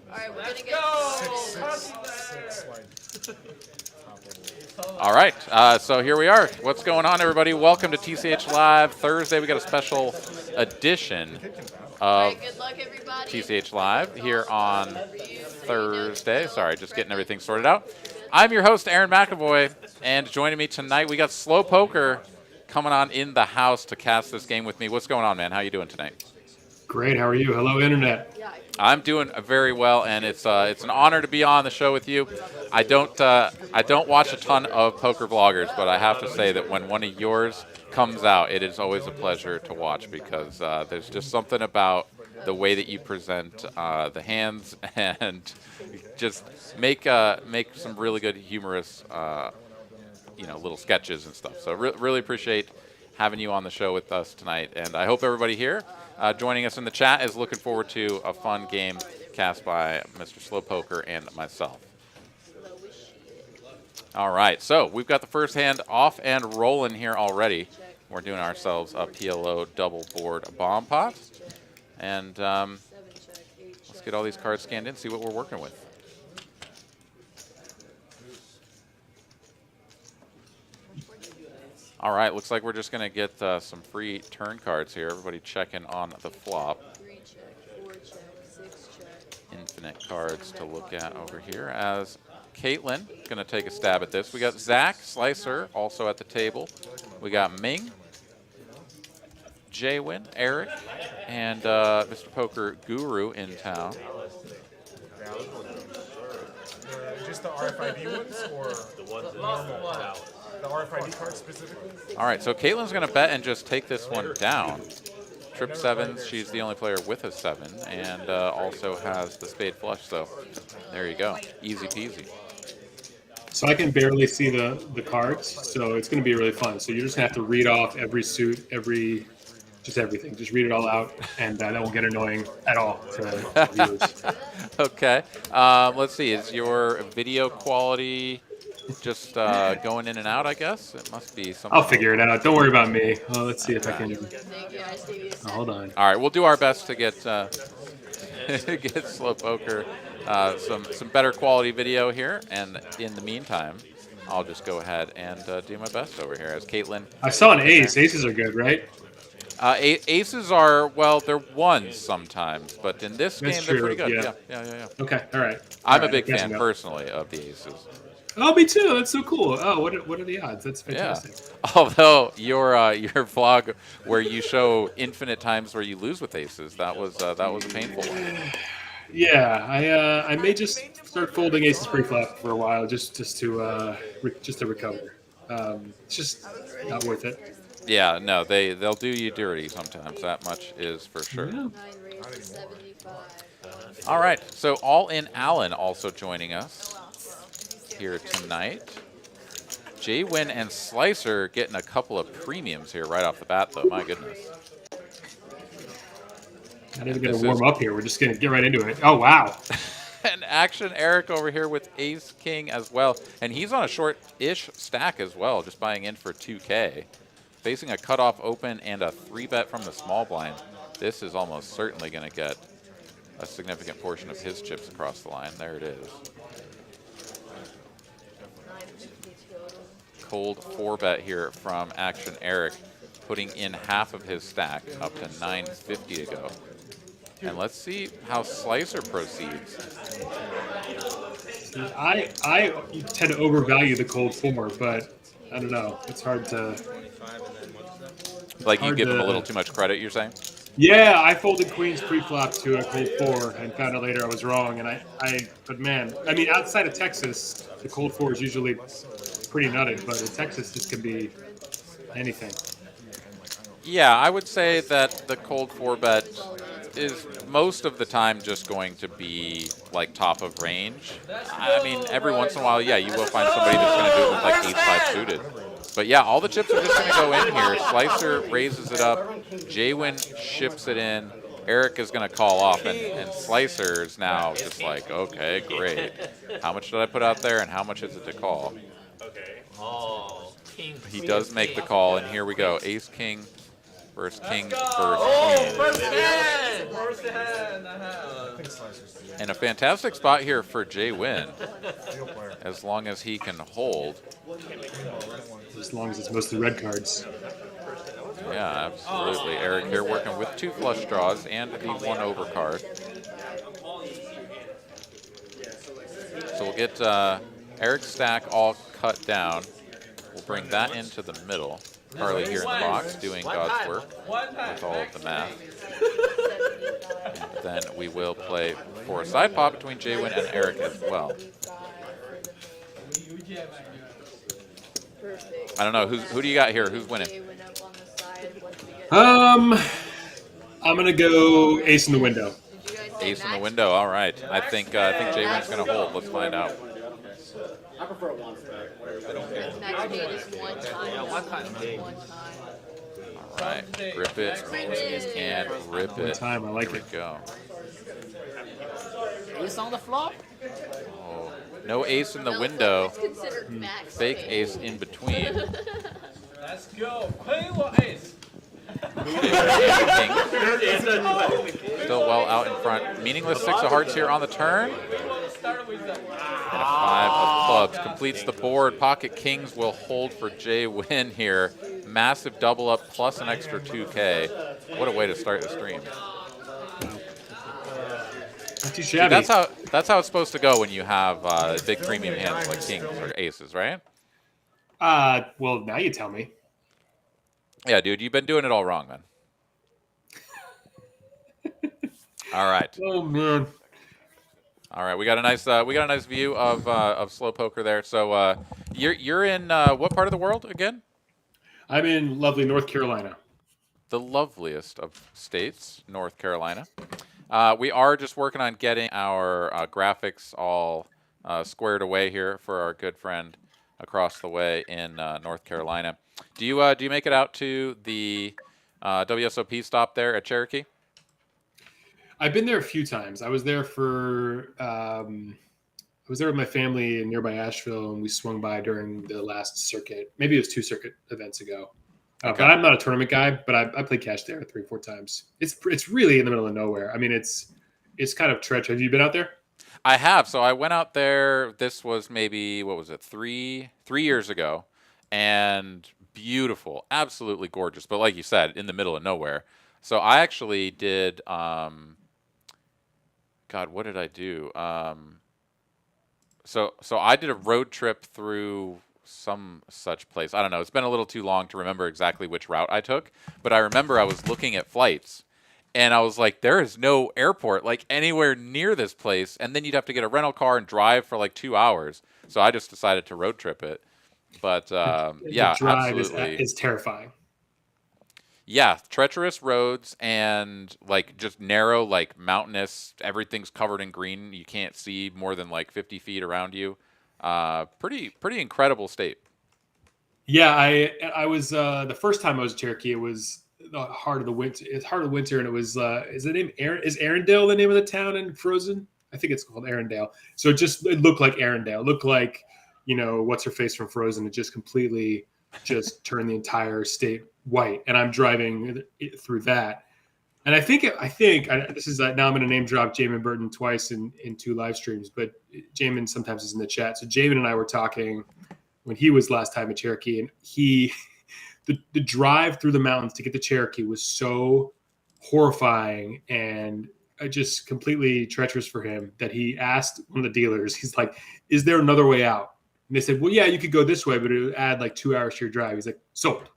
Alright, we're gonna get All right, so here we are. What's going on, everybody? Welcome to TCH Live Thursday. We got a special edition of good luck, everybody. TCH Live here on Thursday. Sorry, just getting everything sorted out. I'm your host, Aaron McEvoy, and joining me tonight, we got Slow Poker coming on in the house to cast this game with me. What's going on, man? How you doing tonight? Great. How are you? Hello, Internet. I'm doing very well, and it's an honor to be on the show with you. I don't watch a ton of poker vloggers, but I have to say that when one of yours comes out, it is always a pleasure to watch because there's just something about the way that you present the hands and just make some really good humorous little sketches and stuff. So really appreciate having you on the show with us tonight, and I hope everybody here joining us in the chat is looking forward to a fun game cast by Mr. Slow Poker and myself. All right, so we've got the first hand off and rolling here already. We're doing ourselves a PLO double board bomb pot, and let's get all these cards scanned in, see what we're working with. All right, looks like we're just going to get some free turn cards here. Everybody checking on the flop. 3 check, 4 check, 6 check. Infinite cards to look at over here as Caitlin going to take a stab at this. We got Zach Slicer also at the table. We got Ming, Jaywin, Eric, and Mr. Poker Guru in town. Just the RFID ones or the normal? The RFID cards specifically? All right, so Caitlin's going to bet and just take this one down. Trip sevens, she's the only player with a 7, and also has the spade flush, so there you go. Easy peasy. So I can barely see the cards, so it's going to be really fun. So you're just going to have to read off every suit, just everything. Just read it all out, and that won't get annoying at all to viewers. Okay. Let's see. Is your video quality just going in and out, I guess? It must be something. I'll figure it out. Don't worry about me. Well, let's see if I can. Thank you, I see you. Hold on. All right, we'll do our best to get get Slow Poker some better quality video here, and in the meantime, I'll just go ahead and do my best over here as Caitlin. I saw an ace. Aces are good, right? Aces are, well, they're ones sometimes, but in this That's game, true, they're pretty good. yeah. Yeah. Okay. All right. I'm All a big right, fan, personally, of the aces. Oh, me too. That's so cool. Oh, what are the odds? That's fantastic. Yeah. Although your vlog where you show infinite times where you lose with aces, that was a painful one. Yeah, I may just start folding aces pre-flop for a while, just to recover. It's just not worth it. Yeah, no, they'll do you dirty sometimes. That much is for sure. Yeah. 9 raises 75. All right, so All In Allen also joining us here tonight. Jaywin and Slicer getting a couple of premiums here right off the bat, though. My goodness. Not even going to warm up here. We're just going to get right into it. Oh, wow. And Action Eric over here with Ace King as well. And he's on a short-ish stack as well, just buying in for 2K. Facing a cutoff open and a 3-bet from the small blind. This is almost certainly going to get a significant portion of his chips across the line. There it is. Cold 4-bet here from Action Eric, putting in half of his stack, up to 950 to go. And let's see how Slicer proceeds. I tend to overvalue the cold 4, but I don't know. It's hard to. Like you give him a little too much credit, you're saying? Yeah, I folded queens pre-flop to a cold 4 and found out later I was wrong. And but man, I mean, outside of Texas, the cold 4 is usually pretty nutted, but in Texas, this can be anything. Yeah, I would say that the cold 4-bet is most of the time just going to be like top of range. I mean, every once in a while, yeah, you will find somebody that's going to do it with like ace-5 suited. But yeah, all the chips are just going to go in here. Slicer raises it up. Jaywin ships it in. Eric is going to call off, and Slicer is now just like, okay, great. How much did I put out there, and how much is it to call? Okay. Oh, king. He does make the call, and here we go. Ace, king versus king versus Oh, king. first hand! And a fantastic spot here for Jay Win, Real player. as long as he can hold. As long as it's mostly red cards. Yeah, absolutely. Eric here working with 2 flush draws and the 1 over card. So we'll get Eric's stack all cut down. We'll bring that into the middle. Carly here in the box doing God's work with all of the math. And then we will play for a side pot between Jaywin and Eric as well. Perfect. I don't know, who do you got here? Who's winning? Jay went up on the side. What did we get? I'm gonna go ace in the window. Did you guys say Ace in the max? window. All right. I think Jaywin's going to hold. Let's find out. Max made us one time. Yeah, one time. One time. All right. Grip it and rip One it. time, I like Here it. we go. Ace on the flop? Oh, no ace in the window. It's considered max. Fake made. ace in between. Let's go. Play or ace. King still well out in front. Meaningless 6 of hearts here on the turn. And a 5 of clubs completes the board. Pocket kings will hold for Jay Win here. Massive double up plus an extra 2K. What a way to start the stream. Not too See, shabby. that's how it's supposed to go when you have big premium hands like kings or aces, right? Well, now you tell me. Yeah, dude, you've been doing it all wrong, man. All right. Oh man. All right, we got a nice view of slow poker there. So you're in what part of the world again? I'm in lovely North Carolina. The loveliest of states, North Carolina. We are just working on getting our graphics all squared away here for our good friend across the way in North Carolina. Do you make it out to the WSOP stop there at Cherokee? I've been there a few times. I was there for I was there with my family in nearby Asheville, and we swung by during the last circuit. Maybe it was 2 circuit events ago. Okay. But I'm not a tournament guy, but I played cash there 3 or 4 times. It's really in the middle of nowhere. I mean, it's kind of treacherous. Have you been out there? I have. So I went out there. This was maybe, what was it, three years ago, and beautiful, absolutely gorgeous. But like you said, in the middle of nowhere. So I actually did. God, what did I do? So I did a road trip through some such place. I don't know. It's been a little too long to remember exactly which route I took, but I remember I was looking at flights, and I was like, there is no airport like anywhere near this place, and then you'd have to get a rental car and drive for like 2 hours. So I just decided to road trip it. But yeah, the drive absolutely. is terrifying. Yeah, treacherous roads and like just narrow, like mountainous. Everything's covered in green. You can't see more than like 50 feet around you. Pretty incredible state. Yeah, I was the first time I was in Cherokee. It was the heart of the winter. It's heart of the winter, and it was is the name is Arendelle the name of the town in Frozen? I think it's called Arendelle. So it looked like Arendelle. It looked like, you know, what's her face from Frozen. It just completely just turned the entire state white, and I'm driving through that. And I think this is now I'm going to name drop Jamin Burton twice in 2 live streams, but Jamin sometimes is in the chat. So Jamin and I were talking when he was last time at Cherokee, and the drive through the mountains to get to Cherokee was so horrifying and just completely treacherous for him that he asked one of the dealers, he's like, is there another way out? And they said, well, yeah, you could go this way, but it would add like 2 hours to your drive. He's like, sold.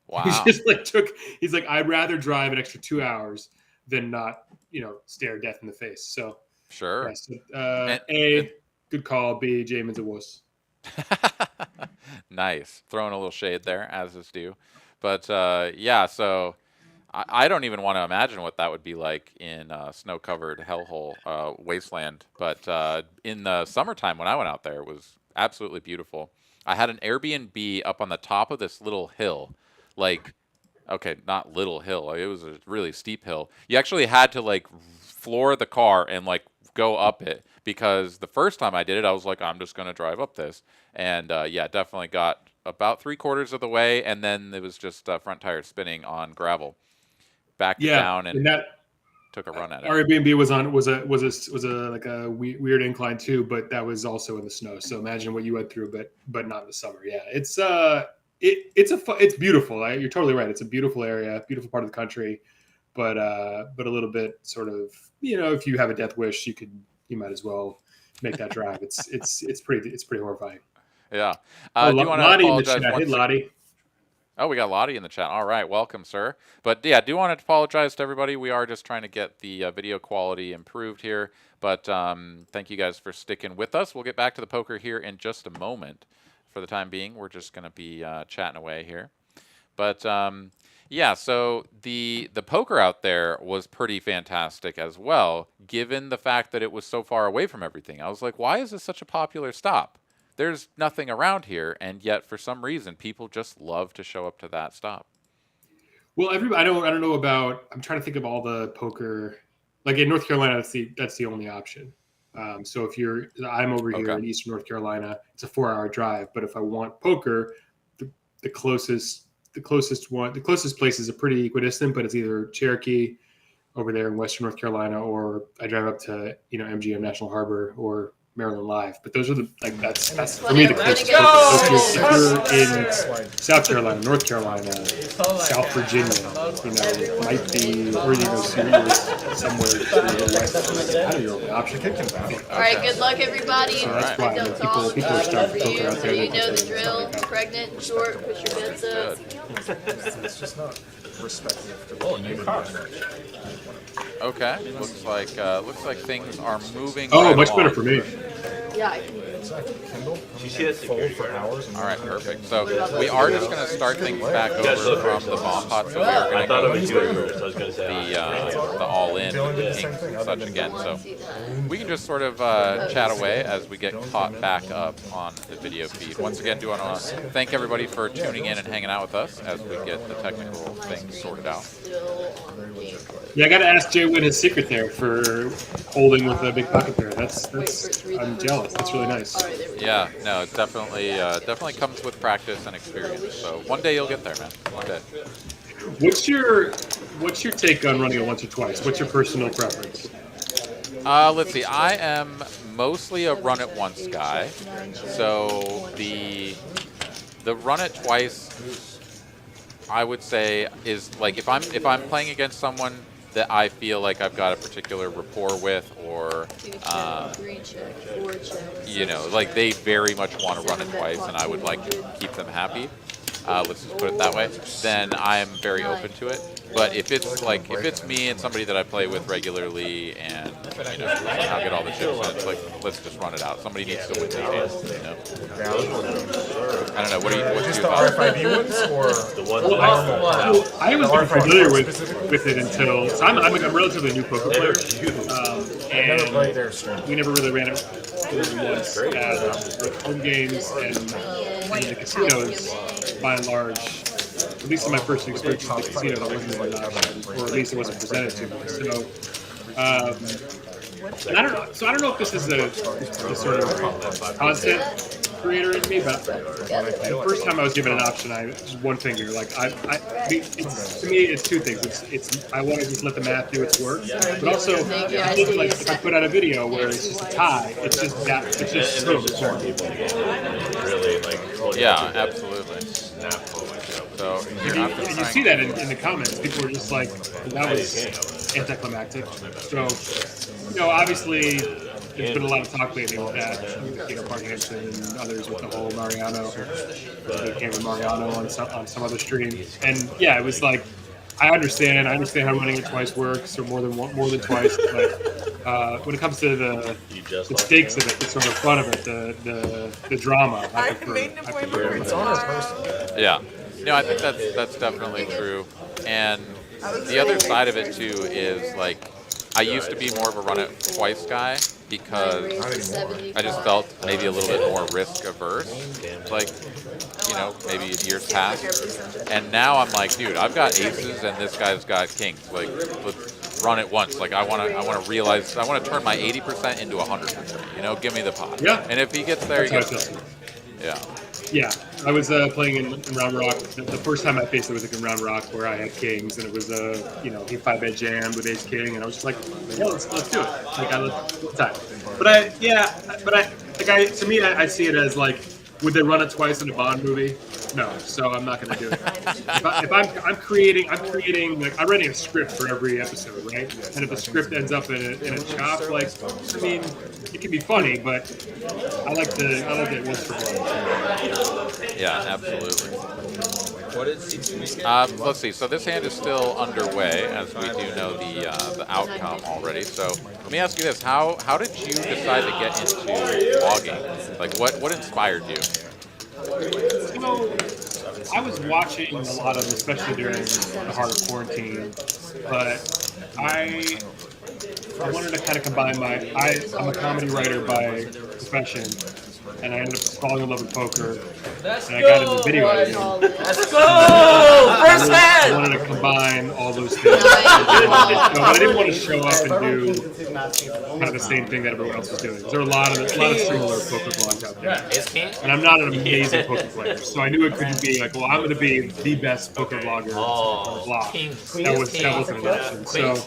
Wow. He's like, I'd rather drive an extra 2 hours than not, you know, stare death in the face. So Sure. yeah, so, A, good call. B, Jamin's a wuss. Nice. Throwing a little shade there, as is due. But yeah, so I don't even want to imagine what that would be like in snow-covered hellhole wasteland. But in the summertime when I went out there, it was absolutely beautiful. I had an Airbnb up on the top of this little hill. Like, okay, not little hill. It was a really steep hill. You actually had to, like, floor the car and, like, go up it. Because the first time I did it, I was like, I'm just going to drive up this. And, yeah, definitely got about 3/4 of the way. And then it was just front tires spinning on gravel. Backed down and took a run at it. Airbnb was like a weird incline too, but that was also in the snow. So imagine what you went through, but not in the summer. Yeah, it's beautiful. You're totally right. It's a beautiful area, beautiful part of the country, but a little bit sort of, if you have a death wish, you might as well make that drive. It's pretty horrifying. Yeah. Oh, do you want to Lottie in the apologize chat. Hey, Lottie. Oh, we got Lottie in the chat. All right, welcome, sir. But yeah, do want to apologize to everybody. We are just trying to get the video quality improved here. But thank you guys for sticking with us. We'll get back to the poker here in just a moment. For the time being, we're just going to be chatting away here. But yeah, so the poker out there was pretty fantastic as well, given the fact that it was so far away from everything. I was like, why is this such a popular stop? There's nothing around here, and yet for some reason, people just love to show up to that stop. Well, I don't know about. I'm trying to think of all the poker. Like in North Carolina, that's the only option. So I'm over here in Eastern North Carolina. It's a 4-hour drive. But if I want poker, the closest places are pretty equidistant. But it's either Cherokee over there in Western North Carolina, or I drive up to MGM National Harbor or Maryland Live. But those are that's for me the closest. So if you're in South Carolina, North Carolina, South Virginia, might be, or somewhere to the west. I don't know the option. All right, good luck, everybody. So that's why people are starting poker out there. You know the drill. Pregnant, short, push your bets up. It's just not respectful. Okay, looks like things are moving. Oh, right much along. better for me. Yeah, I can. You see that security for hours. All right, perfect. So we are just going to start things back over from the bomb pot. So we are going to thought go it was to yours. I was going to say. the all-in with the kings and such again. So we can just sort of chat away as we get caught back up on the video feed. Once again, do want to thank everybody for tuning in and hanging out with us as we get the technical things sorted out. Yeah, I got to ask Jay Wynn his secret there for holding with a big pocket pair. I'm jealous. That's really nice. Yeah, no, it definitely comes with practice and experience. So one day you'll get there, man. One day. What's your take on running it once or twice? What's your personal preference? Let's see. I am mostly a run it once guy. So the run it twice, I would say, is like if I'm playing against someone that I feel like I've got a particular rapport with, or like they very much want to run it twice, and I would like to keep them happy. Let's just put it that way. Then I am very open to it. But if it's me and somebody that I play with regularly, and I'll get all the chips, and it's like, let's just run it out. Somebody needs to win this game. I don't know. What's your thoughts? RFID ones or the one? I wasn't familiar with it until. So I'm a relatively new poker player, and we never really ran it once at home games and in the casinos. By and large, at least in my first experience in the casino, that wasn't really an option, or at least it wasn't presented to me. So, and I don't know. So I don't know if this is a sort of content creator in me, but the first time I was given an option, I just one finger. Like to me, it's two things. It's I want to just let the math do its work, but also if I put out a video where it's just a tie, it's just so important. Really, Yeah, absolutely. So and you see that in the comments. People are just like, that was anticlimactic. So, obviously, there's been a lot of talk lately with that. Mark Hansen and others with the whole Mariano, they came with Mariano on some other stream. And yeah, it was like, I understand how running it twice works, or more than twice. But when it comes to the stakes of it, the sort of fun of it, the drama, I prefer. It's on our person. Yeah. No, I think that's definitely true. And the other side of it too is like, I used to be more of a run it twice guy because I just felt maybe a little bit more risk averse. Like, maybe years past. And now I'm like, dude, I've got aces and this guy's got kings. Like, let's run it once. Like, I want to realize, I want to turn my 80% into 100%. Give me the pot. Yeah. And if he gets there, he gets there. Yeah. Yeah, I was playing in Round Rock. The first time I faced it was like in Round Rock where I had kings, and it was he 5-bet jammed with ace king, and I was just like, yeah, let's do it. Like I love time. To me, I see it as like, would they run it twice in a Bond movie? No, so I'm not going to do it. If I'm creating, like I'm writing a script for every episode, right? And if the script ends up in a chop, like, I mean, it can be funny, but I like it once for one. Yeah, absolutely. Let's see. So this hand is still underway, as we do know the outcome already. So let me ask you this: How did you decide to get into vlogging? Like, what inspired you? You know, I was watching a lot of, especially during the heart of quarantine, but I wanted to kind of combine I'm a comedy writer by profession, and I ended up falling in love with poker, and I got into video editing. Let's go! First I hand! wanted to combine all those things. But I didn't want to show up and do kind of the same thing that everyone else was doing. There are a lot of similar poker vlogs out there. And I'm not an amazing poker player, so I knew it couldn't be like, well, I'm going to be the best poker vlogger. Blah. That wasn't an option. So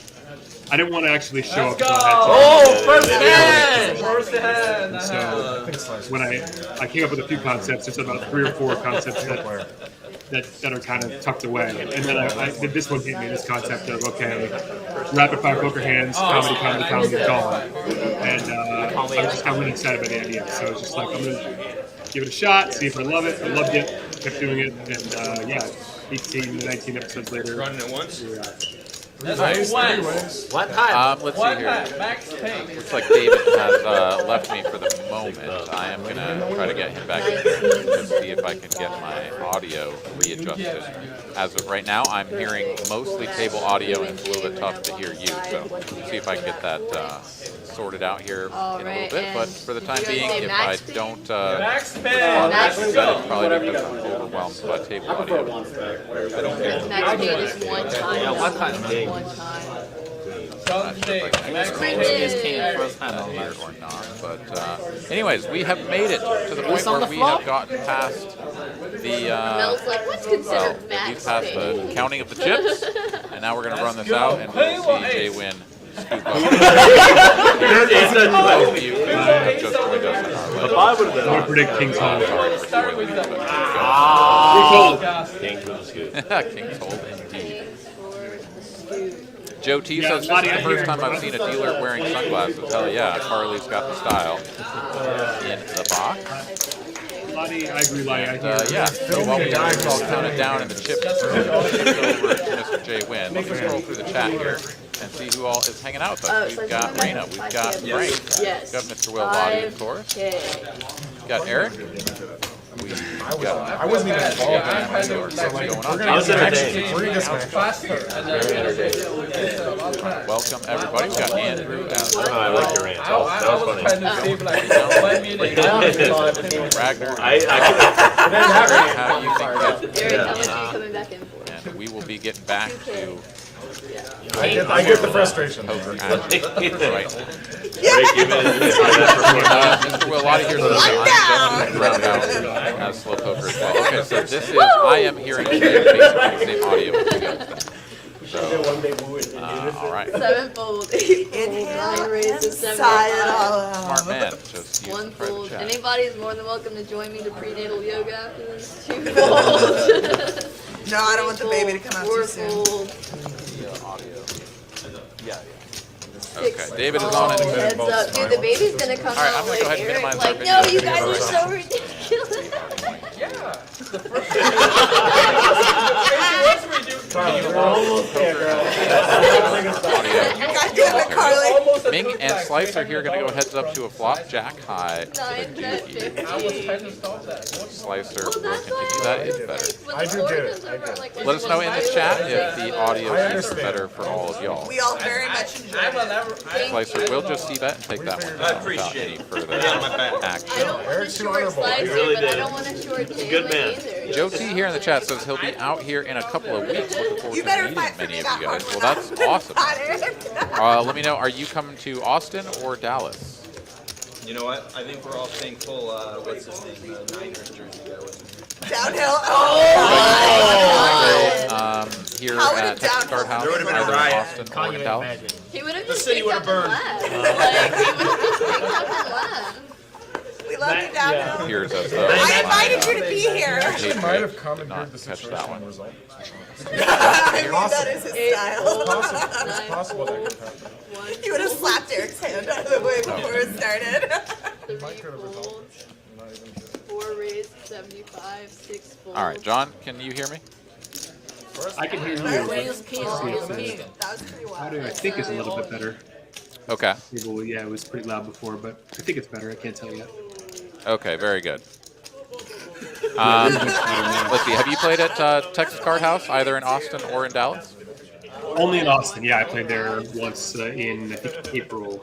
I didn't want to actually show up. First hand! First hand! So when I came up with a few concepts, there's about 3 or 4 concepts that are kind of tucked away. And then this one hit me, this concept of, okay, rapid fire poker hands, comedy, gone. And I was just kind of really excited by the idea. So I was just like, I'm going to give it a shot, see if I love it. I loved it, kept doing it. And 18 to 19 episodes later. Running it once? Nice. One time. Let's see here. Looks like David has left me for the moment. I am going to try to get him back in here to see if I can get my audio readjusted. As of right now, I'm hearing mostly table audio, and it's a little bit tough to hear you. So see if I can get that sorted out here in a little bit. But for the time being, if I don't it's probably because I'm overwhelmed by table audio. Max paid is one time. Yeah, one time. One time. Or not, but anyways, we have made it to the point where we have gotten past the Mel's like, what's considered max we've passed pay? the counting of the chips, and now we're going to run this out, and we'll see Jay win. Scoop up. Those of you who have just joined us in our The 5 would have been I'm going to predict King's Hall. Kings with a scoop. King's Hold, indeed. Joe T says, this is the first time I've seen a dealer wearing sunglasses. Hell yeah, Carly's got the style in the box. Lottie, I agree, Lottie. Yeah, so while we have all counted down and the chips over to Mr. Jay Wynn, let's scroll through the chat here and see who all is hanging out with us. We've got Raina, we've got Frank, we've got Mr. Will Lottie, of course. We've got Eric. I wasn't even involved. I was entertained. Welcome everybody. We've got Andrew as well. I like your rant. That was funny. Ragnar. How you think Eric, how much are you coming back in for? and we will be getting back to I get the frustration. poker action right now. Break even. Mr. Will Lottie here says I'm round out as slow poker as well. Okay, so this is, I am hearing basically the same audio as you guys. So, all right. Sevenfold, eightfold, 9 raises, 7 Smart man. Just use one the private fold. chat. Anybody is more than welcome to join me to prenatal yoga after this. 2 fold. No, I don't want the baby to come out too soon. 4 fold. Okay, David is on it. Heads up. Dude, the baby's gonna come All right, out I'm gonna go like ahead and Eric, minimize our like, video no, you so guys we're are so ridiculous. God damn it, Carly. Ming and Slice are here, going to go heads up to a flop, jack high. 9 bet 50. Slicer will continue. That is better. I do get it. Let us know in the chat if the audio is better for all of y'all. We all very much enjoy it. Slicer will just see that and take that one down without any further I action. don't want to short Slicer, really but I did. don't want to short Jay good man. either. Joe T here in the chat says he'll be out here in a couple of weeks. Looking forward You to better meeting fight for many me of that you guys. hard. Well, that's awesome. Not Eric. Let me know, are you coming to Austin or Dallas? You know what? I think we're all thankful. What's his name? The Niners jersey guy wasn't here. Downhill. Oh! Here How would at it Texas downhill? Card House, There would've been a either in riot. Austin or in Dallas. He would have The just city picked would've up burned. and left. Like, he would have just picked up and left. We love you, Downhill. Here's us. I invited you to be here. Actually, might have Did not commandeered the catch that situation one. result. I mean, that is his style. It's possible that could happen. He would have slapped Eric's hand out of the way before it started. 3 folds, 4 raised, 75, 6 folds. All right, John, can you hear me? I can hear you. That was pretty Audio, wild. I think, is a little bit better. Okay. Well, yeah, it was pretty loud before, but I think it's better. I can't tell yet. Okay, very good. Let's see. Have you played at Texas Card House, either in Austin or in Dallas? Only in Austin. Yeah, I played there once in I think April,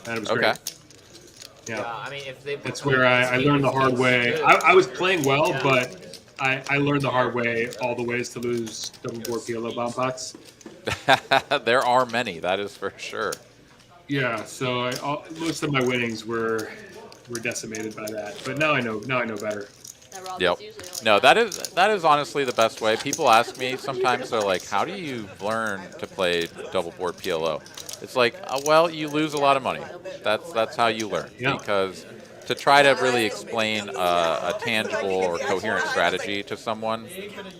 and it was Okay. great. Yeah, I mean, if they that's where I learned the hard way. I was playing well, but I learned the hard way all the ways to lose double board PLO bomb pots. There are many, that is for sure. Yeah, so most of my winnings were decimated by that. But now I know better. That Rob Yep. is usually only No, that is honestly the best way. People ask me sometimes, they're like, how do you learn to play double board PLO? It's like, well, you lose a lot of money. That's how you learn. Yeah. Because to try to really explain a tangible or coherent strategy to someone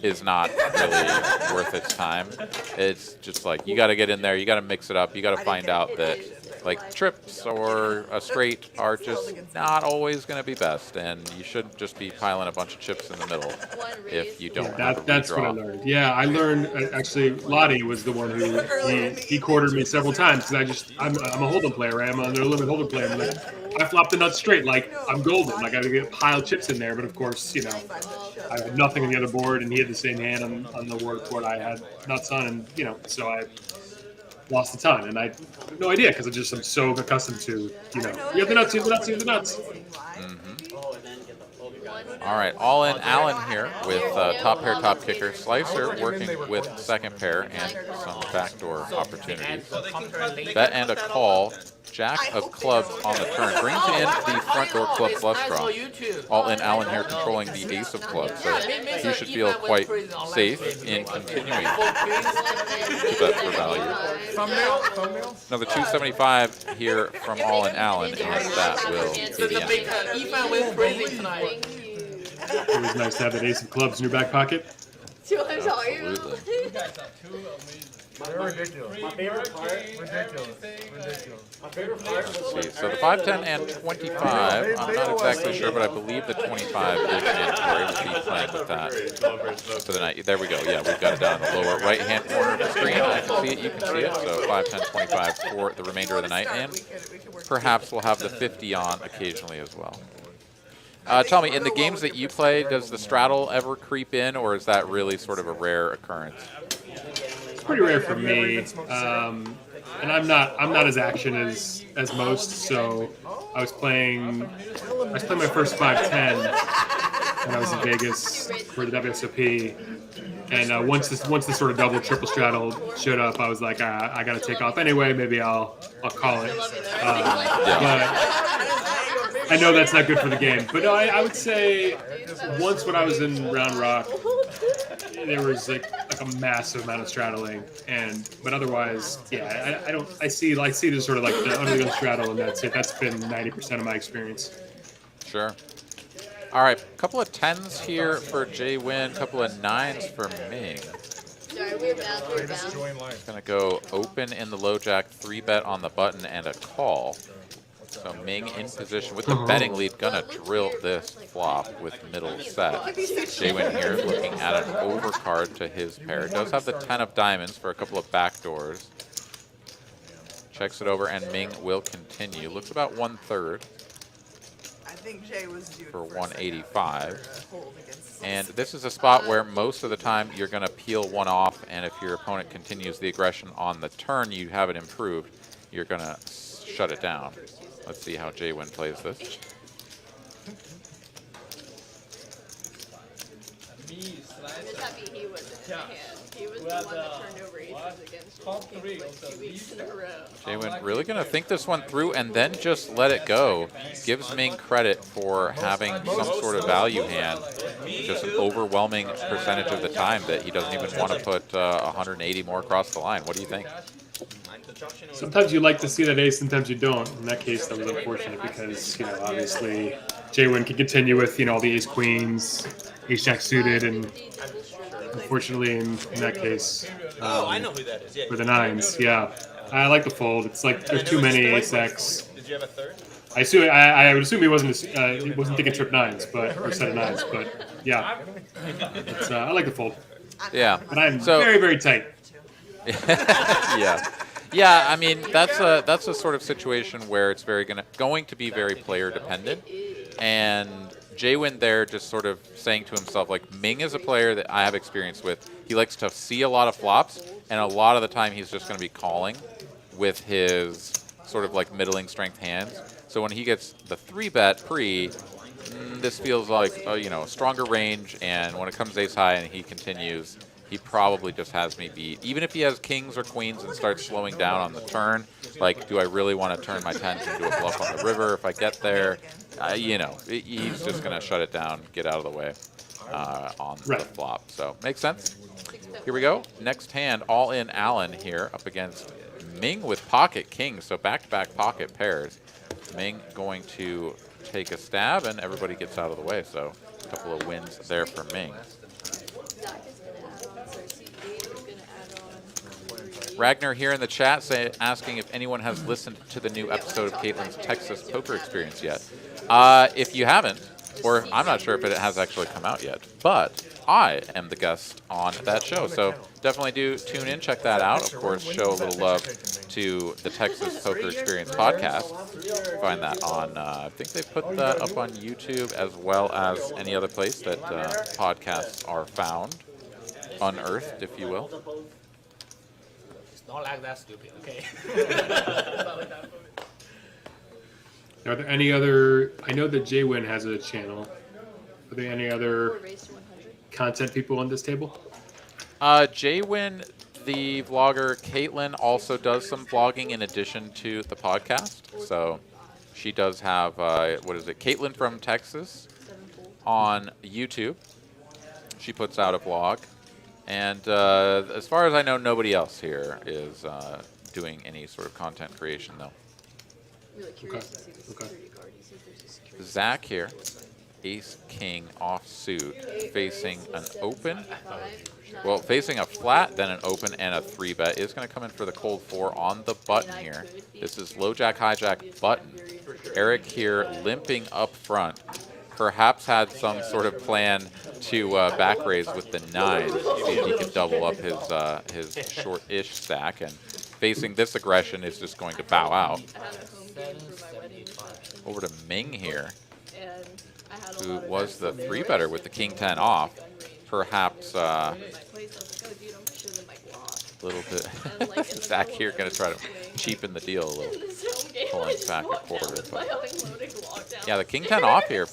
is not really worth its time. It's just like, you got to get in there, you got to mix it up, you got to find out that like trips or a straight are just not always going to be best, and you shouldn't just be piling a bunch of chips in the middle if you don't have a That's what I redraw. learned. Yeah, I learned actually. Lottie was the one who he quartered me several times because I'm a hold'em player. Right? I'm a limit hold'em player. I'm like, I flopped the nuts straight, like I'm golden. Like I get a pile of chips in there, but of course, I had nothing on the other board, and he had the same hand on the board I had nuts on, and so I lost a ton, and I have no idea because I'm so accustomed to you have the nuts, you have the nuts, you have the nuts. All right, all in Allen here with top pair, top kicker. Slicer working with second pair and some backdoor opportunities. Bet and a call. Jack of clubs on the turn brings in the front door club flush draw. All in Allen here controlling the ace of clubs, so he should feel quite safe in continuing to bet for value. Thumbnail? Now the 275 here from all in Allen, and that will be the end. It was nice to have that ace of clubs in your back pocket. See what I'm talking about? Absolutely. They're ridiculous. My favorite part. Ridiculous. My favorite part. Let's see. So the 5, 10, and 25. I'm not exactly sure, but I believe the 25 is mandatory. We'll be playing with that for the night. There we go. Yeah, we've got it down in the lower right-hand corner of the screen. I can see it. You can see it. So 5, 10, 25 for the remainder of the night, and perhaps we'll have the 50 on occasionally as well. Tell me, in the games that you play, does the straddle ever creep in, or is that really sort of a rare occurrence? It's pretty rare for me, and I'm not as action as most. So I was playing my first 5-10 when I was in Vegas for the WSOP, and once the sort of double triple straddle showed up, I was like, I got to take off anyway. Maybe I'll call it. But I know that's not good for the game, but no, I would say once when I was in Round Rock, there was like a massive amount of straddling, but otherwise, yeah, I see the sort of like the under the gun straddle, and that's it. That's been 90% of my experience. Sure. All right, a couple of 10s here for Jay Win, a couple of 9s for Ming. Sorry, we're bound. Gonna go open in the low jack, 3-bet on the button, and a call. So Ming in position with the betting lead, gonna drill this flop with middle set. Jaywin here looking at an overcard to his pair. Does have the 10 of diamonds for a couple of backdoors. Checks it over, and Ming will continue. Looks about 1/3 I think Jay was due for 185. And this is a spot where most of the time you're gonna peel one off, and if your opponent continues the aggression on the turn, you have it improved, you're gonna shut it down. Let's see how Jaywin plays this. I'm just happy he wasn't in the hand. He was the one that turned over aces against me like 2 weeks in a row. Jaywin really going to think this one through and then just let it go. Gives Ming credit for having some sort of value hand. Just an overwhelming percentage of the time that he doesn't even want to put 180 more across the line. What do you think? Sometimes you like to see that ace, sometimes you don't. In that case, that was unfortunate because, obviously Jaywin could continue with, all the ace queens, ace jack suited, and unfortunately in that case, I know who that is. Yeah. for the nines, yeah. I like the fold. It's like there's too many ace X. Did you have a third? I would assume he wasn't thinking trip nines, or set of nines, but yeah. It's, I like the fold. Yeah. But I'm So- very, very tight. Yeah, I mean that's a sort of situation where it's going to be very player dependent, and Jaywin there just sort of saying to himself, like, Ming is a player that I have experience with. He likes to see a lot of flops, and a lot of the time he's just going to be calling with his sort of like middling strength hands. So when he gets the 3-bet pre, this feels like a stronger range, and when it comes ace high and he continues, he probably just has me beat. Even if he has kings or queens and starts slowing down on the turn, like, do I really want to turn my tens into a bluff on the river if I get there? He's just going to shut it down, get out of the way on the flop. So, makes sense. Here we go. Next hand, all in Allen here up against Ming with pocket kings. So, back-to-back pocket pairs. Ming going to take a stab, and everybody gets out of the way. So, a couple of wins there for Ming. Ragnar here in the chat asking if anyone has listened to the new episode of Caitlin's Texas poker experience yet. If you haven't, or I'm not sure if it has actually come out yet, but I am the guest on that show. So definitely do tune in, check that out. Of course, show a little love to the Texas Poker Experience podcast. Find that on, I think they put that up on YouTube as well as any other place that podcasts are found, unearthed, if you will. Not like that stupid, okay? Are there any other? I know that Jaywin has a channel. Are there any other content people on this table? Jaywin, the vlogger, Caitlin also does some vlogging in addition to the podcast. So she does have, Caitlin from Texas on YouTube. She puts out a vlog. And as far as I know, nobody else here is doing any sort of content creation, though. Really curious to see the security guard. You see if there's a security Zach here, ace king offsuit, facing an open. Well, facing a flat, then an open, and a 3-bet. Is going to come in for the cold 4 on the button here. This is low jack, hijack, button. Eric here limping up front. Perhaps had some sort of plan to back raise with the 9, see if he can double up his short-ish stack. And facing this aggression is just going to bow out. Over to Ming here, who was the 3-better with the king 10 off. Perhaps a little bit. Zach here going to try to cheapen the deal a little, pulling back a quarter. But yeah, the king 10 off here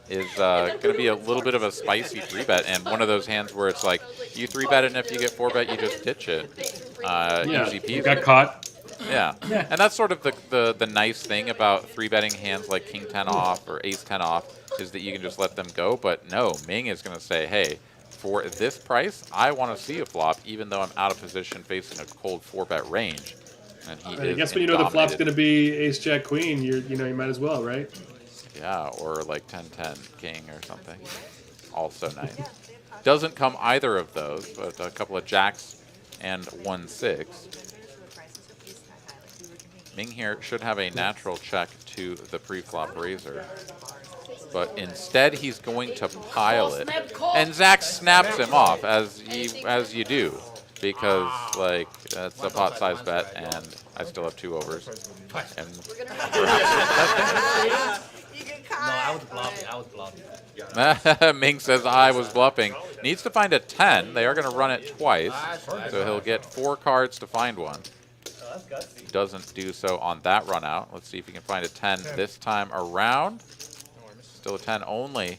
is going to be a little bit of a spicy 3-bet, and one of those hands where it's like, you 3-bet, and if you get 4-bet, you just ditch it. Easy peasy. You got caught. Yeah, and that's sort of the nice thing about 3-betting hands like king 10 off or ace 10 off, is that you can just let them go. But no, Ming is going to say, hey, for this price, I want to see a flop, even though I'm out of position facing a cold 4-bet range. And he I guess when you know the flop's going to be ace jack queen, you might as well, right? Yeah, or like 10-10 king or something. Also nice. Doesn't come either of those, but a couple of jacks and 1-6. Ming here should have a natural check to the pre-flop razor, but instead he's going to pile it, and Zach snaps him off, as you do, because like that's a pot-sized bet, and I still have 2 overs, and No, I was bluffing. Ming says I was bluffing. Needs to find a 10. They are going to run it twice, so he'll get 4 cards to find one. Doesn't do so on that run out. Let's see if he can find a 10 this time around. Still a 10 only.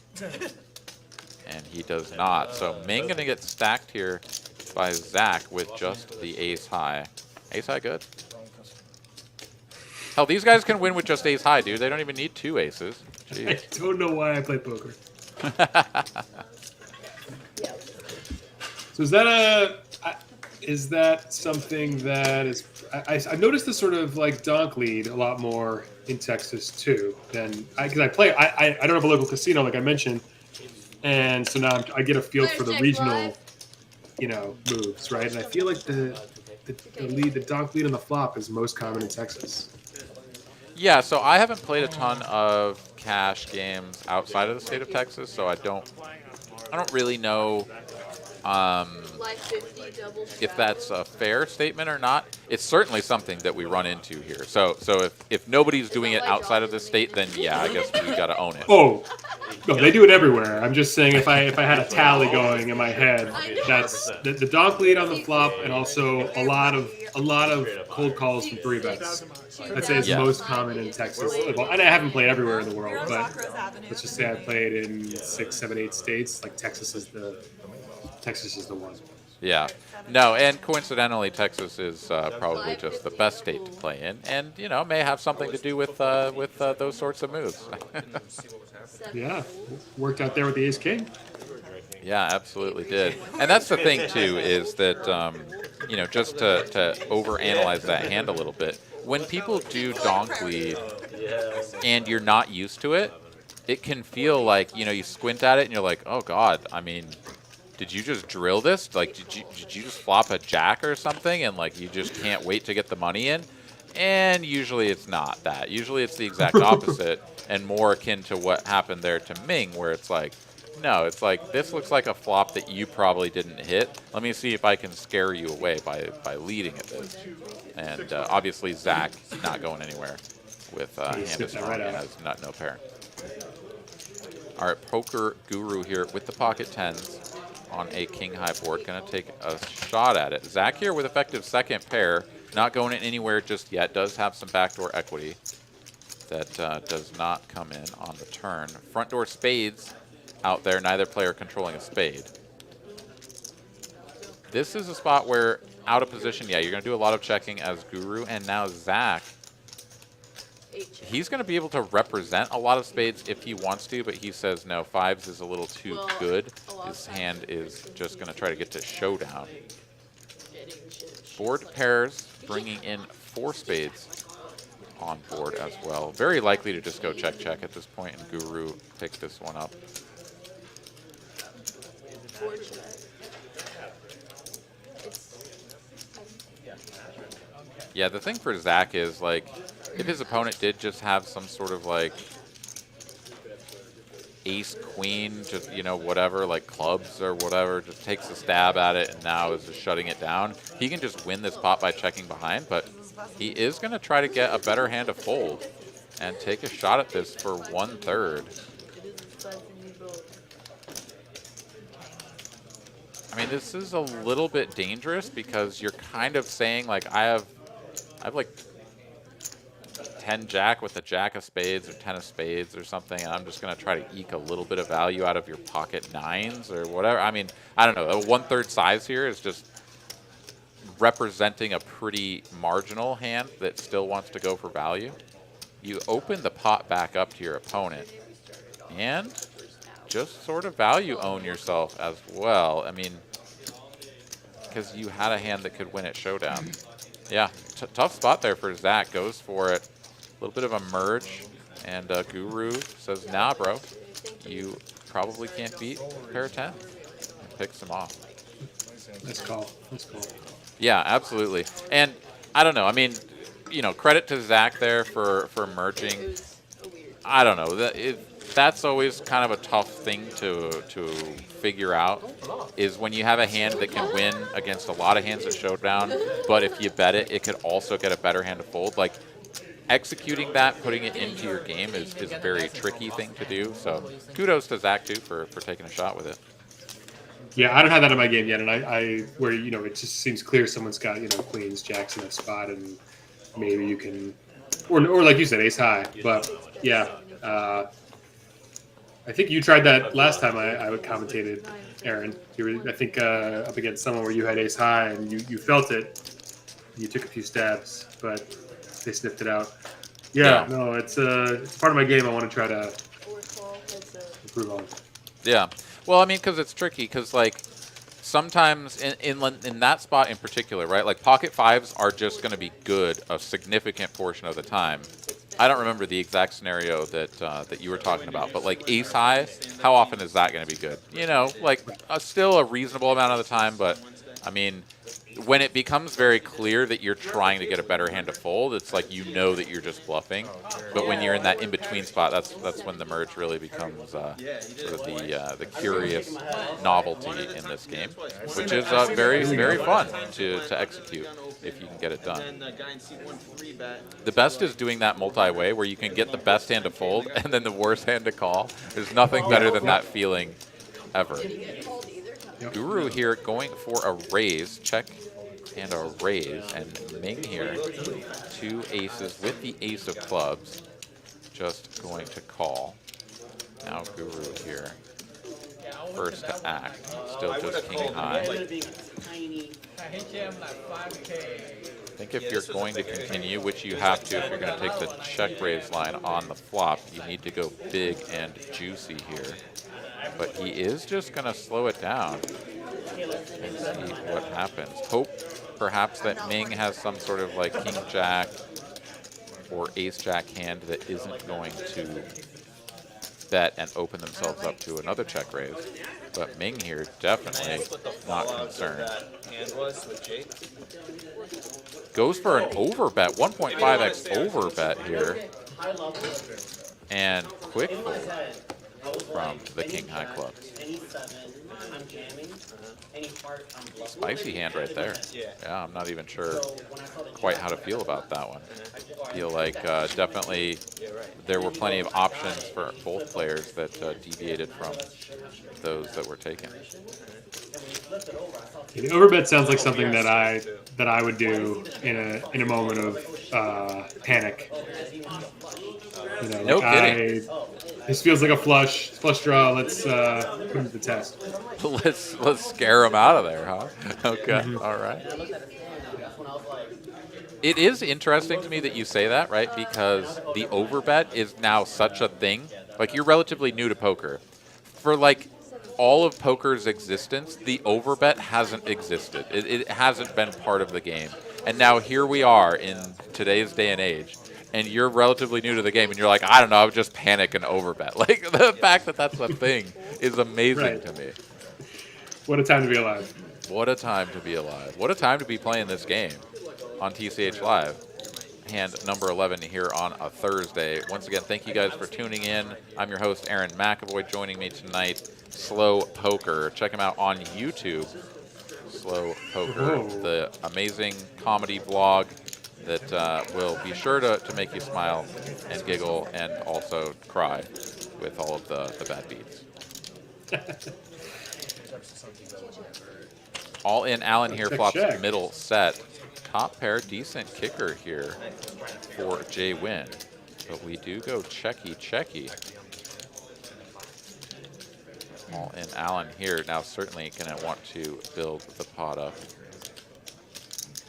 And he does not. So Ming going to get stacked here by Zach with just the ace high. Ace high good. Hell, these guys can win with just ace high, dude. They don't even need 2 aces. Jeez. I don't know why I play poker. So is that something that is? I've noticed this sort of like donk lead a lot more in Texas too than because I don't have a local casino like I mentioned, and so now I get a feel for the regional, moves, right? And I feel like the donk lead on the flop is most common in Texas. Yeah, so I haven't played a ton of cash games outside of the state of Texas, so I don't really know if that's a fair statement or not. It's certainly something that we run into here. So if nobody's doing it outside of the state, then yeah, I guess we got to own it. Oh, no, they do it everywhere. I'm just saying if I had a tally going in my head, that's the donk lead on the flop, and also a lot of cold calls from 3-bets. I'd say it's most common in Texas. And I haven't played everywhere in the world, but let's just say I played in 6, 7, 8 states. Like Texas is the one. Yeah. No, and coincidentally, Texas is probably just the best state to play in, and may have something to do with those sorts of moves. Yeah, worked out there with the ace king. Yeah, absolutely did. And that's the thing too, is that just to overanalyze that hand a little bit. When people do donk lead and you're not used to it, it can feel like you squint at it and you're like, oh god, I mean, did you just drill this? Like, did you just flop a jack or something and like you just can't wait to get the money in? And usually it's not that. Usually it's the exact opposite and more akin to what happened there to Ming, where it's like, no, it's like, this looks like a flop that you probably didn't hit. Let me see if I can scare you away by leading at this. And obviously Zach not going anywhere with hand as strong as nut no pair. All right, Poker Guru here with the pocket tens on a king high board. Going to take a shot at it. Zach here with effective second pair. Not going anywhere just yet. Does have some backdoor equity that does not come in on the turn. Front door spades out there. Neither player controlling a spade. This is a spot where out of position, yeah, you're going to do a lot of checking as Guru. And now Zach, he's going to be able to represent a lot of spades if he wants to, but he says no, 5s is a little too good. His hand is just going to try to get to showdown. Board pairs, bringing in 4 spades on board as well. Very likely to just go check at this point, and Guru pick this one up. Yeah, the thing for Zach is, like, if his opponent did just have some sort of, like, ace, queen, just, whatever, like clubs or whatever, just takes a stab at it and now is just shutting it down, he can just win this pot by checking behind, but he is going to try to get a better hand to fold and take a shot at this for 1/3. I mean, this is a little bit dangerous because you're kind of saying, like, I have like 10 jack with a jack of spades or 10 of spades or something, and I'm just going to try to eke a little bit of value out of your pocket 9s or whatever. I mean, I don't know. A 1/3 size here is just representing a pretty marginal hand that still wants to go for value. You open the pot back up to your opponent and just sort of value own yourself as well. I mean, because you had a hand that could win at showdown. Yeah, tough spot there for Zach. Goes for it. A little bit of a merge, and Guru says, nah, bro. You probably can't beat pair of 10. And picks him off. Nice call. Nice call. Yeah, absolutely. And I don't know. I mean, credit to Zach there for merging. I don't know. That's always kind of a tough thing to figure out, is when you have a hand that can win against a lot of hands at showdown, but if you bet it, it could also get a better hand to fold. Like, executing that, putting it into your game is a very tricky thing to do. So kudos to Zach, too, for taking a shot with it. Yeah, I don't have that in my game yet, and I where, it just seems clear someone's got, queens, jacks in that spot, and maybe you can, or like you said, ace high. But, yeah, I think you tried that last time I commentated, Aaron. You were, I think, up against someone where you had ace high and you felt it. And you took a few stabs, but they sniffed it out. Yeah, no, it's part of my game I want to try to improve on. Yeah. Well, I mean, because it's tricky, because, like, sometimes in that spot in particular, right, like, pocket fives are just going to be good a significant portion of the time. I don't remember the exact scenario that you were talking about, but, like, ace high, how often is that going to be good? You know, like, still a reasonable amount of the time, but, I mean, when it becomes very clear that you're trying to get a better hand to fold, it's like you know that you're just bluffing. But when you're in that in-between spot, that's when the merge really becomes sort of the curious novelty in this game, which is very, very fun to execute if you can get it done. The best is doing that multi-way where you can get the best hand to fold and then the worst hand to call. There's nothing better than that feeling ever. Guru here going for a raise, check and a raise, and Ming here, 2 aces with the ace of clubs, just going to call. Now Guru here, first to act, still just king high. I think if you're going to continue, which you have to if you're going to take the check raise line on the flop, you need to go big and juicy here. But he is just going to slow it down and see what happens. Hope perhaps that Ming has some sort of like king-jack or ace-jack hand that isn't going to bet and open themselves up to another check raise. But Ming here definitely not concerned. Goes for an overbet, 1.5x overbet here. And quick fold from the king-high clubs. Spicy hand right there. Yeah, I'm not even sure quite how to feel about that one. Feel like definitely there were plenty of options for both players that deviated from those that were taken. The overbet sounds like something that I would do in a moment of panic. You know, No kidding. This feels like a flush draw. Let's put him to the test. let's scare him out of there, huh? Okay, all right. It is interesting to me that you say that, right? Because the overbet is now such a thing. Like, you're relatively new to poker. For like all of poker's existence, the overbet hasn't existed. It hasn't been part of the game. And now here we are in today's day and age. And you're relatively new to the game, and you're like, I don't know, I would just panic and overbet. Like, the fact that that's a thing is amazing to me. What a time to be alive. What a time to be alive. What a time to be playing this game on TCH Live. Hand number 11 here on a Thursday. Once again, thank you guys for tuning in. I'm your host, Aaron McEvoy. Joining me tonight, Slow Poker. Check him out on YouTube. Slow Poker, the amazing comedy vlog that will be sure to make you smile and giggle and also cry with all of the bad beats. All in Allen here, flops middle set. Top pair, decent kicker here for Jay Win. But we do go checky. All in Allen here. Now certainly going to want to build the pot up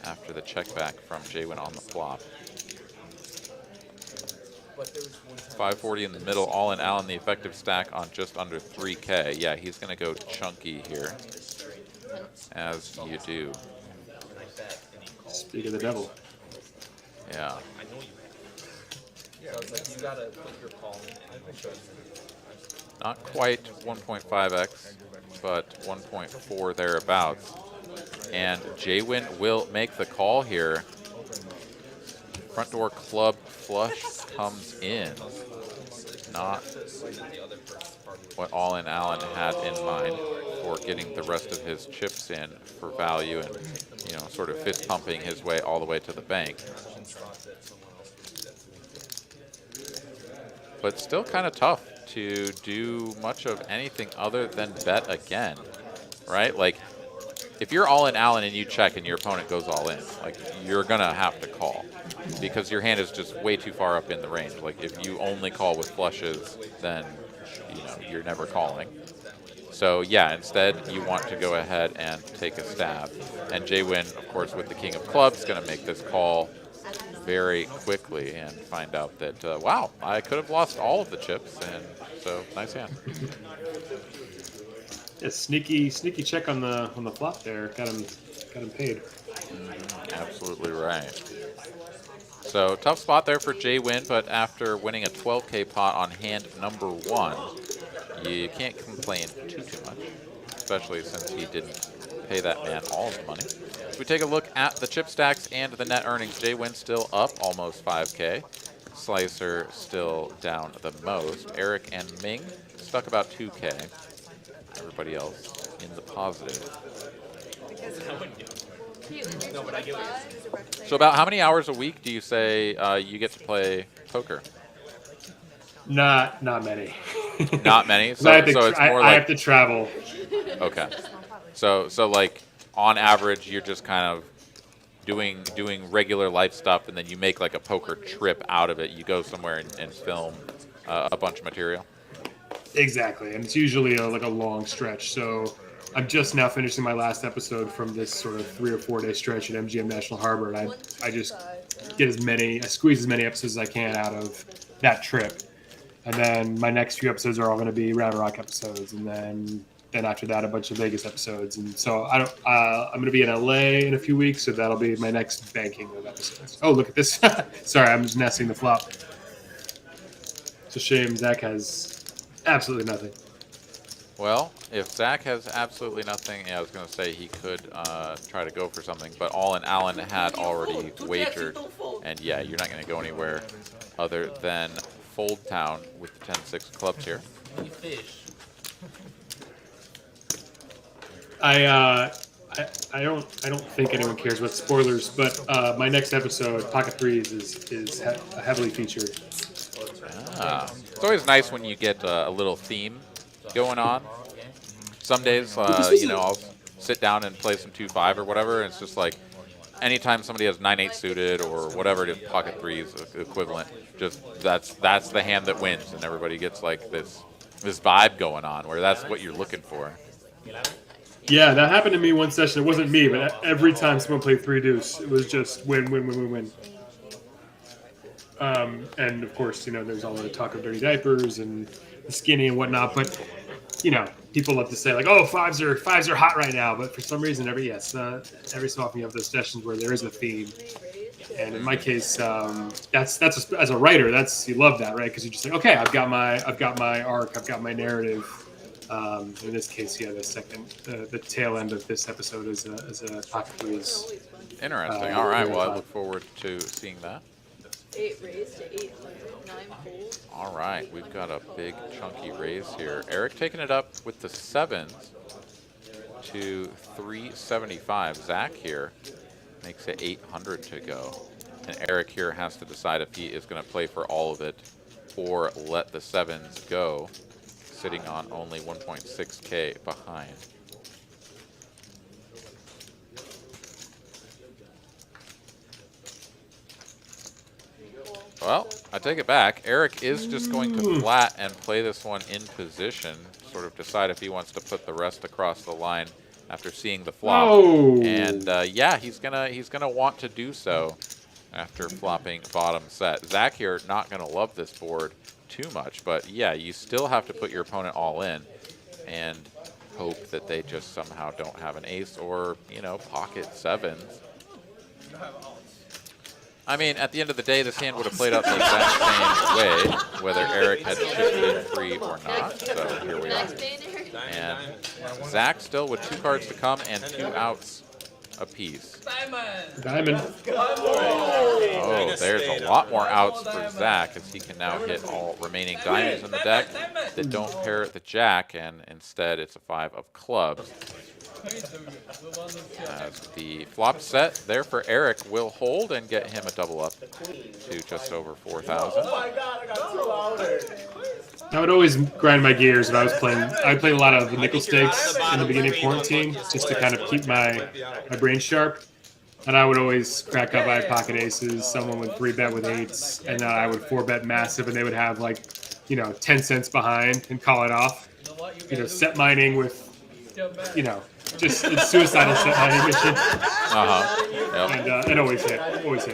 after the check back from Jaywin on the flop. 540 in the middle, all in Allen, the effective stack on just under 3K. Yeah, he's going to go chunky here, as you do. Speak of the devil. Yeah. Not quite 1.5x, but 1.4 thereabouts. And Jaywin will make the call here. Front door club flush comes in. Not what All in Allen had in mind for getting the rest of his chips in for value and, you know, sort of fist pumping his way all the way to the bank. But still kind of tough to do much of anything other than bet again, right? Like, if you're all in Allen and you check and your opponent goes all in, like, you're going to have to call because your hand is just way too far up in the range. Like, if you only call with flushes, then you're never calling. So yeah, instead you want to go ahead and take a stab. And Jay-Win, of course, with the king of clubs, is going to make this call very quickly and find out that, wow, I could have lost all of the chips, and so nice hand. Yeah, sneaky check on the flop there. Got him paid. Absolutely right. So tough spot there for Jay-Win, but after winning a 12K pot on hand number 1, you can't complain too much, especially since he didn't pay that man all of the money. If we take a look at the chip stacks and the net earnings, Jay-Win still up almost 5K. Slicer still down the most. Eric and Ming stuck about 2K. Everybody else in the positive. So about how many hours a week do you say you get to play poker? Not many. Not many. So, it's more like I have to travel. Okay. So like on average, you're just kind of doing regular life stuff, and then you make like a poker trip out of it. You go somewhere and film a bunch of material. Exactly, and it's usually like a long stretch. So I'm just now finishing my last episode from this sort of 3 or 4 day stretch at MGM National Harbor, and I just I squeeze as many episodes as I can out of that trip. And then my next few episodes are all going to be Round Rock episodes, and then after that, a bunch of Vegas episodes. And so I'm going to be in LA in a few weeks, so that'll be my next banking of episodes. Oh, look at this! Sorry, I'm just nesting the flop. It's a shame Zach has absolutely nothing. Well, if Zach has absolutely nothing, yeah, I was going to say he could try to go for something, but all in Allen had already wagered, and yeah, you're not going to go anywhere other than Fold Town with the 10-6 clubs here. I don't think anyone cares about spoilers, but my next episode, Pocket Threes, is heavily featured. It's always nice when you get a little theme going on. Some days, I'll sit down and play some 2-5 or whatever, and it's just like anytime somebody has 9-8 suited or whatever it is, Pocket Threes equivalent, just that's the hand that wins, and everybody gets like this vibe going on where that's what you're looking for. Yeah, that happened to me one session. It wasn't me, but every time someone played 3 deuce, it was just win. And of course, there's all the talk of dirty diapers and the skinny and whatnot. But people love to say like, "Oh, fives are hot right now." But for some reason, every so often you have those sessions where there is a theme. And in my case, that's as a writer, you love that, right? Because you're just like, okay, I've got my arc, I've got my narrative. In this case, yeah, the tail end of this episode is a Pocket Threes. Interesting. All right. Well, I look forward to seeing that. 8 raised to 800, 9 fold. All right, we've got a big chunky raise here. Eric taking it up with the 7s to 375. Zach here makes it 800 to go. And Eric here has to decide if he is going to play for all of it or let the 7s go, sitting on only 1.6K behind. Well, I take it back. Eric is just going to flat and play this one in position, sort of decide if he wants to put the rest across the line after seeing the flop. Oh. And yeah, he's gonna want to do so after flopping bottom set. Zach here not gonna love this board too much, but yeah, you still have to put your opponent all in and hope that they just somehow don't have an ace or, pocket 7s. I mean, at the end of the day, this hand would have played out the exact same way, whether Eric had chipped in 3 or not. So here we are. And Zach still with 2 cards to come and 2 outs apiece. Diamond. Oh, there's a lot more outs for Zach, as he can now hit all remaining diamonds in the deck that don't pair the jack, and instead it's a 5 of clubs. The flop set there for Eric will hold and get him a double up to just over 4,000. I would always grind my gears if I was playing. I played a lot of the nickel stakes in the beginning of quarantine just to kind of keep my brain sharp. And I would always crack up. I had pocket aces. Someone would 3-bet with 8s, and I would 4-bet massive, and they would have like you know, 10 cents behind and call it off. You know, set mining with, you know, just a suicidal set mining mission. Yep. And always hit, of course.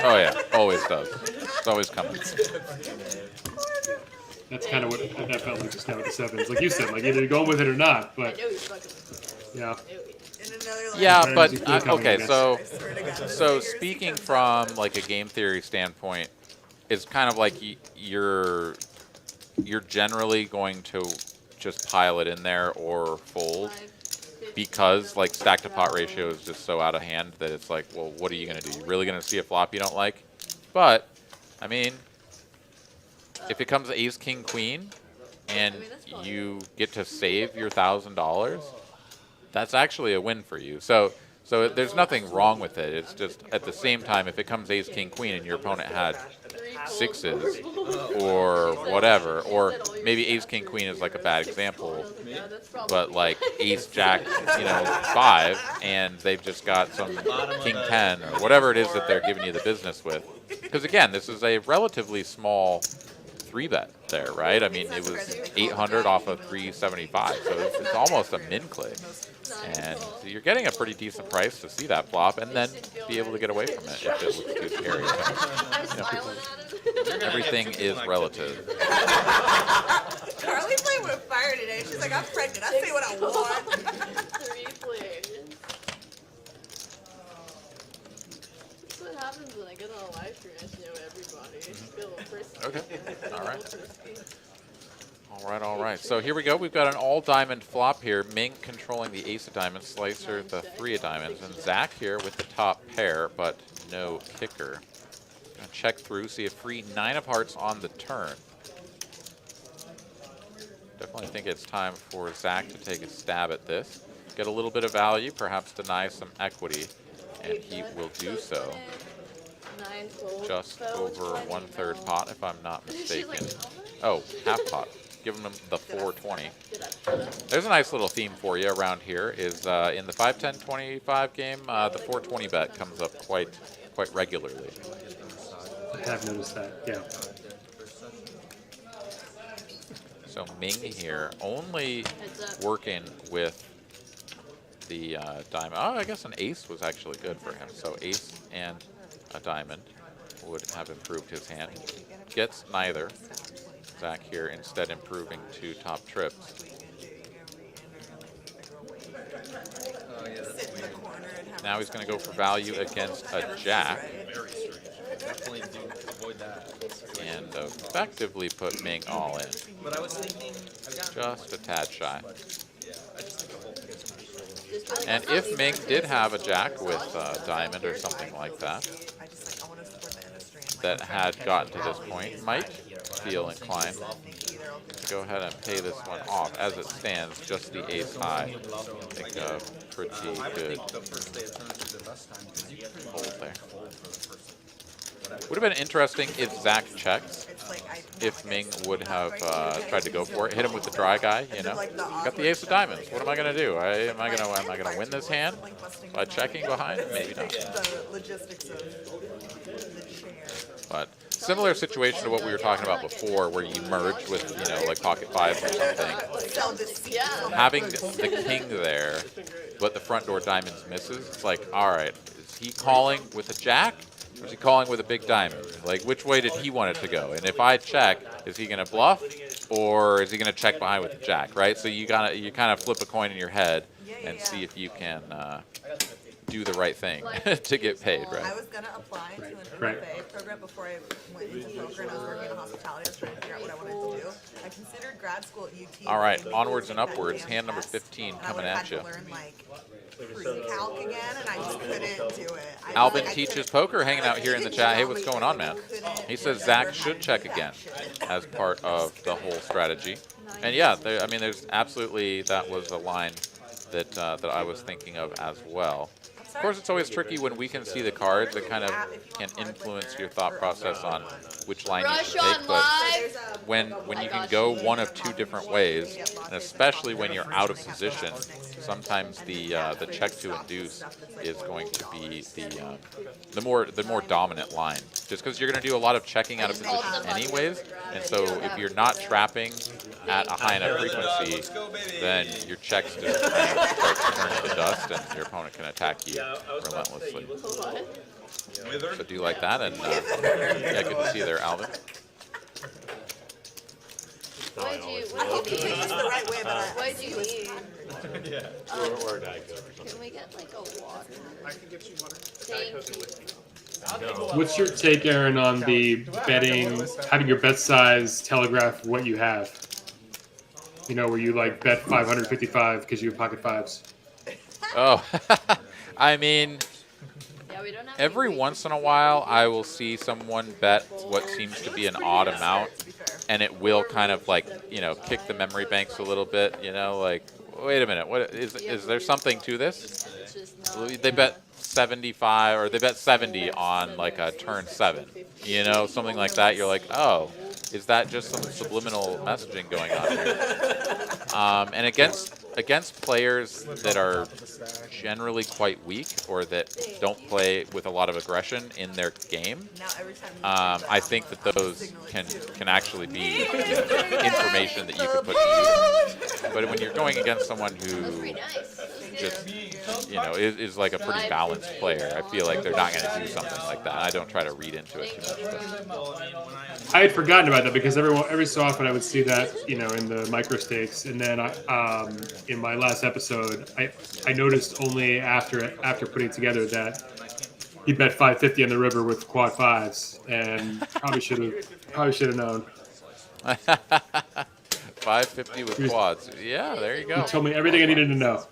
Oh yeah, always does. It's always coming. That's kind of what that felt like just now with the sevens. Like you said, like either you're going with it or not. I But knew he was fucking with me. yeah, In another life, Yeah, Sometimes you but feel coming, I okay, guess. so I swear to God, so fingers speaking become from like a game theory standpoint, it's kind of like you're generally going to just pile it in there or fold because like stack to pot ratio is just so out of hand that it's like, well, what are you going to do? You're really going to see a flop you don't like? But I mean, if it comes ace king queen and you get to save your $1,000, that's actually a win for you. So there's nothing wrong with it. It's just at the same time, if it comes ace king queen and your opponent had sixes or whatever, or maybe ace king queen is like a bad example, but like ace jack, you know, 5, and they've just got some king 10 or whatever it is that they're giving you the business with. Because again, this is a relatively small 3-bet there, right? I mean, it was 800 off of 375, so it's almost a min click. And so you're getting a pretty decent price to see that flop and then be able to get away from it if it looks too scary. I'm You know, smiling at him. everything is relative. Carly played with fire today. She's like, I'm pregnant. I say what I want. 3 players. That's what happens when I get on a live stream. I just know everybody. I just feel frisky. Okay. All right. Frisky. All right. So here we go. We've got an all-diamond flop here. Ming controlling the ace of diamonds, Slicer the 3 of diamonds, and Zach here with the top pair, but no kicker. Gonna check through, see a free 9 of hearts on the turn. Definitely think it's time for Zach to take a stab at this. Get a little bit of value, perhaps deny some equity, and he will do so. 9 fold. Just over 1/3 pot, if I'm not She's like, mistaken. "Oh, Oh, half pot. Giving them the 420. did I?" There's a nice little theme for you around here. Is in the 5, 10, 25 game, the 420 bet comes up quite regularly. I have noticed that. Yeah. So Ming here only Heads up. working with the diamond. Oh, I guess an ace was actually good for him. So ace and a diamond would have improved his hand. Gets neither. Zach here instead improving to top trips. Sit in the corner and have Now he's going to go for value against a jack Definitely do avoid that. and effectively put Ming all in. But I was thinking, I've got Just a tad shy. I just think the whole thing is Just- And if Ming did have a jack with diamond or something like that, I just like, I want to support the industry. And, like, that I'm trying had to catch gotten to up this with point, these might guys. feel inclined Either I'll do to go ahead and pay this one off. As it stands, just the ace high. I think a pretty good the first day of tournament is the best time because you get hold there. Would have been interesting if Zach checks. It's like I If Ming would have tried to go for it, hit him with the dry guy, you know. Got the ace of diamonds. What am I gonna do? Am I gonna win this hand by checking behind? Maybe not. the logistics of the chair. But similar situation to what we were talking about before, where you merge with, you know, like pocket fives or something. Sell this. Yeah. Having the king there, but the front door diamonds misses. It's like, all right, is he calling with a jack? Or is he calling with a big diamond? Like, which way did he want it to go? And if I check, is he going to bluff, or is he going to check behind with the jack? Right. So you kind of flip a coin in your head and see if you can do the right thing to get paid. I Right. was gonna apply to an Right. MFA program before I went into poker, and I was working in hospitality. I was trying to figure out what I wanted to do. I considered grad school at UT. All right, maybe onwards and take that upwards. damn Hand number test, 15 and I coming would've at had you. to learn like pre-calc again, and I just couldn't do it. I Alvin like, I teaches couldn't- poker, hanging out here in the chat. Hey, what's going on, man? couldn't He says remember Zach how should to check do that again shit. as part of the whole strategy. And yeah, I mean, there's absolutely, that was a line that I was thinking of as well. Of course, it's always tricky when we can see the cards. It kind of can influence your thought process on which line you Rush should on take. But live. when you can go one of two different ways, and especially when you're out of position, sometimes the check to induce is going to be the more dominant line. Just because you're going to do a lot of checking out of position anyways, and so if you're not trapping at a high enough frequency, then your checks just kind of start turning to dust, and your opponent can attack you relentlessly. So do you like that? And yeah, good to see you there, Alvin. What do you It's need? the right way, but What do you need? Or a Diet Coke or something. Can we get like a water? I can get you water. Thank you. What's your take, Aaron, on the betting, having your bet size telegraph what you have? You know, where you like bet 555 because you have pocket fives. Oh, I mean, Yeah, we don't have every any once in a while, I will see someone bet what seems to be an odd amount, and it will kind of like, you know, kick the memory banks a little bit. You know, like, wait a minute, what is there something to this? It's just not. They bet 75 or they bet 70 on like a turn 7. You know, something like that. You're like, oh, is that just some subliminal messaging going on here? And against players that are generally quite weak or that don't play with a lot of aggression in their game, I think that those can actually be information that you can put to use. But when you're going against someone who Pretty nice. just, you know, is like a pretty balanced player, I feel like they're not going to do something like that. I don't try to read into it too much. But I had forgotten about that because every so often I would see that, you know, in the micro stakes, and then in my last episode, I noticed only after putting it together that he bet 550 on the river with quad fives, and probably should have known. 550 with quads. Yeah, there you He go. told me everything I needed to know.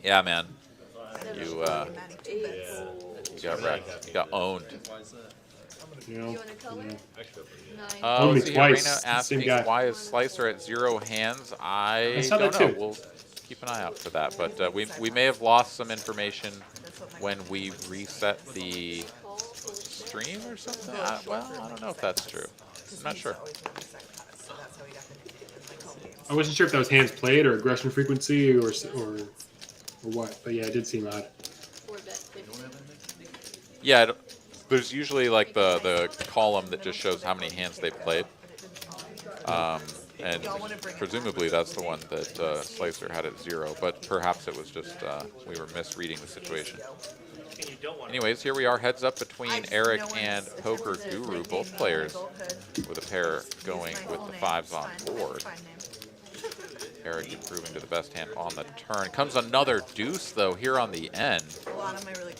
Yeah, man. You got wrecked. You got owned. You know, You want a color? yeah. 9. Owned me Let's see, twice. Arena asking Same guy. why is Slicer at 0 hands? I saw don't that know. too. We'll keep an eye out for that. But we may have lost some information when we reset the stream or something. Well, I don't know if that's true. I'm not sure. I wasn't sure if that was hands played or aggression frequency or what, but yeah, it did seem odd. 4 bet 50. Yeah, there's usually like the column that just shows how many hands they played. And presumably that's the one that Slicer had at 0, but perhaps it was just we were misreading the situation. Anyways, here we are, heads up between Eric and Poker Guru, both players with a pair going with the 5s on board. Eric improving to the best hand on the turn. Comes another deuce, though, here on the end.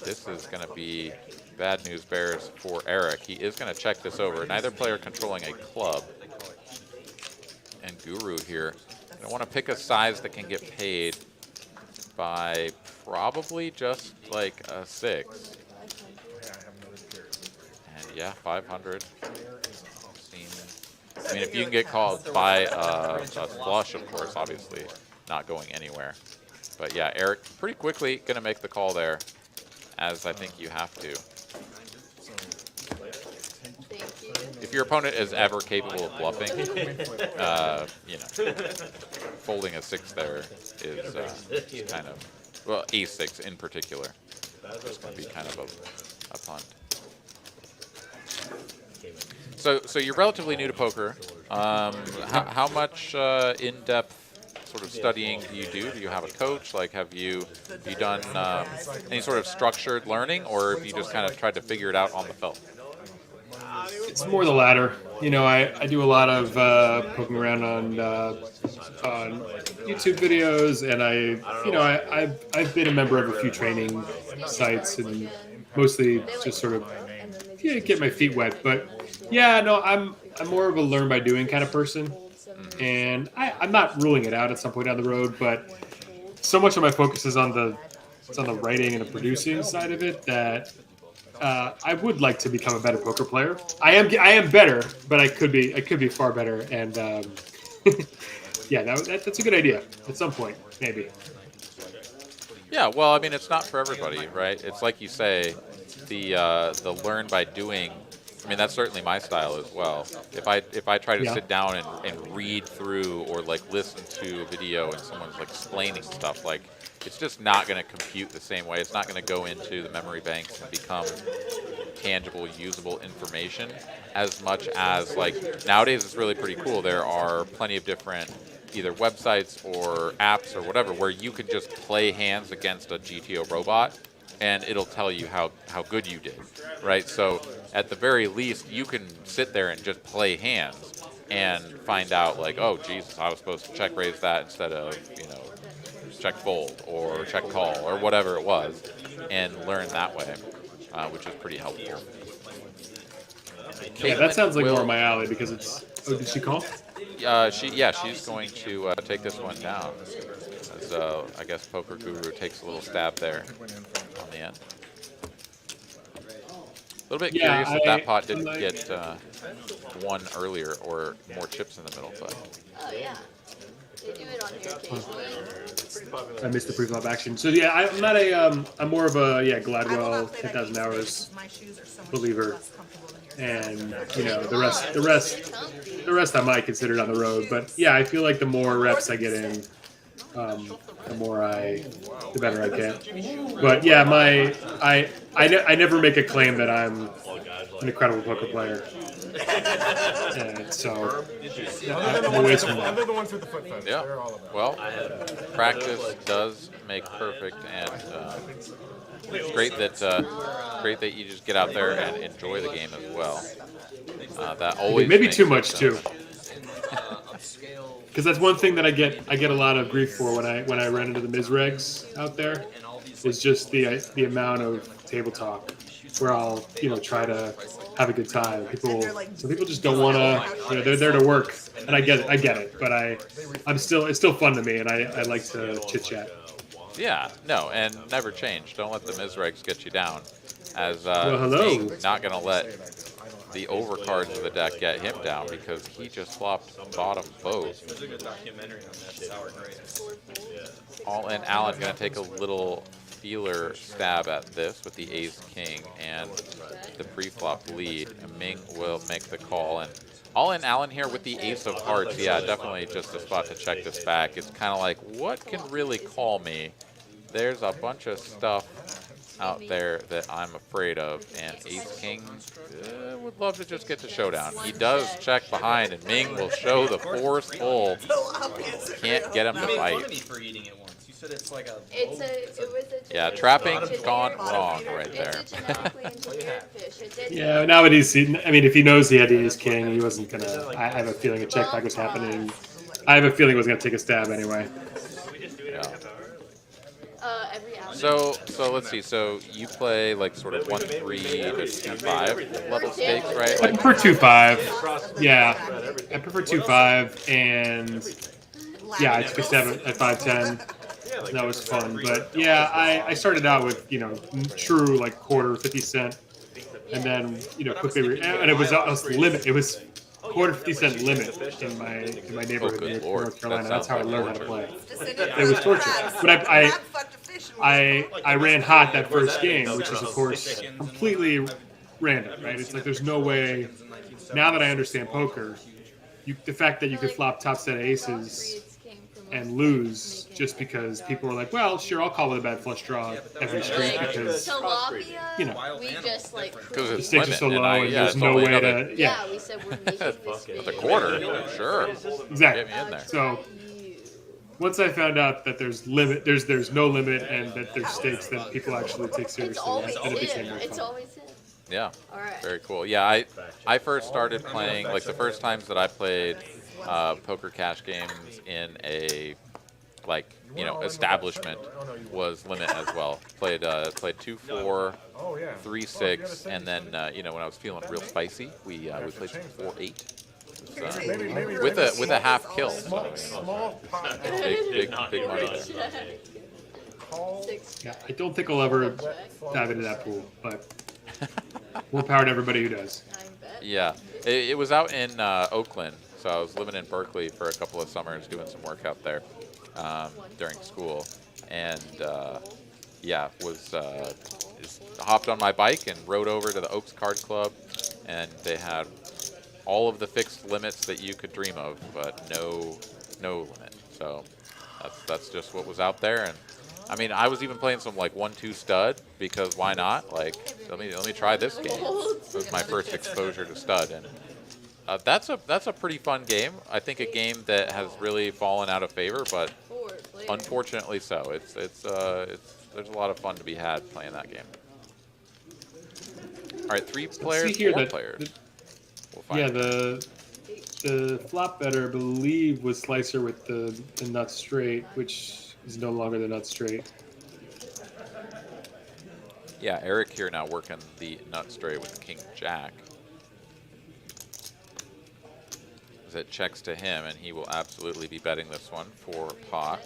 This is going to be bad news bears for Eric. He is going to check this over. Neither player controlling a club. And Guru here. I want to pick a size that can get paid by probably just like a 6. And yeah, 500. I mean, if you can get called by a flush, of course, obviously not going anywhere. But yeah, Eric pretty quickly going to make the call there, as I think you have to. Thank you. If your opponent is ever capable of bluffing, you know, folding a 6 there is kind of, well, a6 in particular, is going to be kind of a punt. So you're relatively new to poker. How much in-depth sort of studying do you do? Do you have a coach? Like, have you done any sort of structured learning, or have you just kind of tried to figure it out on the felt? It's more the latter. You know, I do a lot of poking around on YouTube videos, and I've been a member of a few training sites, and mostly just sort of get my feet wet. But yeah, no, I'm more of a learn by doing kind of person, and I'm not ruling it out at some point down the road. But so much of my focus is on the writing and the producing side of it that I would like to become a better poker player. I am better, but I could be far better. And yeah, that's a good idea at some point, maybe. Yeah, well, I mean, it's not for everybody, right? It's like you say, the learn by doing. I mean, that's certainly my style as well. If I try to Yeah. sit down and read through or like listen to a video and someone's like explaining stuff, like it's just not going to compute the same way. It's not going to go into the memory banks and become tangible, usable information as much as like nowadays it's really pretty cool. There are plenty of different either websites or apps or whatever where you can just play hands against a GTO robot and it'll tell you how good you did, right? So at the very least, you can sit there and just play hands and find out like, oh, Jesus, I was supposed to check raise that instead of, check fold or check call or whatever it was, and learn that way, which is pretty helpful. Yeah, that sounds like Caitlin more will- my alley because it's. Oh, did she call? she's going to take this one down. As I guess Poker Guru takes a little stab there on the end. A little bit Yeah, curious if that pot I'm didn't like- get one earlier or more chips in the middle, but Oh yeah. They do it on here occasionally. I missed the pre-flop action. So yeah, I'm not a. I'm more of a I will Gladwell not play that 10,000 game hours because my shoes are so much believer. less comfortable than yours. And the rest I might consider on the road. But yeah, I feel like the more reps I get in, the better I get. But yeah, I never make a claim that I'm an incredible poker player. And so I'm always from that. Other the ones with the foot fence. yeah. They're all about. Well, practice does make perfect, and it's great that you just get out there and enjoy the game as well. That always Maybe makes too it, much too. Because that's one thing that I get a lot of grief for when I run into the Mizregs out there, is just the amount of table talk where I'll try to have a good time. Some people just don't want to. They're there to work, and I get it. But it's still fun to me, and I like to chit chat. Yeah, no, and never change. Don't let the Mizregs get you down. As Well, hello. Ming not going to let the overcards of the deck get him down because he just flopped bottom both. There's a good documentary on that. Sour grapes. All in, Allen going to take a little feeler stab at this with the ace king and the pre-flop lead. And Ming will make the call. And all in, Allen here with the ace of hearts. Yeah, definitely just a spot to check this back. It's kind of like, what can really call me? There's a bunch of stuff out there that I'm afraid of, and ace king would love to just get to showdown. He does check behind, and Ming will show the force pull. Can't get him to You made fun of bite. me for eating it once. You said it's like a. It was a Yeah, genetic- trapping generic- gone wrong right It's there. a genetically engineered fish. It did Yeah, nowadays, if he knows he had the ace king, he wasn't gonna. I have a feeling a check back was happening. I have a feeling he was gonna take a stab anyway. Yeah. every hour. So let's see. So you play like sort of 1-3 to 2-5 level stakes, right? I Like, prefer 2-5. Yeah, I prefer 2-5, and yeah, I took a stab at 5-10. That was fun, but yeah, I started out with true like quarter 50 cent, and then quickly and it was limit. It was quarter 50 cent limit in my neighborhood good in Lord. North Carolina. That That's how I sounds learned like how to play. It was torture. But I ran hot that first game, which is of course completely random, right? It's like there's no way. Now that I understand poker, the fact that you could flop top set aces and lose just because people were like, well, sure, I'll call it a bad flush draw every street because Tilapia, we just like because the it's stakes are so limit, low and and yeah, there's it's no only way another to we said we're making this big. the quarter. Sure, exactly. get me in there. So once I found out that there's no limit and that there's stakes that people actually take It's seriously, always then it became him. more It's fun. always him. Yeah. All right. Very cool. Yeah, I first started playing, like the first times that I played poker cash games in a establishment was limit as well. Played 2-4, 3-6, and then when I was feeling real spicy, we played some 4-8. Maybe With a half kill. So, small pot. big money there. Yeah, I don't think I'll ever dive into that pool, but more power to everybody who does. Yeah, it was out in Oakland, so I was living in Berkeley for a couple of summers doing some work out there during school, and yeah, hopped on my bike and rode over to the Oaks Card Club, and they had all of the fixed limits that you could dream of, but no limit. So that's just what was out there. And I mean, I was even playing some like 1-2 stud because why not? Like, let me try this game. It was my first exposure to stud, and that's a pretty fun game. I think a game that has really fallen out of favor, but unfortunately so. There's a lot of fun to be had playing that game. All right, 3 players, 4 players. We'll find Yeah, the flop better, I believe, was Slicer with the nut straight, which is no longer the nut straight. Yeah, Eric here now working the nut straight with King Jack. As it checks to him, and he will absolutely be betting this one for pot.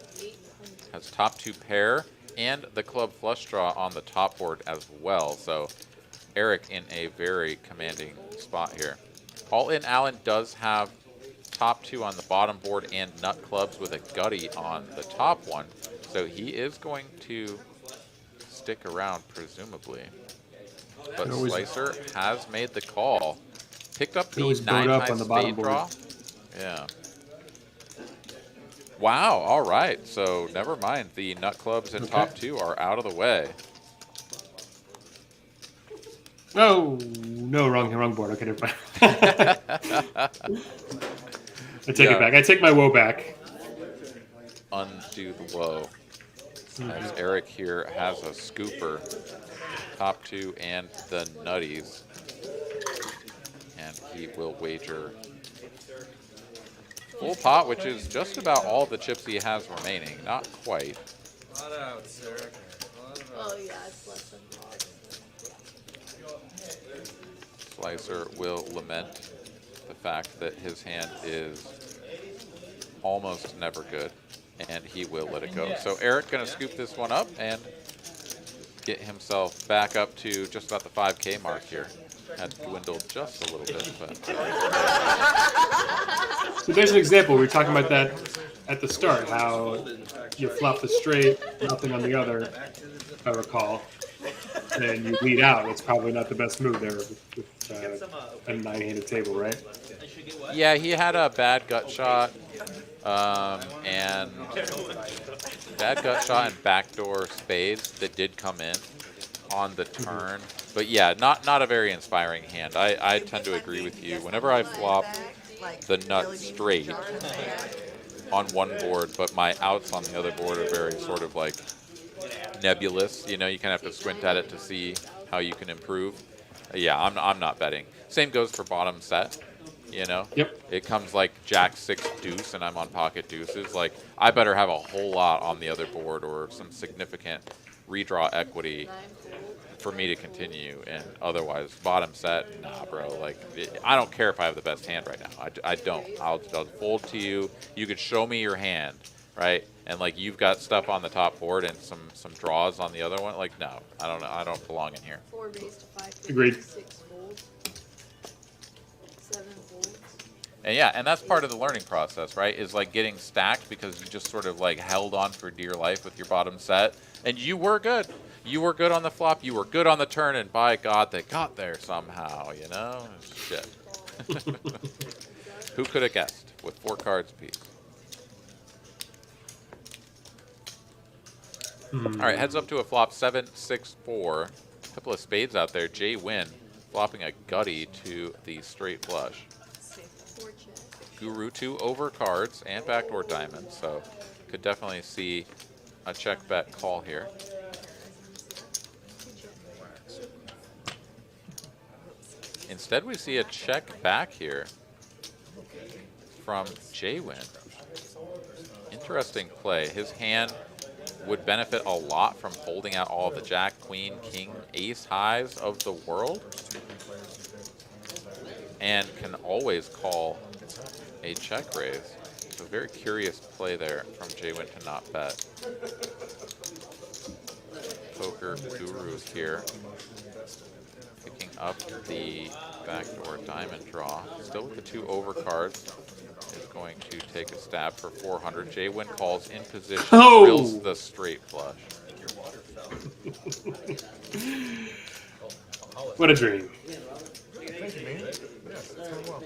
Has top 2 pair and the club flush draw on the top board as well. So Eric in a very commanding spot here. All in, Allen does have top 2 on the bottom board and nut clubs with a gutty on the top one. So he is going to stick around, presumably. But Slicer has made the call. Picked up the 9-high spade draw. Yeah. Wow, all right. So never mind. The nut clubs in top 2 are out of the way. Oh, no, wrong board. Okay, never mind. I take it back. I take my woe back. Undo the woe. As Eric here has a scooper, top 2 and the nutties. And he will wager full pot, which is just about all the chips he has remaining. Not quite. Oh yeah, it's less than pot. Slicer will lament the fact that his hand is almost never good, and he will let it go. So Eric going to scoop this one up and get himself back up to just about the 5K mark here. Had dwindled just a little bit, but So there's an example. We were talking about that at the start, how you flop the straight, nothing on the other, if I recall. Then you lead out. It's probably not the best move there with a 9-handed table, right? yeah, he had a bad gut shot, and backdoor spades that did come in on the turn. But yeah, not a very inspiring hand. I tend to agree with you. Whenever I flop the nut straight on one board, but my outs on the other board are very sort of like nebulous. You know, you kind of have to squint at it to see how you can improve. Yeah, I'm not betting. Same goes for bottom set. You know, It comes like Jack 6 deuce, and I'm on pocket deuces. Like, I better have a whole lot on the other board or some significant redraw equity for me to continue, and otherwise bottom set, nah, bro. Like, I don't care if I have the best hand right now. I don't. I'll fold to you. You could show me your hand, right? And like, you've got stuff on the top board and some draws on the other one. Like, no, I don't know. I don't belong in here. 4 raised to 5. Agreed. 6 folds. 7 folds. And yeah, and that's part of the learning process, right? Is like getting stacked because you just sort of like held on for dear life with your bottom set, and you were good. You were good on the flop. You were good on the turn, and by God, they got there somehow. You know, shit. Who could have guessed with 4 cards apiece? All right, heads up to a flop 7-6-4. A couple of spades out there. Jay Wynn flopping a gutty to the straight flush. Guru 2 over cards and backdoor diamonds, so could definitely see a check bet call here. Instead, we see a check back here from Jay Wynn. Interesting play. His hand would benefit a lot from holding out all the jack, queen, king, ace highs of the world, and can always call a check raise. So very curious play there from Jay Wynn to not bet. Poker Guru here, picking up the backdoor diamond draw. Still with the 2 overcards. Is going to take a stab for 400. Jay Wynn calls in position, drills the straight flush. What a dream. Thank you, Ming. Yes, it's going well.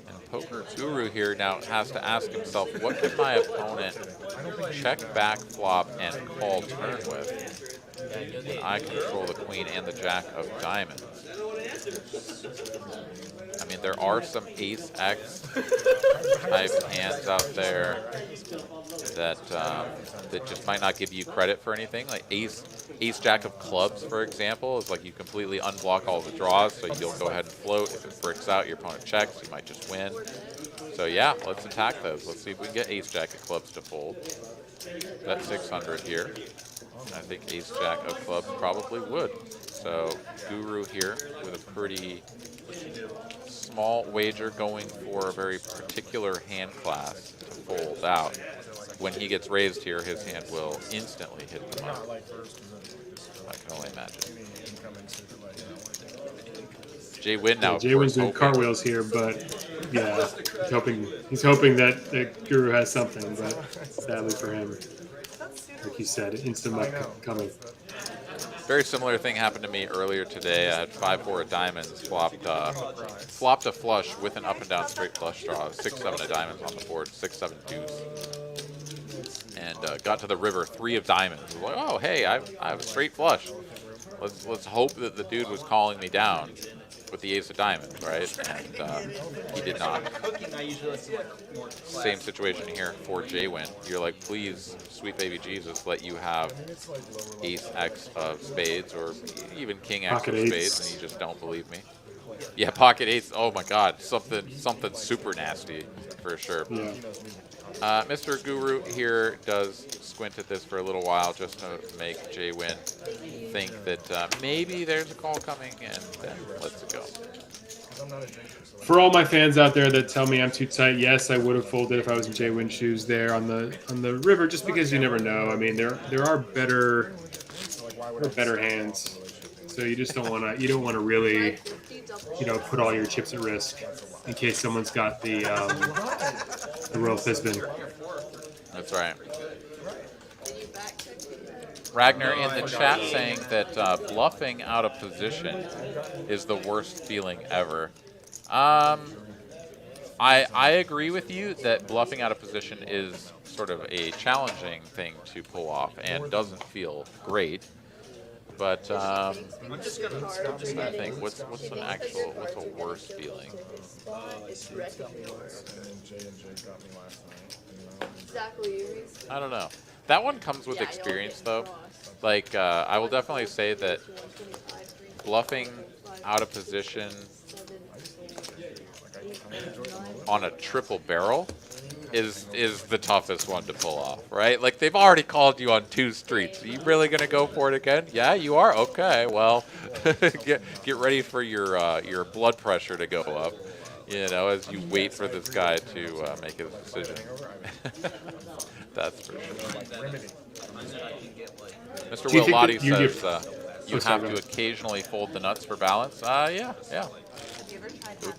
And Poker Guru here now has to ask himself, what can my opponent check back flop and call turn with when I control the queen and the jack of diamonds? I mean, there are some ace X type hands out there that that just might not give you credit for anything. Like ace jack of clubs, for example, is like you completely unblock all the draws, so you'll go ahead and float. If it bricks out, your opponent checks, you might just win. So yeah, let's attack those. Let's see if we can get ace jack of clubs to fold. Bet 600 here. I think ace jack of clubs probably would. So Guru here with a pretty small wager going for a very particular hand class to fold out. When he gets raised here, his hand will instantly hit the mark. I can only imagine. Jay Win now. Yeah, Jay Win's doing cartwheels here, but yeah, he's hoping that the Guru has something, but sadly for him, like you said, instant luck coming. Very similar thing happened to me earlier today. I had 5-4 of diamonds, flopped a flush with an up and down straight flush draw, 6-7 of diamonds on the board, 6-7 deuce, and got to the river, 3 of diamonds. I was like, oh hey, I have a straight flush. Let's hope that the dude was calling me down with the ace of diamonds, right? And he did not. Same situation here for J-Win. You're like, please, sweet baby Jesus, let you have ace X of spades or even king X Pocket of spades, eights. and you just don't believe me. Yeah, pocket eights. Oh my God, something super nasty for sure. Yeah. Mr. Guru here does squint at this for a little while just to make J-Win think that maybe there's a call coming, and then lets it go. For all my fans out there that tell me I'm too tight, yes, I would have folded if I was in Jay Win shoes there on the river, just because you never know. I mean, there are better hands, so you just don't want to really, put all your chips at risk in case someone's got the Royal Fistbin. That's right. Ragnar in the chat saying that bluffing out of position is the worst feeling ever. I agree with you that bluffing out of position is sort of a challenging thing to pull off and doesn't feel great. But I'm just trying to think, what's a worse feeling? I don't know. That one comes with experience, though. Like, I will definitely say that bluffing out of position on a triple barrel is the toughest one to pull off, right? Like, they've already called you on 2 streets. Are you really going to go for it again? Yeah, you are? Okay, well, get ready for your blood pressure to go up, as you wait for this guy to make his decision. That's for sure. Mr. Will Lottie says you have to occasionally fold the nuts for balance. Yeah. Have you ever tried having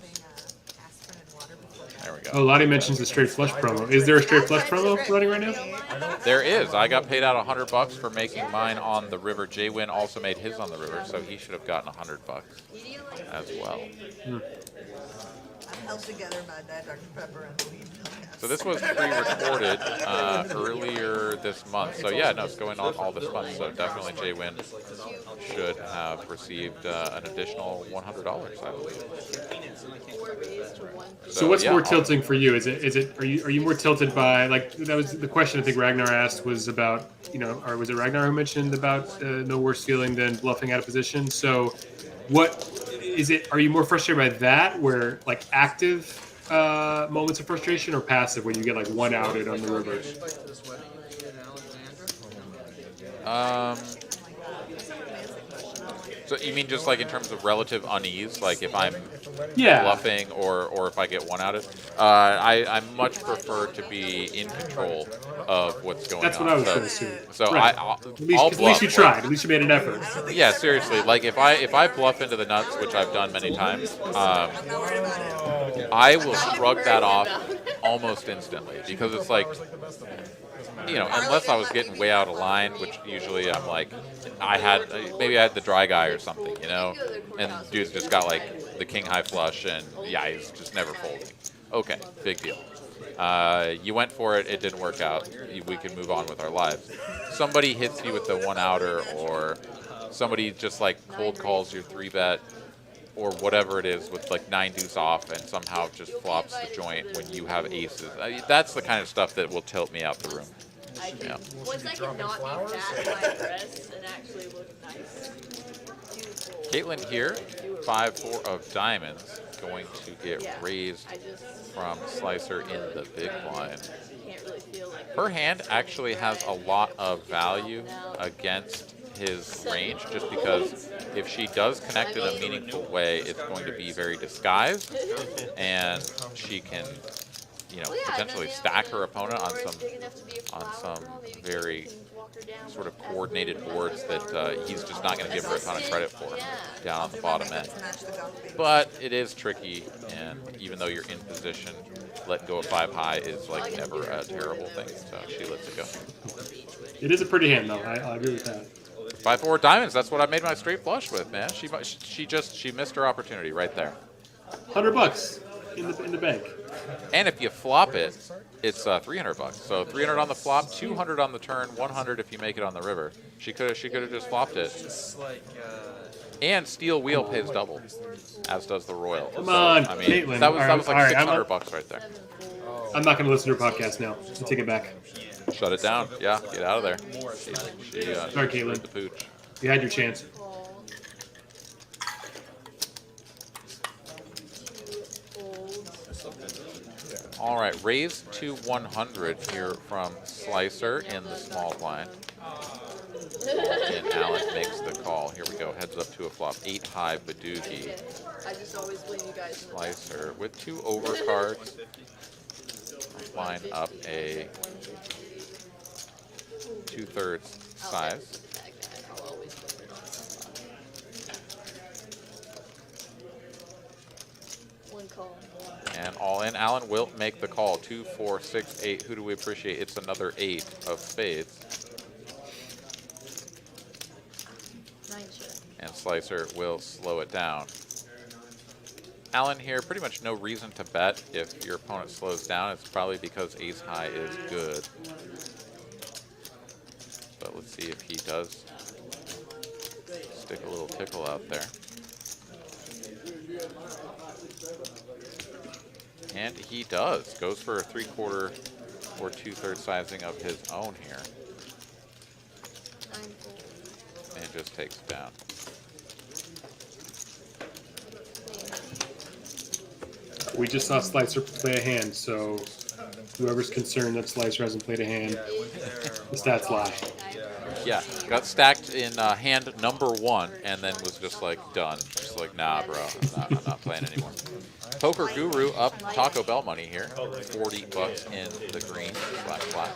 aspirin and water before bed? There we go. Oh, Lottie mentions the straight flush promo. Is there a straight flush promo running right now? There is. I got paid out $100 for making mine on the river. J-Win also made his on the river, so he should have gotten $100 as well. I'm held together by that Dr. Pepper and the weed podcast. So this was pre-recorded earlier this month. So yeah, no, it's going on all this month. So definitely J-Win should have received an additional $100, I believe. So what's more tilting for you? Are you more tilted by, like, that was the question I think Ragnar asked was about, or was it Ragnar who mentioned about no worse feeling than bluffing out of position? So what is it? Are you more frustrated by that, where like active moments of frustration, or passive when you get like one outed on the river? So you mean just like in terms of relative unease, like if I'm Yeah. bluffing or if I get one outed? I much prefer to be in control of what's going That's on. what I was going to assume. So Right. I'll At bluff. least you tried. At least you made an effort. Yeah, seriously. Like if I bluff into the nuts, which I've done many times, I'm not worried about it. I will shrug that off almost instantly because it's like you know, unless I was getting way out of line, which usually I'm like, maybe I had the dry guy or something, you know, and dude's just got like the king high flush, and yeah, he's just never folding. Okay, big deal. You went for it, it didn't work out. We can move on with our lives. Somebody hits you with the one outer, or somebody just like cold calls your 3-bet, or whatever it is with like 9 deuce off and somehow just flops the joint when you have aces. That's the kind of stuff that will tilt me out the room. Yeah. Once I can not be fat in my dress and actually look nice. Caitlin here, 5-4 of diamonds, going to get raised from Slicer in the big blind. Can't really feel like Her hand actually has a lot of value against his range, just because if she does connect in a meaningful way, it's going to be very disguised, and she can, you know, potentially stack her opponent on some very sort of coordinated boards that he's just not going to give her a ton of credit for down on the bottom end. But it is tricky, and even though you're in position, letting go of 5 high is like never a terrible thing, so she lets it go. It is a pretty hand, though. I agree with that. 5-4 diamonds, that's what I made my straight flush with, man. She missed her opportunity right there. $100 in the bank. And if you flop it, it's $300. So 300 on the flop, 200 on the turn, 100 if you make it on the river. She could have just flopped it. And steel wheel pays double, as does the royal. Come on, I mean, Caitlin. that was like $600 right there. I'm not going to listen to her podcast now. I take it back. Shut it down. Yeah, get out of there. She Sorry, Caitlin. the pooch. You had your chance. All right, raise to 100 here from Slicer in the small blind. And Alan makes the call. Here we go. Heads up to a flop. 8 high Badoogie. I just always blame you guys. Slicer with 2 overcards. Line up a 2/3 size. One call. And all in. Alan will make the call. 2, 4, 6, 8. Who do we appreciate? It's another 8 of spades. 9 check. And Slicer will slow it down. Alan here, pretty much no reason to bet if your opponent slows down. It's probably because ace high is good. But let's see if he does stick a little tickle out there. And he does. Goes for a 3/4 or 2/3 sizing of his own here. And just takes it down. We just saw Slicer play a hand, so whoever's concerned that Slicer hasn't played a hand, the stats lie. Yeah, got stacked in hand number 1 and then was just like done. Just like, nah, bro, I'm not playing anymore. Poker Guru up Taco Bell money here. $40 in the green, flat.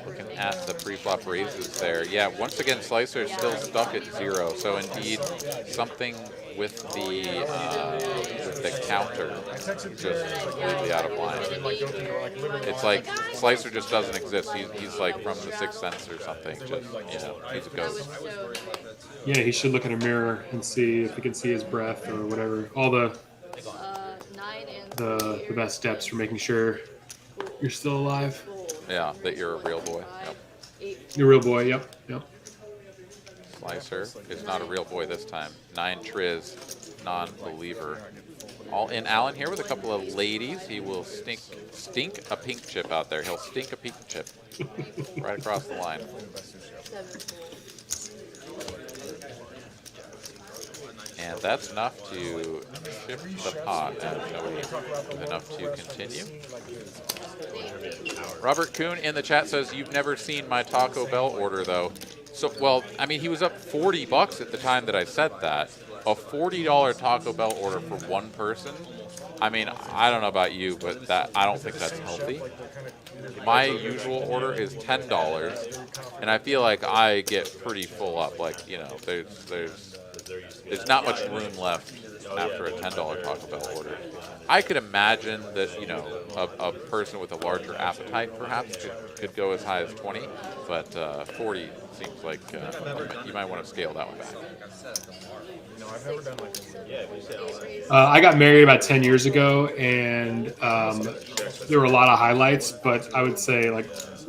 Looking at the pre-flop raises there. Yeah, once again, Slicer is still stuck at 0. So indeed, something with the counter just completely out of line. It's like Slicer just doesn't exist. He's like from the Sixth Sense or something. Just, you know, he's a ghost. Yeah, he should look in a mirror and see if he can see his breath or whatever. All the best steps for making sure you're still alive. Yeah, that you're a real boy. Yep. You're a real boy. Yep. Slicer is not a real boy this time. 9 triz, non-believer. All in Alan here with a couple of ladies. He will stink a pink chip out there. He'll stink a pink chip right across the line. And that's enough to chip the pot. And nobody enough to continue. Robert Kuhn in the chat says, you've never seen my Taco Bell order, though. So, well, I mean, he was up $40 at the time that I said that. A $40 Taco Bell order for one person. I mean, I don't know about you, but I don't think that's healthy. My usual order is $10, and I feel like I get pretty full up. Like, you know, there's not much room left after a $10 Taco Bell order. I could imagine that, you know, a person with a larger appetite perhaps could go as high as 20, but 40 seems like you might want to scale that one back. No, I've never done like I got married about 10 years ago, and there were a lot of highlights, but I would say like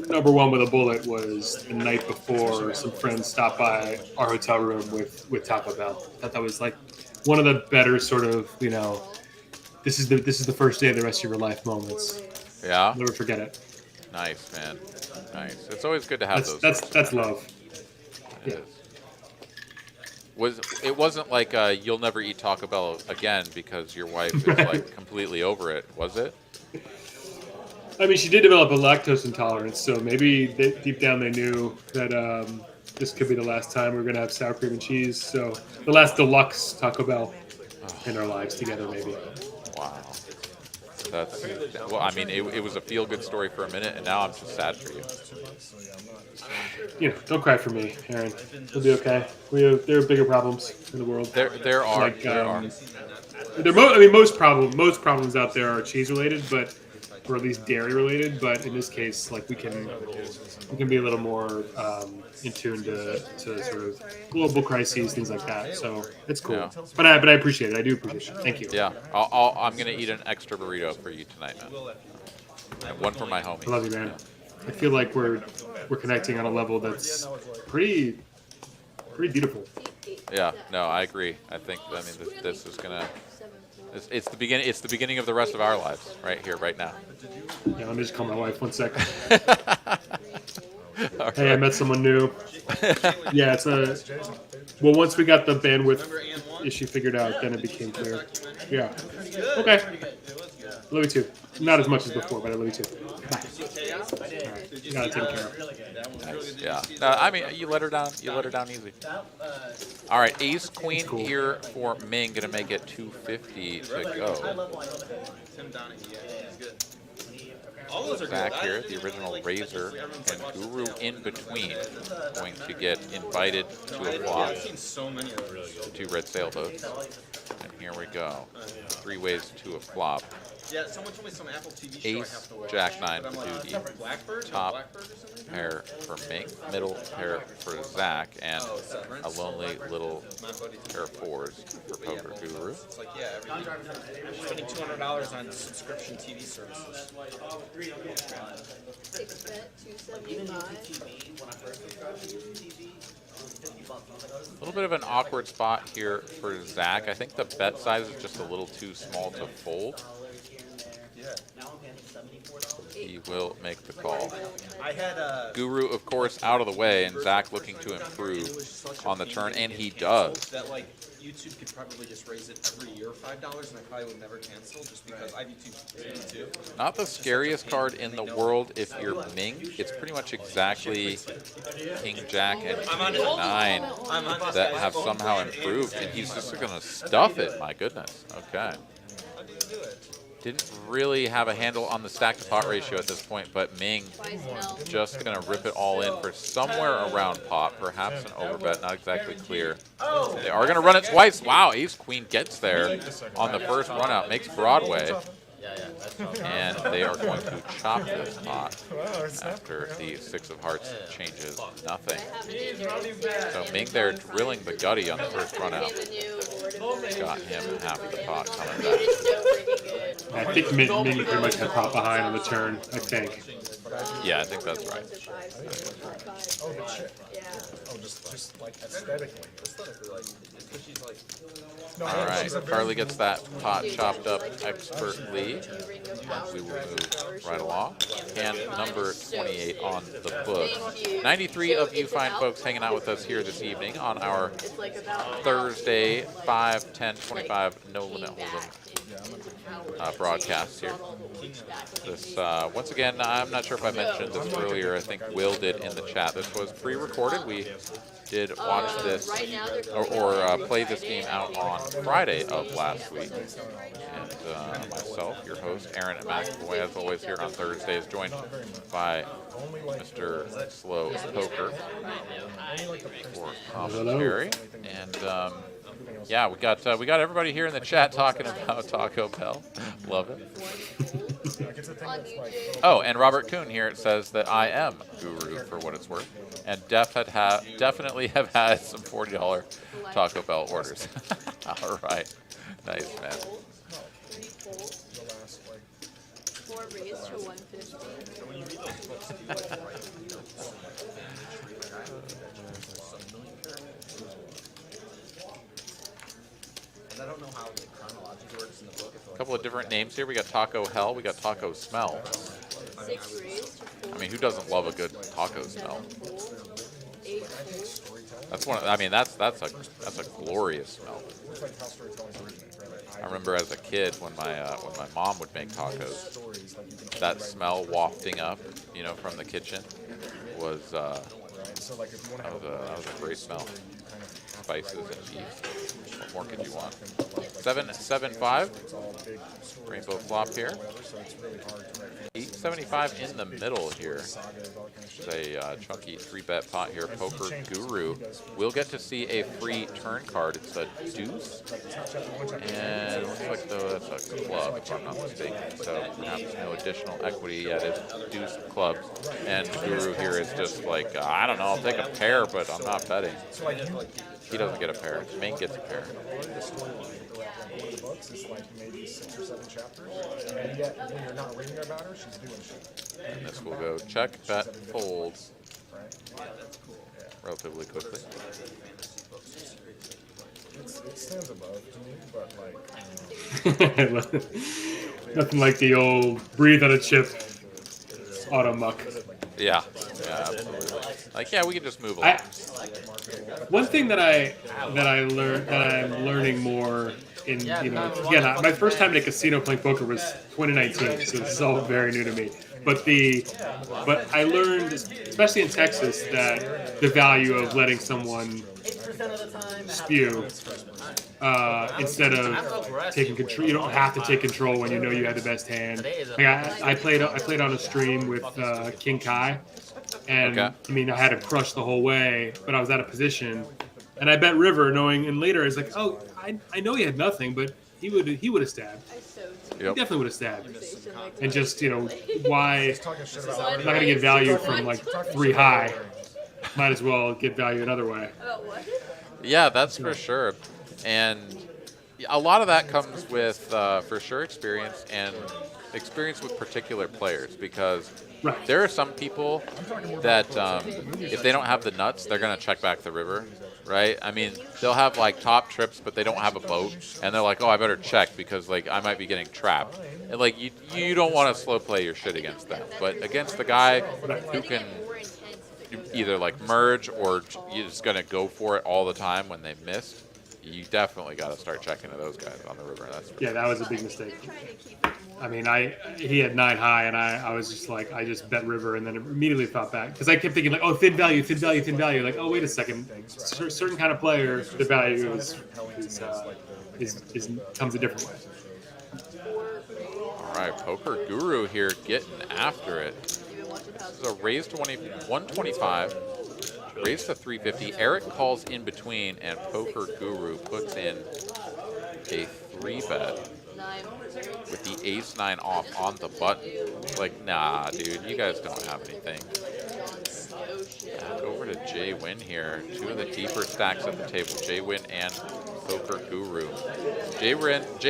number one with a bullet was the night before some friends stopped by our hotel room with Taco Bell. I thought that was like one of the better sort of, you know, this is the first day of the rest of your life moments. Yeah. Never forget it. Nice, man. Nice. It's always good to have those. That's love. It Yeah. is. It wasn't like you'll never eat Taco Bell again because your wife is like completely over it, was it? I mean, she did develop a lactose intolerance, so maybe deep down they knew that this could be the last time we're gonna have sour cream and cheese. So the last deluxe Taco Bell in our lives together, maybe. Wow. That's well. I mean, it was a feel-good story for a minute, and now I'm just sad for you. You know, don't cry for me, Aaron. It'll be okay. There are bigger problems in the world. There are. Like, there are. I mean, most problems out there are cheese related, but or at least dairy related. But in this case, like we can be a little more in tune to sort of global crises, things like that. So it's cool. Yeah. But I appreciate it. I do appreciate it. Thank you. Yeah. I'm gonna eat an extra burrito for you tonight, man. And one for my homie. I love you, man. I feel like we're connecting on a level that's pretty beautiful. Yeah. No, I agree. I think. I mean, this is gonna. It's the beginning. It's the beginning of the rest of our lives, right here, right now. Yeah, let me just call my wife 1 second. Hey, I met someone new. Yeah, it's a. Well, once we got the bandwidth issue figured out, then it became clear. Yeah. Okay. Love you too. Not as much as before, but I love you too. Bye. All right. You gotta take care of. Nice. Yeah. No, I mean, you let her down. You let her down easy. All right, Ace Queen cool. here for Ming, gonna make it 250 to go. Zach here, the original Razor, and Guru in between, going to get invited to a flop. The 2 red sailboats. And here we go. 3 ways to a flop. Yeah, someone told me some Apple TV show Ace, Jack 9 to do the top pair for Ming, middle pair for Zach, and a lonely little pair of 4s for Poker Guru. It's like, yeah, I'm spending $200 on subscription TV services. 6 bet, 275. A little bit of an awkward spot here for Zach. I think the bet size is just a little too small to fold. He will make the call. I had Guru, of course, out of the way, and Zach looking to improve on the turn, and he does. that like YouTube could probably just raise it every year $5, and I probably would never cancel just because I YouTube too. Not the scariest card in the world if you're Ming. It's pretty much exactly King, Jack, and King 9 that have somehow improved, and he's just going to stuff it. My goodness. Okay. Didn't really have a handle on the stack to pot ratio at this point, but Ming just going to rip it all in for somewhere around pot, perhaps an overbet, not exactly clear. They are going to run it twice. Wow, Ace Queen gets there on the first run out, makes Broadway, and they are going to chop this pot after the 6 of hearts changes nothing. So Ming there drilling the gutty on the first run out. Got him half of the pot coming back. I think Ming pretty much had pot behind on the turn. I think. Yeah, I think that's right. Oh, the chip. Oh, just like aesthetically. No, All right, she's a very- Carly gets that pot chopped up expertly. And we will move right along. And number 28 on the book. 93 of you fine folks hanging out with us here this evening on our Thursday 5, 10, 25 No Limit Hold'em broadcast here. This, once again, I'm not sure if I mentioned this earlier. I think Will did in the chat. This was pre-recorded. We did watch this or play this game out on Friday of last week. And myself, your host, Aaron and McEvoy, as always here on Thursdays, joined by Mr. Slow Poker for commentary. And yeah, we got everybody here in the chat talking about Taco Bell. Love it. Like, it's a thing that's like, Oh, and Robert Kuhn here it says that I am Guru for what it's worth, and definitely have had some $40 Taco Bell orders. All right, nice man. 3 fold, the last, like, 4 raised for 150. I don't know how the chronology works in the book. A couple of different names here. We got Taco Hell. We got Taco Smell. 6 raised to 4. I mean, who doesn't love a good taco 7 smell? fold, 8 fold. That's one. I mean, that's a glorious smell. it's like how storytelling's originated, right? Like, I remember as a kid when my mom would make tacos, stories, like, you can that only write smell wafting up, you know, from the kitchen was right? So, like, if you want to have that was a great smell. you kind of have to Spices write and beef. What more could you want? something about, like, 775. it's all big stories, Rainbow flop here. whatever, so it's really hard to write 875 in the middle here. sagas, all that kind of shit. It's a chunky 3-bet pot here. Poker Guru. We'll get to see a free turn card. It's a deuce. And it looks like though that's a club, if I'm not mistaken. So perhaps no additional equity yet. It's deuce of clubs. And Guru here is just like, I don't know, I'll take a pair, but I'm not betting. So, like, He doesn't get a pair. Ming gets a pair. the story like one of the books is like maybe 6 or 7 chapters, and yet when you're not reading about her, she's doing shit. And this will go check, bet, fold Right? relatively quickly. It stands above to me, but like, Nothing like the old breathe on a chip auto muck. Yeah. Yeah, absolutely. Like, yeah, we can just move along. One thing that I'm learning more in, you know, again, my first time at a casino playing poker was 2019, so this is all very new to me. But I learned, especially in Texas, that the value of letting someone spew instead of taking control. You don't have to take control when you know you have the best hand. Like I played on a stream with King Kai, and Okay. I mean I had to crush the whole way, but I was out of position, and I bet river, knowing, and later I was like, oh, I know he had nothing, but he would have stabbed. I so He Yep. definitely would have stabbed. conversation like And that. just, you know, why talking shit I'm about not gonna get value from like 3 high. Might as well get value another way. About what? Yeah, that's for sure. And a lot of that comes with, for sure, experience and experience with particular players, because Right. there are some people that if they don't have the nuts, they're going to check back the river, right? I mean, they'll have like top trips, but they don't have a boat, and they're like, oh, I better check because like I might be getting trapped. And like you don't want to slow play your shit against them, but against the guy who can More intense if it goes either like merge or you're just going to go for it all the time when they missed, you definitely got to start checking to those guys on the river. That's for Yeah, that was a big mistake. They're trying to keep it more. I mean, he had 9 high, and I was just like, I just bet river, and then immediately thought back because I kept thinking like, oh, thin value, thin value, thin value. Like, oh, wait a second, certain kind of player, the value is comes a different way. All right, Poker Guru here getting after it. Even watch it pass. So raise 125, raise to 350. Eric calls in between, and Poker Guru puts in a 3-bet 9 with the ace-9 off on the button. Like, nah, dude, you guys don't have anything. no shit. Back over to Jay Win here. 2 of the deeper stacks at the table. Jay Win and Poker Guru. Jay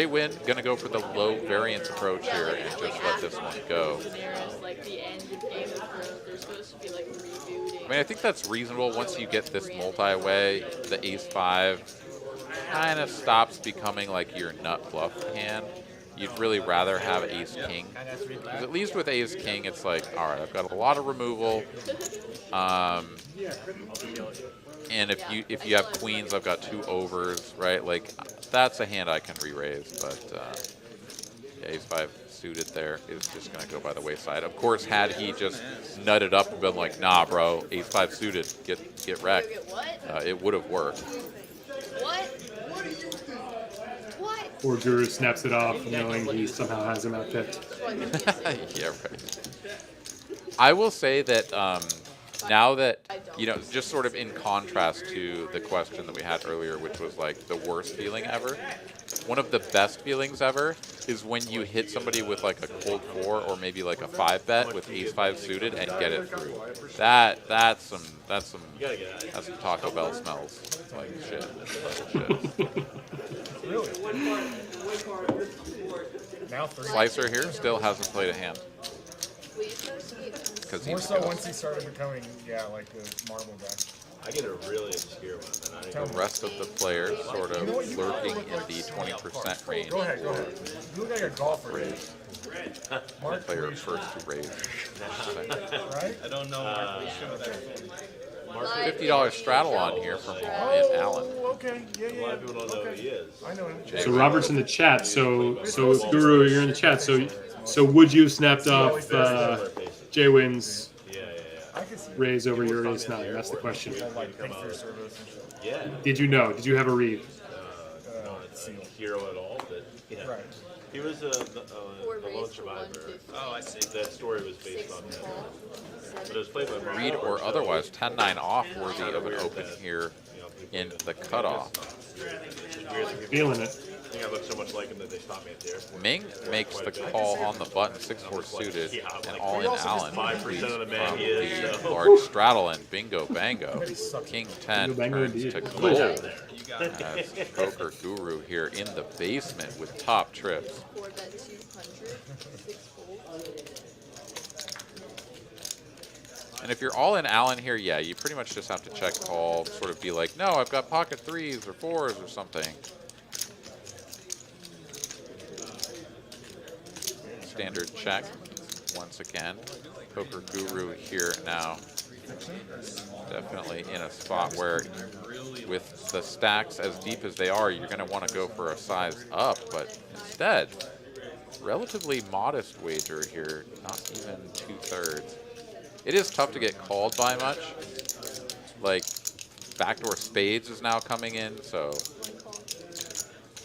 Win gonna go for the low variance approach here and just let this one go. Scenarios like the end of Game of Thrones, they're supposed to be like rebooting. I mean, I think that's reasonable. Once you get this multi-way, the ace-5 kind of stops becoming like your nut bluff hand. You'd really rather have ace-king. Because at least with ace-king, it's like, all right, I've got a lot of removal. And if you have queens, I've got 2 overs, right? Like, that's a hand I can re-raise, but ace-5 suited there is just going to go by the wayside. Of course, had he just nutted up and been like, nah, bro, ace-5 suited, get wrecked, What? it would have worked. What? What? Or Guru snaps it off, knowing he somehow has him outpicked. Yeah, right. I will say that now that you know, just sort of in contrast to the question that we had earlier, which was like the worst feeling ever. One of the best feelings ever is when you hit somebody with like a cold 4 or maybe like a 5-bet with ace-5 suited and get it through. That's some Taco Bell smells like shit. Really? Now 3. Slicer here still hasn't played a hand Wait, so sweet. because More he's so once he started becoming, like the marble guy. I get a really obscure one, and I the rest of the players sort of lurking in the 20% range. Go ahead, go ahead. You look like a golfer. Raise. Mark Player three. first to raise. Right? I don't know. $50 straddle on here from All In Allen. Oh, okay. Yeah, A lot of people don't know who he is. I know him. So Robert's in the chat. So Guru, you're in the chat. So would you have snapped off J-Win's I can see raise over your ace 9? That's the question. like thanks for your service and shit. Yeah. Did you know? Did you have a read? Not a hero at all, but yeah. Right. He was a 4 lone raised for survivor. 150. Oh, I see. That story was based 6 on him. call. But it was played by Mark Read Wahlberg, or so, otherwise, 10-9 off worthy kinda of an weird open that, here you know, people in get the cutoff. It's weird that people Feeling it. think I look so much like him that they stopped me at the airport. Ming makes the call on the button, 6-4 suited, and All In Allen 5% of the man from he is, the so. large straddle and bingo bango. King 10 Bingo bango turns indeed. to Good gold job. as Poker Guru here in the basement with top trips. 4 bet 200. 6 fold. And if you're All In Allen here, yeah, you pretty much just have to check call, sort of be like, no, I've got pocket 3s or 4s or something. Standard check once again. Poker Guru here now. Definitely in a spot where with the stacks as deep as they are, you're going to want to go for a size up, but instead, relatively modest wager here, not even 2/3. It is tough to get called by much. Like, backdoor spades is now coming in, so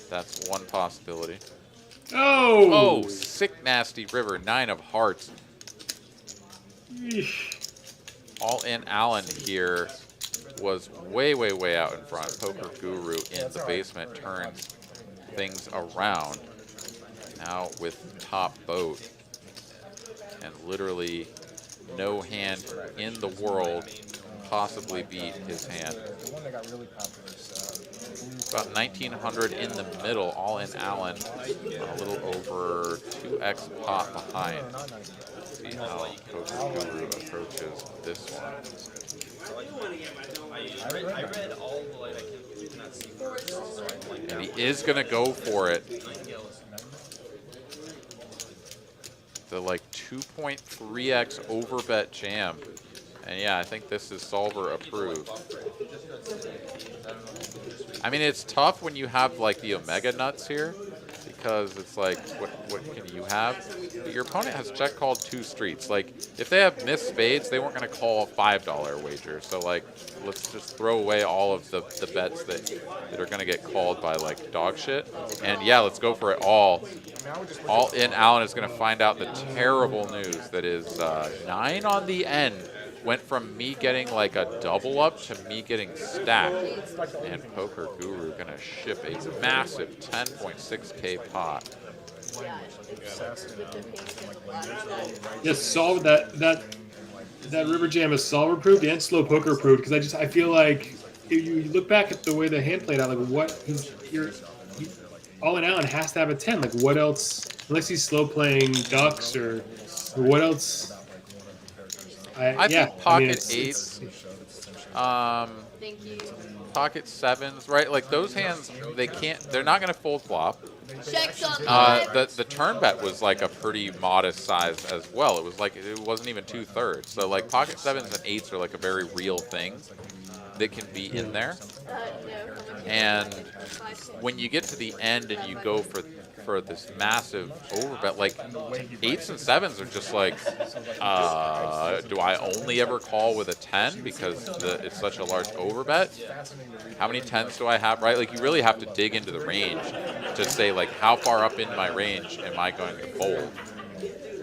that's one possibility. Oh! Oh, sick nasty river, 9 of hearts. All In Allen here was way, way, way out in front. Poker Guru in the basement turns things around. Now with top boat. And literally no hand in the world possibly beat his hand. The one that got really popular is About 1900 in the middle, All In Allen, a little over 2x pot behind. See how Poker Guru approaches this one. I read all the light I cannot see words, so I'm like, And he is going to go for it. The like 2.3x overbet jam. And yeah, I think this is solver approved. I mean, it's tough when you have like the omega nuts here, because it's like, what can you have? But your opponent has check called 2 streets. Like, if they have missed spades, they weren't going to call a $5 wager. So like, let's just throw away all of the bets that are going to get called by like dog shit. And yeah, let's go for it all. All In Allen is going to find out the terrible news that is 9 on the end. Went from me getting like a double up to me getting stacked. And Poker Guru gonna ship a massive 10.6K pot. Yes, solve that river jam is solver approved and slow poker approved, because I feel like if you look back at the way the hand played out, like All In Allen has to have a 10. Like what else, unless he's slow playing ducks or what else? I think pocket 8s, Thank you. pocket 7s, right? Like those hands, they're not gonna fold flop. Checks on the The turn bet was like a pretty modest size as well. It wasn't even 2/3. So like pocket 7s and 8s are like a very real thing that can be in there. And when you get to the end and you go for this massive overbet, like 8s and 7s are just like, do I only ever call with a 10 because it's such a large overbet? How many 10s do I have, right? Like you really have to dig into the range to say like how far up in my range am I going to fold?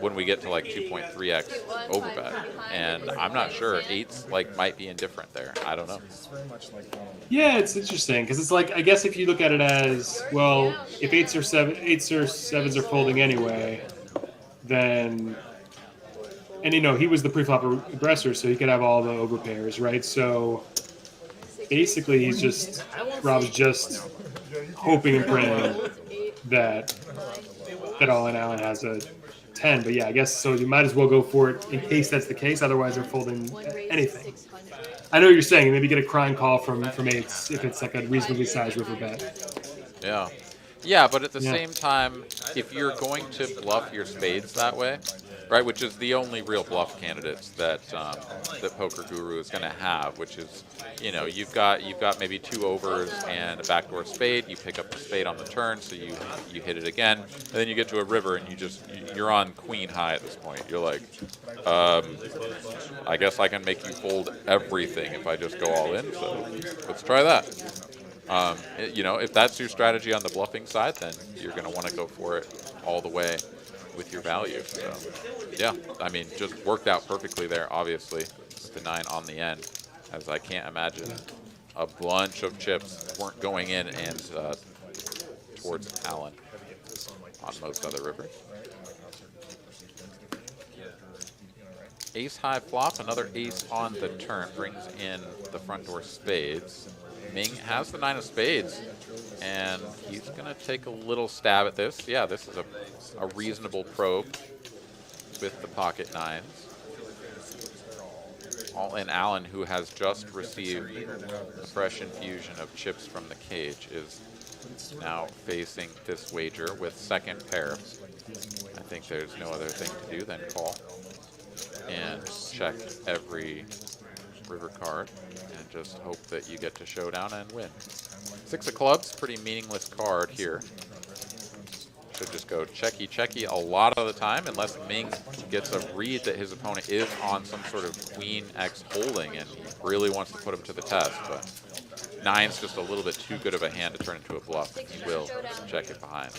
when we get to like 2.3x overbet. And I'm not sure. 8s like might be indifferent there. I don't know. It's very much like Yeah, it's interesting because it's like, I guess if you look at it as, well, if 8s or 7s are folding anyway, then, and he was the pre-flop aggressor, so he could have all the overpairs, right? So basically, Rob's just hoping and praying that all in Allen has a 10. But yeah, I guess so. You might as well go for it in case that's the case. Otherwise, they're folding anything. I know what you're saying. Maybe get a crying call from 8s if it's like a reasonably sized river bet. Yeah. Yeah, but at the same time, if you're going to bluff your spades that way, right, which is the only real bluff candidates that that Poker Guru is going to have, which is, you've got maybe 2 overs and a backdoor spade. You pick up the spade on the turn, so you hit it again, and then you get to a river and you're on queen high at this point. You're like, I guess I can make you fold everything if I just go all in. So let's try that. If that's your strategy on the bluffing side, then you're going to want to go for it all the way with your value. So, yeah, I mean, just worked out perfectly there, obviously, with the 9 on the end, as I can't imagine a bunch of chips weren't going in and towards Allen on most other rivers. Ace high flop, another ace on the turn, brings in the front door spades. Ming has the 9 of spades, and he's going to take a little stab at this. Yeah, this is a reasonable probe with the pocket 9s. All in Allen, who has just received a fresh infusion of chips from the cage, is now facing this wager with second pair. I think there's no other thing to do than call and check every river card and just hope that you get to showdown and win. 6 of clubs, pretty meaningless card here. Should just go checky a lot of the time, unless Ming gets a read that his opponent is on some sort of queen X holding and he really wants to put him to the test. But 9's just a little bit too good of a hand to turn into a bluff, and he will check it behind.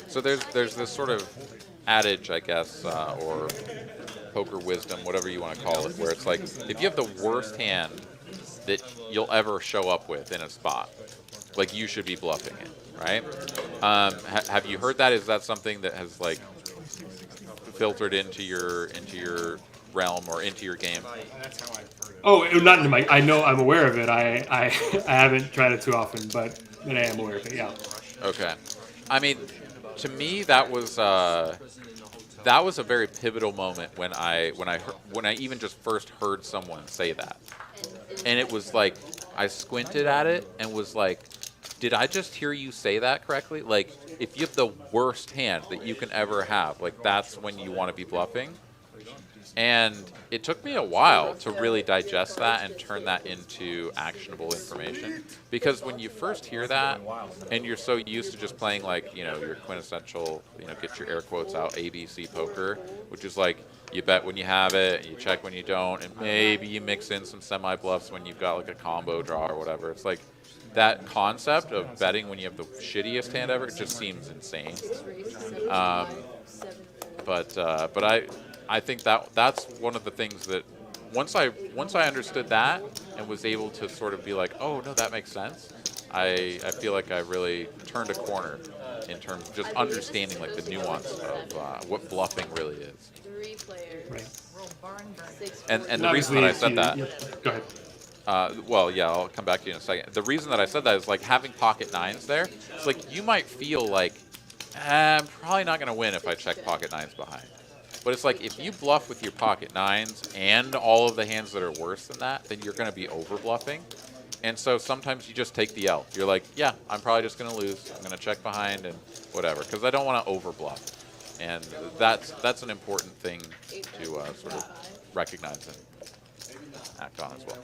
So there's this sort of adage, I guess, or poker wisdom, whatever you want to call it, where it's like, if you have the worst hand that you'll ever show up with in a spot, like, you should be bluffing it, right? Have you heard that? Is that something that has like filtered into your realm or into your game? Oh, not in my. I know, I'm aware of it. I haven't tried it too often, but I am aware of it. Yeah. Okay. I mean, to me, that was a very pivotal moment when I even just first heard someone say that, and it was like I squinted at it and was like, did I just hear you say that correctly? Like, if you have the worst hand that you can ever have, like, that's when you want to be bluffing. And it took me a while to really digest that and turn that into actionable information. Because when you first hear that, and you're so used to just playing, like, your quintessential, get your air quotes out, ABC poker, which is like, you bet when you have it, you check when you don't, and maybe you mix in some semi-bluffs when you've got, like, a combo draw or whatever. It's like, that concept of betting when you have the shittiest hand ever, it just seems insane. But I think that's one of the things that once I understood that and was able to sort of be like, oh no, that makes sense. I feel like I really turned a corner in terms of just understanding, like, the nuance of what bluffing really is. 3 players. Right. And the reason that I said that. Go ahead. Well, yeah, I'll come back to you in a second. The reason that I said that is, like, having pocket 9s there, it's like you might feel like, I'm probably not going to win if I check pocket 9s behind. But it's like, if you bluff with your pocket 9s and all of the hands that are worse than that, then you're going to be over bluffing. And so sometimes you just take the L. You're like, yeah, I'm probably just going to lose. I'm going to check behind and whatever, because I don't want to over bluff. And that's an important thing to sort of recognize and act on as well.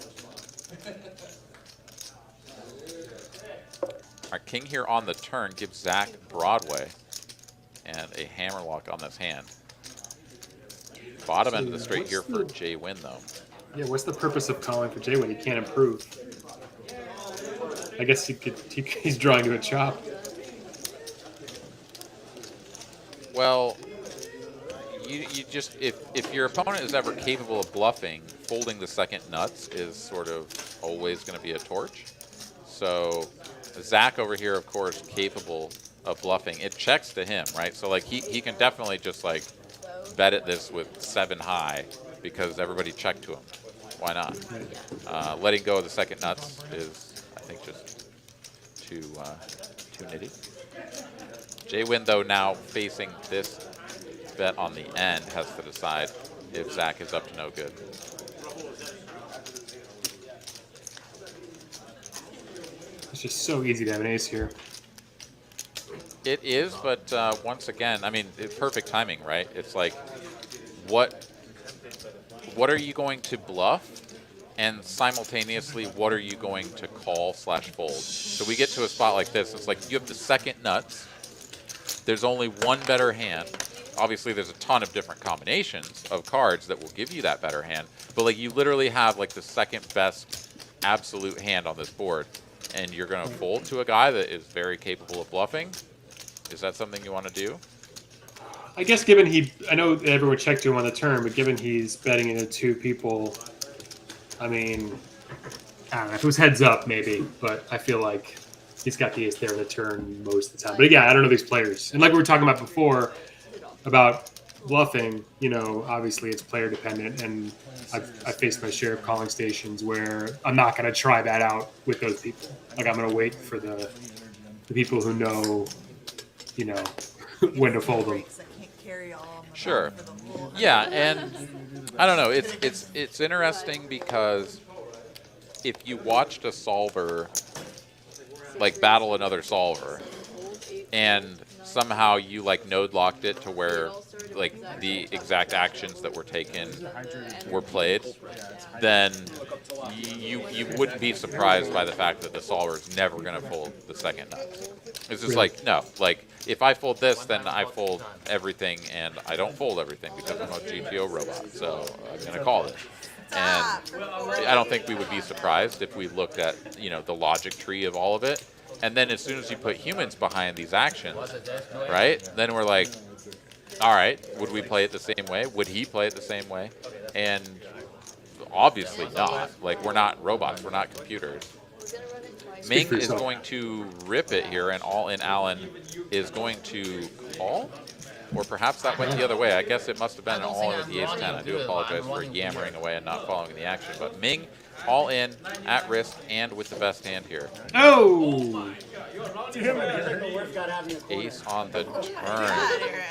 Our king here on the turn gives Zach Broadway and a hammerlock on this hand. Bottom end of the straight here for Jay Win, though. Yeah, what's the purpose of calling for Jay when he can't improve? I guess he's drawing to a chop. Well, you just if your opponent is ever capable of bluffing, folding the second nuts is sort of always going to be a torch. So Zach over here, of course, capable of bluffing. It checks to him, right? So like he can definitely just like bet at this with 7 high because everybody checked to him. Why not? Letting go of the second nuts is, I think, just too nitty. Jay-Win, though, now facing this bet on the end, has to decide if Zach is up to no good. It's just so easy to have an ace here. It is, but once again, I mean, it's perfect timing, right? It's like, what are you going to bluff? And simultaneously, what are you going to call/fold? So we get to a spot like this. It's like you have the second nuts. There's only one better hand. Obviously, there's a ton of different combinations of cards that will give you that better hand. But like you literally have like the second best absolute hand on this board. And you're going to fold to a guy that is very capable of bluffing. Is that something you want to do? I guess given I know everyone checked to him on the turn, but given he's betting into 2 people, I mean, I don't know. If it was heads up, maybe, but I feel like he's got the ace there in the turn most of the time. But yeah, I don't know these players. And like we were talking about before about bluffing, you know, obviously it's player dependent, and I've faced my share of calling stations where I'm not going to try that out with those people. Like I'm going to wait for the people who know, you know, when to fold them. Sure. Yeah, and I don't know. It's interesting because if you watched a solver like battle another solver, and somehow you like node locked it to where like the exact actions that were taken were played, then you wouldn't be surprised by the fact that the solver is never going to fold the second nuts. It's just like, no, like if I fold this, then I fold everything, and I don't fold everything because I'm a GTO robot, so I'm going to call it. And I don't think we would be surprised if we looked at, you know, the logic tree of all of it. And then as soon as you put humans behind these actions, right, then we're like, all right, would we play it the same way? Would he play it the same way? And obviously not. Like, we're not robots. We're not computers. Ming is going to rip it here, and all-in Allen is going to call? Or perhaps that went the other way. I guess it must have been an all-in with the ace-10. I do apologize for yammering away and not following the action. But Ming, all in, at risk, and with the best hand here. Oh! Ace on the turn.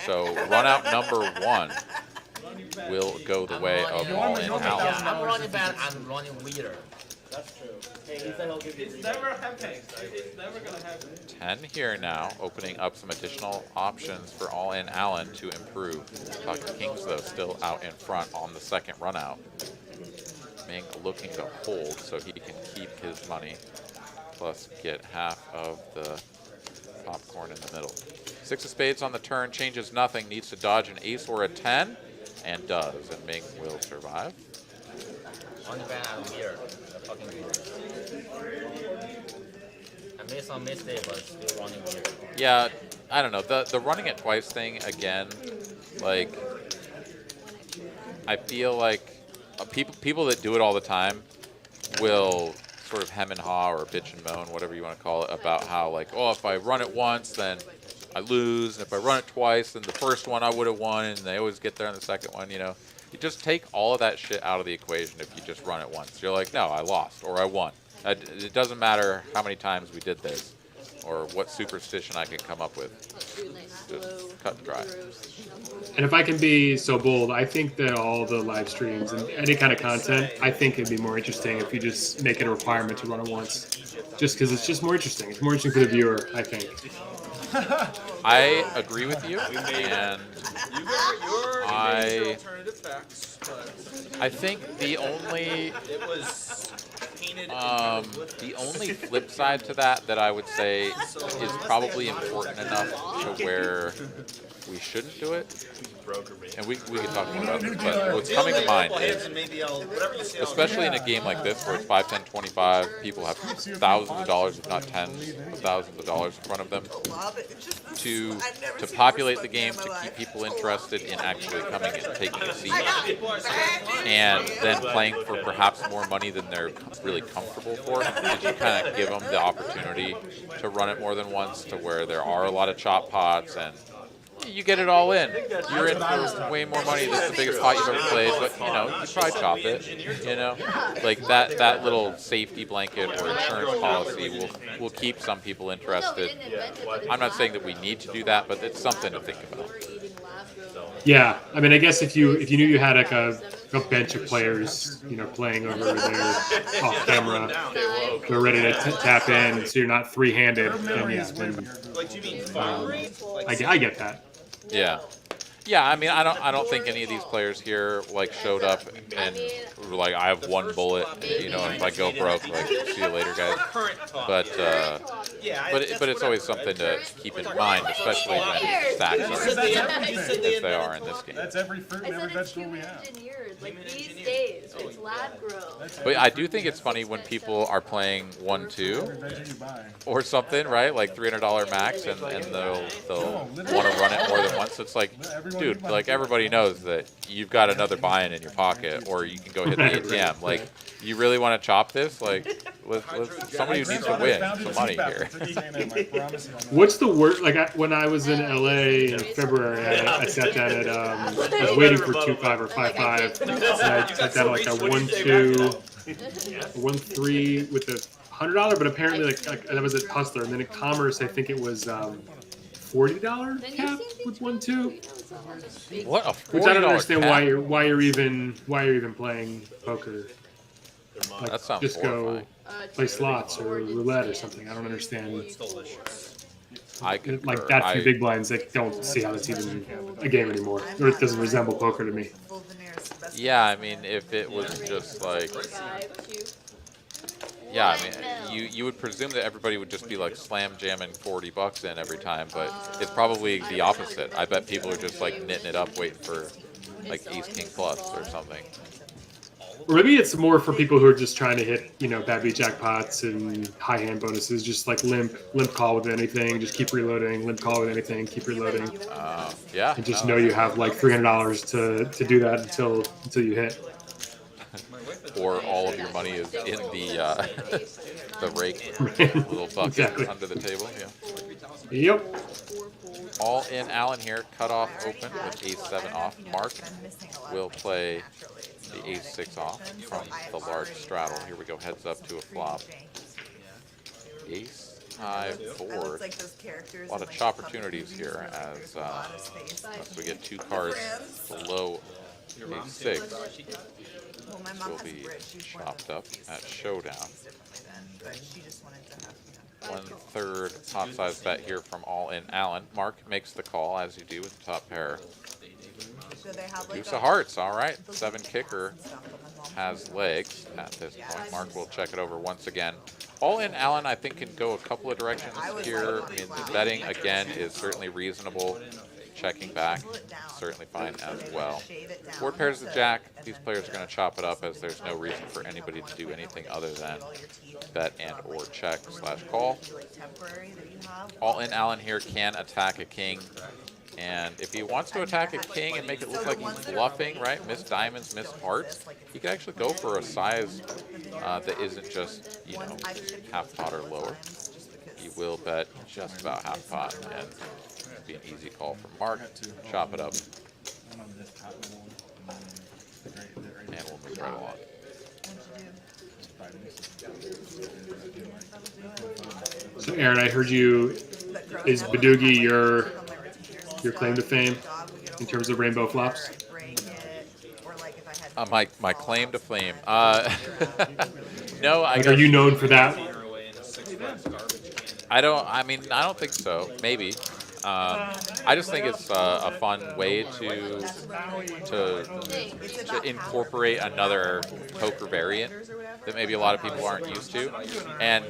So run out number 1 will go the way of all-in Allen. I'm running back, I'm running leader. That's true. It's never happening. It's never gonna happen. 10 here now, opening up some additional options for all-in Allen to improve. Pocket Kings, though, still out in front on the second run out. Ming looking to hold so he can keep his money, plus get half of the popcorn in the middle. 6 of spades on the turn, changes nothing, needs to dodge an ace or a 10, and does, and Ming will survive. Running back, I'm here. I made some mistake, but still running here. Yeah, I don't know. The running it twice thing, again, like, I feel like people that do it all the time will sort of hem and haw or bitch and moan, whatever you want to call it, about how, like, oh, if I run it once, then I lose, and if I run it twice, then the first one I would have won, and they always get there on the second one, you know. You just take all of that shit out of the equation if you just run it once. You're like, no, I lost, or I won. It doesn't matter how many times we did this, or what superstition I can come up with. Just cut and dry. And if I can be so bold, I think that all the live streams and any kind of content, I think it'd be more interesting if you just make it a requirement to run it once. Just because it's just more interesting. It's more interesting for the viewer, I think. I agree with you, and I think the only flip side to that I would say is probably important enough to where we shouldn't do it broker me. and we can talk more about this, but what's coming to mind is, And maybe I'll, whatever you say, I'll especially in a game like this where it's 5, 10, 25, people have thousands of dollars, if not tens of thousands of dollars in front of them, Love it. It's just this, to I've never to seen populate worse the game, fucking in to my keep life. people I love interested it. in actually coming and taking a seat, I got it. and then playing for perhaps more money than they're really comfortable for, because you kind of give them the opportunity to run it more than once, to where there are a lot of chop pots, and you get it all in. You're in for way more money than the biggest pot you've ever played, but you know, you probably chop it. You know, like that little safety blanket or insurance policy will keep some people No, we interested. didn't invent it, but it's I'm not saying lab that we grown. need to do that, but it's something to think about. We're eating lab grown. Yeah, I mean, I guess if you knew you had like a bench of players, you know, playing over there off camera, they're ready to tap in, so you're not three-handed. Then yeah, then Like, you mean farm rate? I get that. Yeah. Yeah, I mean, I don't think any of these players here like showed up and were like, I have one bullet, you know, and if I go broke, like, see you later, guys. Current top. But yeah, but it's always something to keep in mind, especially when stacks are as they are in this game. That's every fruit I and every said it's vegetable we human have. engineered. Like these days, it's lab grown. But I do think it's funny when people are playing 1-2 Every veggie you buy. or something, right? Like $300 max, and they'll want to run it more than once. It's like, dude, like everybody knows that you've got another buy-in in your pocket, or you can go hit the ATM. Like, you really want to chop this? Like, let's somebody who needs to win some money here. What's the worst? Like when I was in LA in February, I sat down at I was waiting for 2-5 or 5-5. And I sat down at like a 1-2, 1-3 with the $100, but apparently like that was at Hustler, and then at Commerce I think it was $40 cap with 1-2. What a Which I don't understand cap. why you're even playing poker. Like, That sounds just go horrifying. play slots or roulette or something. I don't understand. I concur. Like that few big blinds, like don't see how that's even a game anymore, or it doesn't resemble poker to me. Full veneer is the best Yeah, I mean, if it was just like, 5, 2. yeah, I mean, you would presume that everybody would just be like slam jamming $40 in every time, but it's probably the opposite. I bet people are just like knitting it up, waiting for like ace king plus or something. Or maybe it's more for people who are just trying to hit, you know, bad beat jackpots and high hand bonuses, just like limp call with anything, just keep reloading, limp call with anything, keep reloading, Yeah. and just know you have like $300 to do that until you hit. Or all of your money is in the rake little bucket Exactly. under the table. Yeah. Yep. All in Allen here, cut off open with ace 7 off. Mark will play the ace 6 off from the large straddle. Here we go, heads up to a flop. Ace high board. A lot of chop opportunities here as we get 2 cards below ace 6. This will be chopped up at showdown. 1/3 top size bet here from all in Allen. Mark makes the call as you do with the top pair. Deuce of hearts, all right. 7 kicker has legs at this point. Mark will check it over once again. All in Allen, I think, can go a couple of directions here. I mean, the betting again is certainly reasonable. Checking back, certainly fine as well. Board pairs the jack. These players are going to chop it up as there's no reason for anybody to do anything other than bet and or check / call. All in Allen here can attack a king. And if he wants to attack a king and make it look like he's bluffing, right, miss diamonds, miss hearts, he can actually go for a size that isn't just, you know, half pot or lower. He will bet just about half pot, and it'll be an easy call from Mark. Chop it up, and we'll move right along. So Aaron, I heard you. Is Badoogie your claim to fame in terms of rainbow flops? My claim to fame. No, Like, are you known for that? I don't think so. Maybe. I just think it's a fun way to incorporate another poker variant that maybe a lot of people aren't used to, and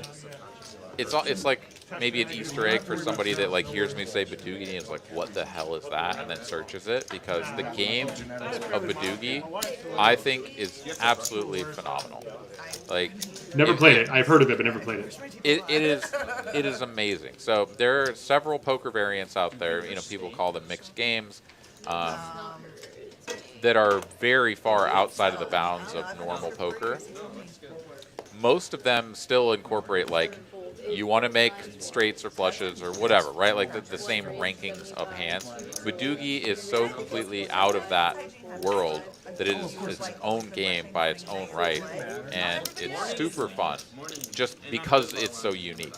it's like maybe an Easter egg for somebody that like hears me say Badoogie and is like, what the hell is that? And then searches it, because the game of Badoogie, I think, is absolutely phenomenal. Like, Never played it. I've heard of it, but never played it. It is amazing. So there are several poker variants out there. You know, people call them mixed games, that are very far outside of the bounds of normal poker. Most of them still incorporate, like, you want to make straights or flushes or whatever, right? Like the same rankings of hands. Badoogie is so completely out of that world that it is its own game by its own right, and it's super fun just because it's so unique.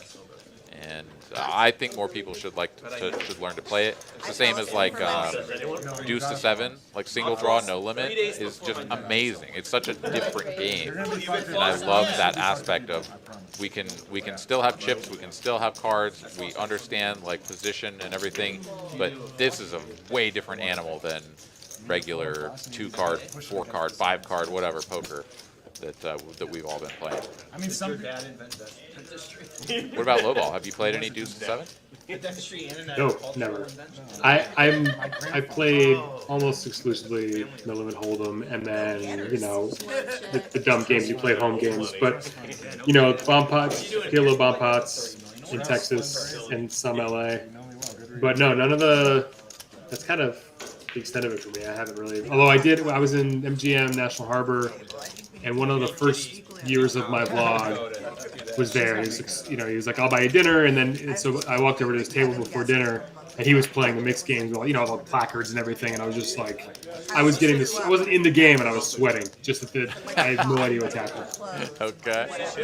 And I think more people should should learn to play it. It's the same as like Deuce to 7, like single draw, no limit is just amazing. It's such a different game, and I love that aspect of we can still have chips, we can still have cards, we understand like position and everything, but this is a way different animal than regular 2-card, 4-card, 5-card, whatever poker that we've all been playing. I mean, some What about lowball? Have you played any Deuce to 7? No, never. I've played almost exclusively No Limit Hold'em, and then the dumb games you play, home games. But bomb pots, Halo bomb pots in Texas and some LA. But no, none of the. That's kind of the extent of it for me. I haven't really. Although I was in MGM National Harbor, and one of the first years of my vlog was there. He was like, I'll buy you dinner, and so I walked over to his table before dinner, and he was playing the mixed games, all the placards and everything, and I was just like, I was getting this. I wasn't in the game, and I was sweating. Just that I had no idea what's happening. Okay. Nice.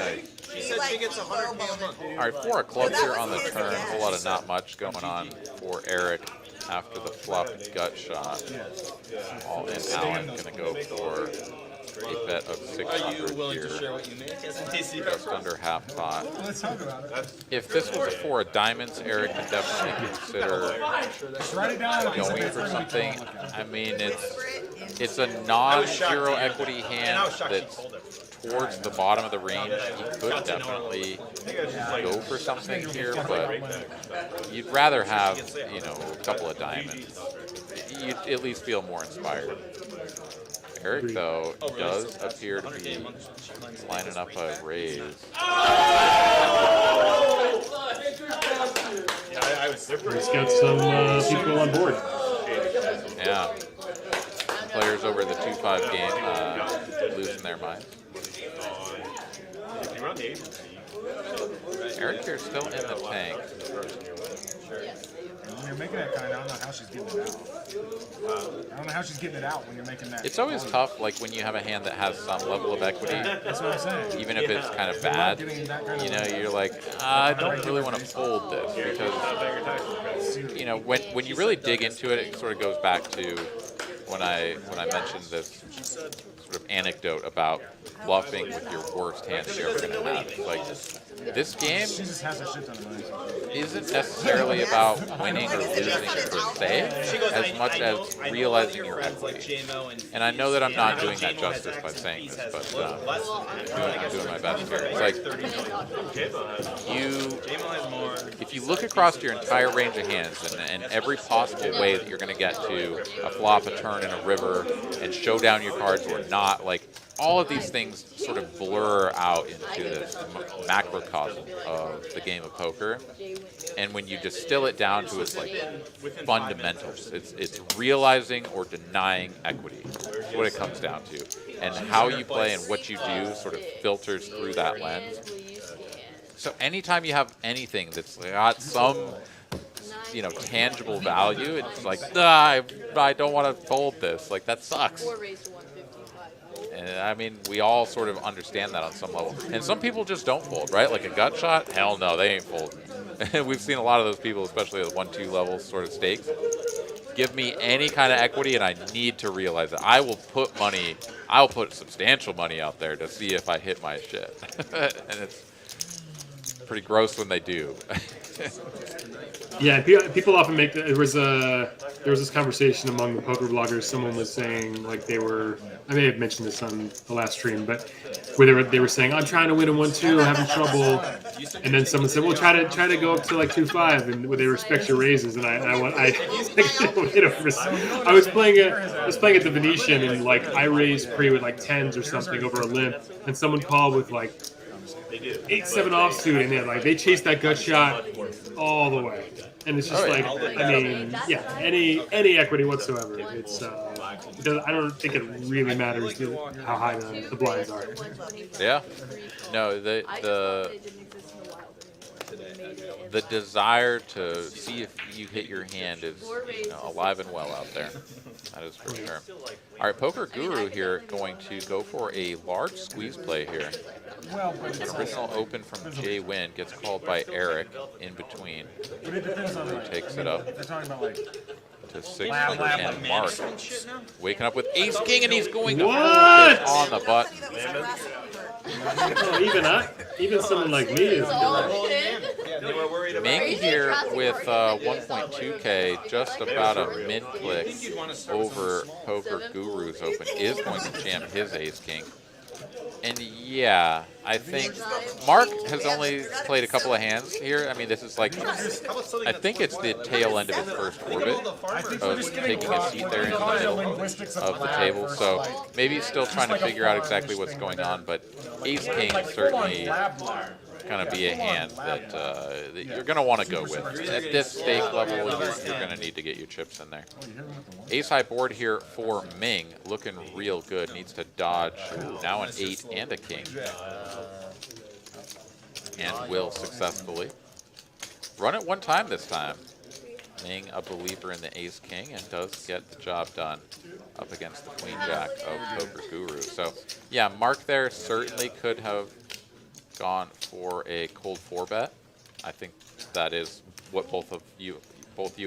She said she gets 100K a month. All right, 4 of clubs here on the turn. A whole lot of not much going on for Eric after the flop gut shot. All in Allen gonna go for a bet of 600 here. Just under half pot. If this was a 4 of diamonds, Eric could definitely consider going for something. I mean, it's a non-zero equity hand that's towards the bottom of the range. He could definitely go for something here, but you'd rather have, a couple of diamonds. You'd at least feel more inspired. Eric, though, does appear to be lining up a raise. He's got some people on board. Yeah. Players over the 2-5 game losing their minds. Eric here's still in the tank. When you're making that kind, I don't know how she's getting it out. I don't know how she's getting it out when you're making that. It's always tough, like when you have a hand that has some level of equity. That's what I'm saying. Even if it's kind of bad, you're like, I don't really want to fold this, because when you really dig into it, it sort of goes back to when I mentioned this sort of anecdote about bluffing with your worst hand that you're ever going to have. It's like, this game isn't necessarily about winning or losing per se, as much as realizing your equity. And I know that I'm not doing that justice by saying this, but I'm doing my best here. It's like, if you look across your entire range of hands and every possible way that you're going to get to a flop, a turn, and a river, and show down your cards or not, like, all of these things sort of blur out into this macrocosm of the game of poker. And when you distill it down to its like fundamentals, it's realizing or denying equity. That's what it comes down to. And how you play and what you do sort of filters through that lens. So anytime you have anything that's got some tangible value, it's like, I don't want to fold this. Like, that sucks. And I mean, we all sort of understand that on some level. And some people just don't fold, right? Like a gut shot, hell no, they ain't folding. We've seen a lot of those people, especially at the 1-2 level sort of stakes. Give me any kind of equity and I need to realize it. I will put substantial money out there to see if I hit my shit. And pretty gross when they do. Yeah, people often make there was this conversation among the poker bloggers. Someone was saying like they were. I may have mentioned this on the last stream, but where they were saying I'm trying to win a 1-2, I'm having trouble, and then someone said, well, try to go up to like 2-5, and they respect your raises. And I was playing at the Venetian, and like I raised pre with like 10s or something over a limp, and someone called with like 8-7 offsuit, and they chased that gut shot all the way. And it's just I mean, yeah, any equity whatsoever. It's I don't think it really matters how high the blinds are. Yeah. No, the desire to see if you hit your hand is alive and well out there. That is for sure. All right, Poker Guru here going to go for a large squeeze play here. An original open from Jay Wynn gets called by Eric in between. Who takes it up to 600, and Mark waking up with Ace King, and he's going to hold it on the button. Even someone like me is. Ming here with 1.2K, just about a mid-click over Poker Guru's open, is going to jam his Ace King. And yeah, I think Mark has only played a couple of hands here. I mean, this is like, I think it's the tail end of his first orbit of taking a seat there in the middle of the table. So maybe he's still trying to figure out exactly what's going on, but Ace King certainly kind of be a hand that you're going to want to go with. At this stake level, you're going to need to get your chips in there. Ace high board here for Ming, looking real good. Needs to dodge now an 8 and a king. And will successfully run it one time this time. Ming, a believer in the Ace King, and does get the job done up against the Queen Jack of Poker Guru. So yeah, Mark there certainly could have gone for a cold 4-bet. I think that is what both you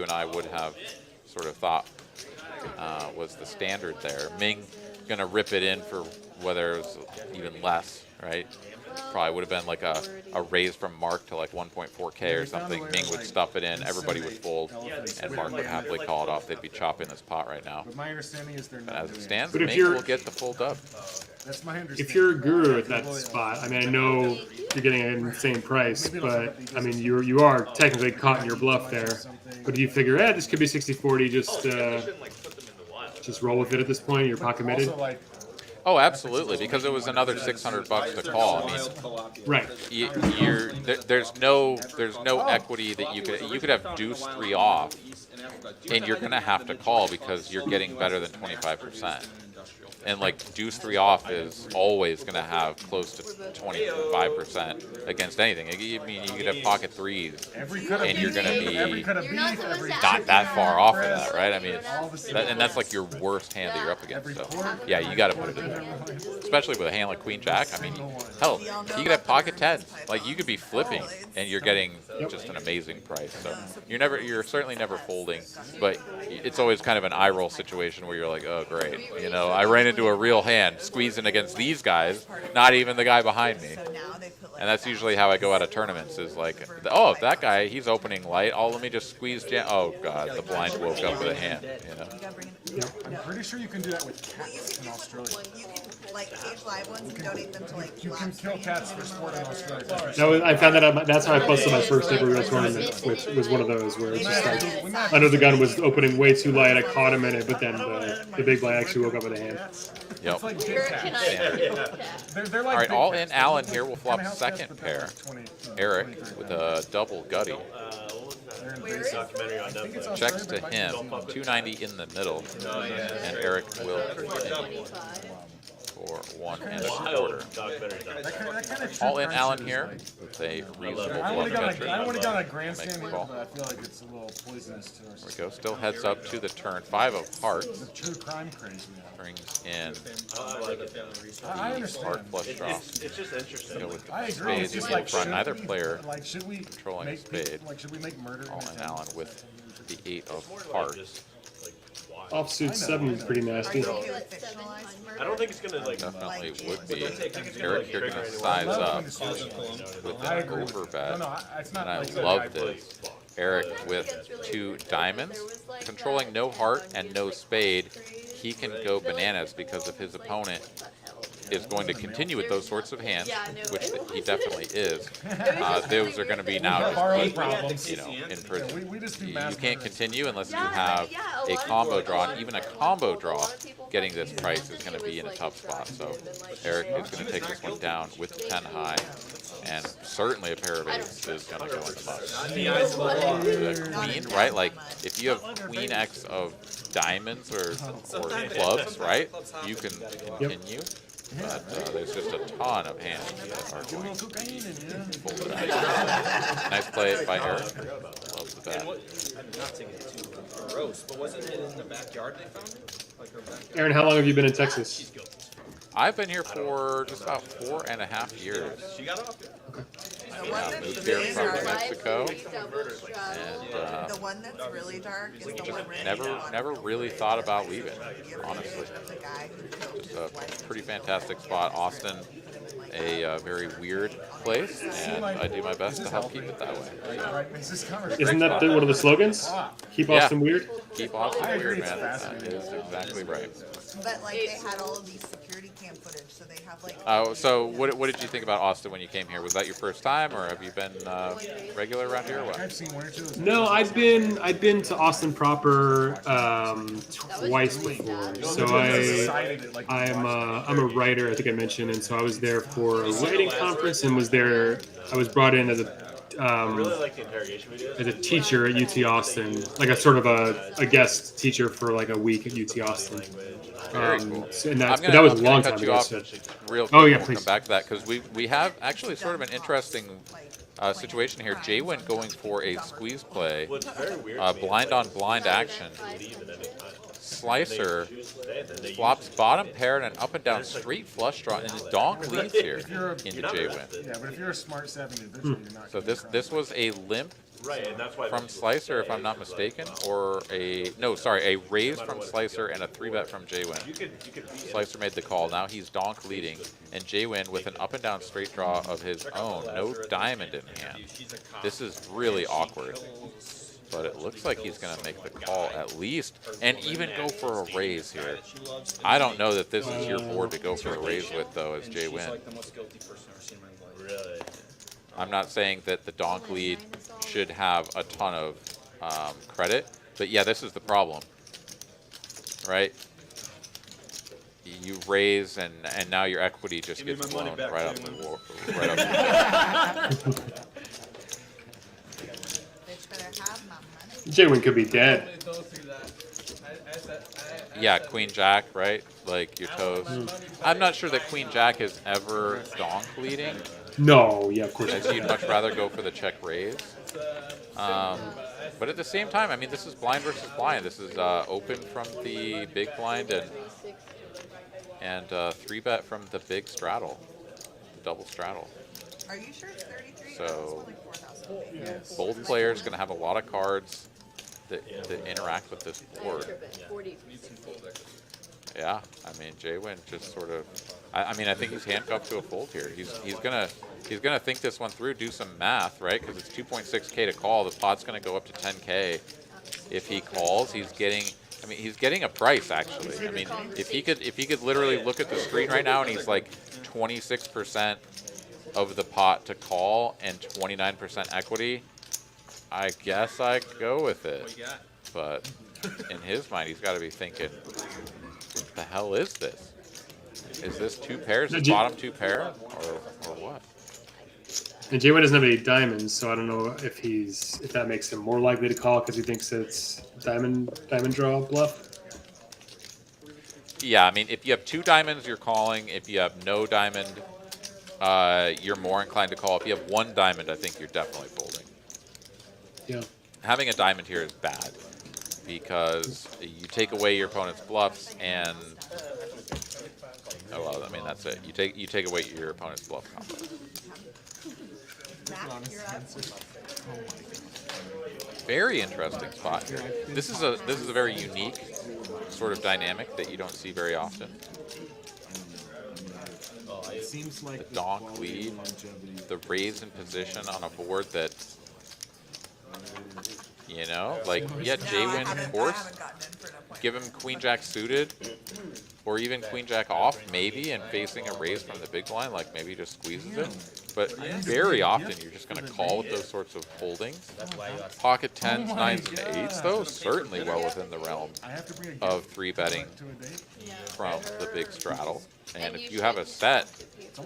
and I would have sort of thought was the standard there. Ming gonna rip it in for whether it was even less, right? Probably would have been like a raise from Mark to like 1.4K or something. Ming would stuff it in, everybody would fold, and Mark would happily call it off. They'd be chopping this pot right now. But my understanding is they're But not as it doing stands, But if Ming you're- will get the full dub. That's my understanding. If you're a guru at that spot, I mean, I know you're getting an insane price, but I mean, you are technically caught in your bluff there. But do you figure, this could be 60-40, just roll with it at this point? You're pot committed, Also, like, Oh, absolutely, because it was another $600 to call. I mean, right? there's no equity that you could have deuce 3 off, and you're gonna have to call because you're getting better than 25%. And like deuce 3 off is always going to have close to 25% against anything. I mean, you could have pocket 3s, and you're going to be not that far off of that, right? I mean, and that's like your worst hand that you're up against. So yeah, you got to put it in there, especially with a hand like Queen Jack. I mean, hell, you could have pocket 10s. Like you could be flipping, and you're getting just an amazing price. So you're certainly never folding, but it's always kind of an eye roll situation where you're like, oh great, you know, I ran into a real hand squeezing against these guys, not even the guy behind me. And that's usually how I go out of tournaments, is like, oh, that guy, he's opening light, oh, let me just squeeze jam. Oh god, the blind woke up with a hand, you know. I'm pretty sure you can do that with cats in Australia. You can, like, tchlive ones and donate them to, like, You can kill cats for sport in Australia. I found that out, that's how I busted my first ever real tournament, which was one of those where it's just like, under the gun was opening way too light, I caught him in it, but then the big blind actually woke up with a hand. Yep. It's like big cats. They're like All right, big all cats. in Allen here will flop Kind of house second cats, but pair. they're like 20, Eric with a double gutty. They're invasive. Documentary on I think it's Netflix. Checks Australia, to but it him, might be 290 in the middle, and Eric will continue for 1 1/4. Wild documentary on That kind of All in true Allen crime here shit is with a reasonable like, I bluff would have catcher. gone a grandstand Make here, the call. but I feel like it's a little poisonous to our There we go. Still heads up to the turn. 5 of hearts The true crime craze we have. brings in I like it. I heart understand. flush draw. It's just interesting. Go with I the agree. It's spades just in like, front. should Neither we, player like, should we controlling a make spade. Like, should we make murder? All in in a Allen with the 8 of Like, hearts. why? Offsuit 7 is pretty Are nasty. you okay with fictionalized I murder? don't think it's gonna like. Definitely Like, would be. games Eric, you're going to size I love up when the Switch- with I an agree with you. overbet. No, it's not And I like love that guy this. Eric with 2 diamonds, controlling no heart and no spade. He can go bananas because if his opponent is going to continue with those sorts of hands, which he definitely is. Those are going to be now borrowing just, problems. you know, in prison. We just do You math can't murders. continue unless you have a combo draw, and even a combo draw getting this price is going to be in a tough spot. So Eric is going to take this one down with the 10 high, and certainly a pair of eights is going to go in the much. The queen, right? Like if you have queen X of diamonds or clubs, right? You can continue. But there's just a ton of hands that are going to be folded out. Nice play by Eric. Loves the bet. Not to get too gross, but wasn't it in the backyard they found it? Like her backyard? Aaron, how long have you been in Texas? I've been here for just about 4.5 years. She got off. Yeah, moved here from Mexico, and The one that's really dark is the one right never really thought about leaving, honestly. the guy who killed Just a pretty fantastic spot. Austin, a very weird place, and I do my best to help keep it that way. So, Right, makes this conversation. Isn't that one of the slogans? Keep Yeah. Austin weird? keep Austin I agree, weird, it's man. That fascinating. is exactly right. But like they had all of these security cam footage, so they have like. Oh, so what did you think about Austin when you came here? Was that your first time, or have you been regular around here? Or what? I've seen one or two of those. No, I've been to Austin proper twice before. So I'm a writer, I think I mentioned, and so I was there for a writing conference and was there. I was brought in as I really like the interrogation videos. a teacher at UT Austin, like a sort of a guest teacher for like a week at UT Austin. Very cool. So, and that's, I'm but that was I'm a long cut time you ago. off So. real quick. Oh, yeah, we'll please. come back to that because we have actually sort of an interesting situation here. Jaywin going for a squeeze play, What's very weird. blind on blind action. Leave at any time. Slicer Tuesday, then they flops bottom pair and an up and down straight flush draw, and the donk leads here into Jaywin. Yeah, but if you're a smart 7 individual, you're not. So this was a limp right, and that's why from Slicer, if I'm not mistaken, or a raise from Slicer and a 3-bet from Jaywin. you could beat Slicer made the call. Now he's donk leading, and Jaywin with an up and down straight draw of his own, no diamond in hand. This is really awkward, but it looks like he's going to make the call at least, and even go for a raise here. I don't know that this is your board to go for a raise with, though, as Jaywin. Like the most guilty person I've ever seen in my life. really. I'm not saying that the donk lead should have a ton of credit, but yeah, this is the problem, right? You raise, and now your equity just Give me gets my money blown back, right up Jaywin. the wall. Right up the Bitch better have my money. Jaywin could be dead. Yeah, Queen Jack, right? Like your toes. I'm not sure that Queen Jack is ever donk leading, No, yeah, of course. as you'd much rather go for the check raise. But at the same time, I mean, this is blind versus blind. This is open from the big blind and 3-bet from the big straddle, the double straddle. Are you sure it's 33? So Like 4,000. both players going to have a lot of cards that interact with this board. Yeah, I mean, Jaywin just sort of. I mean, I think he's handcuffed to a fold here. He's gonna think this one through, do some math, right? Because it's 2.6K to call. The pot's gonna go up to 10K. If he calls, he's getting. I mean, he's getting a price actually. I mean, if he could literally look at the screen right now and he's like 26% of the pot to call and 29% equity, I guess I'd go with it. But in his mind, he's got to be thinking, what the hell is this? Is this 2 pairs, the bottom 2 pair, or what? And Jaywin doesn't have any diamonds, so I don't know if that makes him more likely to call because he thinks it's diamond draw bluff. Yeah, I mean, if you have 2 diamonds, you're calling. If you have no diamond, you're more inclined to call. If you have 1 diamond, I think you're definitely folding. Yeah. Having a diamond here is bad because you take away your opponent's bluffs and oh well, I mean that's it. You take away your opponent's bluff combo. Very interesting spot here. This is a very unique sort of dynamic that you don't see very often. It seems like The donk lead, the raise in position on a board that, you know, like, yeah, J-Win force, give him Queen Jack suited, or even Queen Jack off, maybe, and facing a raise from the big blind, like maybe just squeezes it. But very often you're just going to call with those sorts of holdings. Pocket 10s, 9s, and 8s, though, certainly well within the realm of 3-betting from the big straddle. And if you have a set,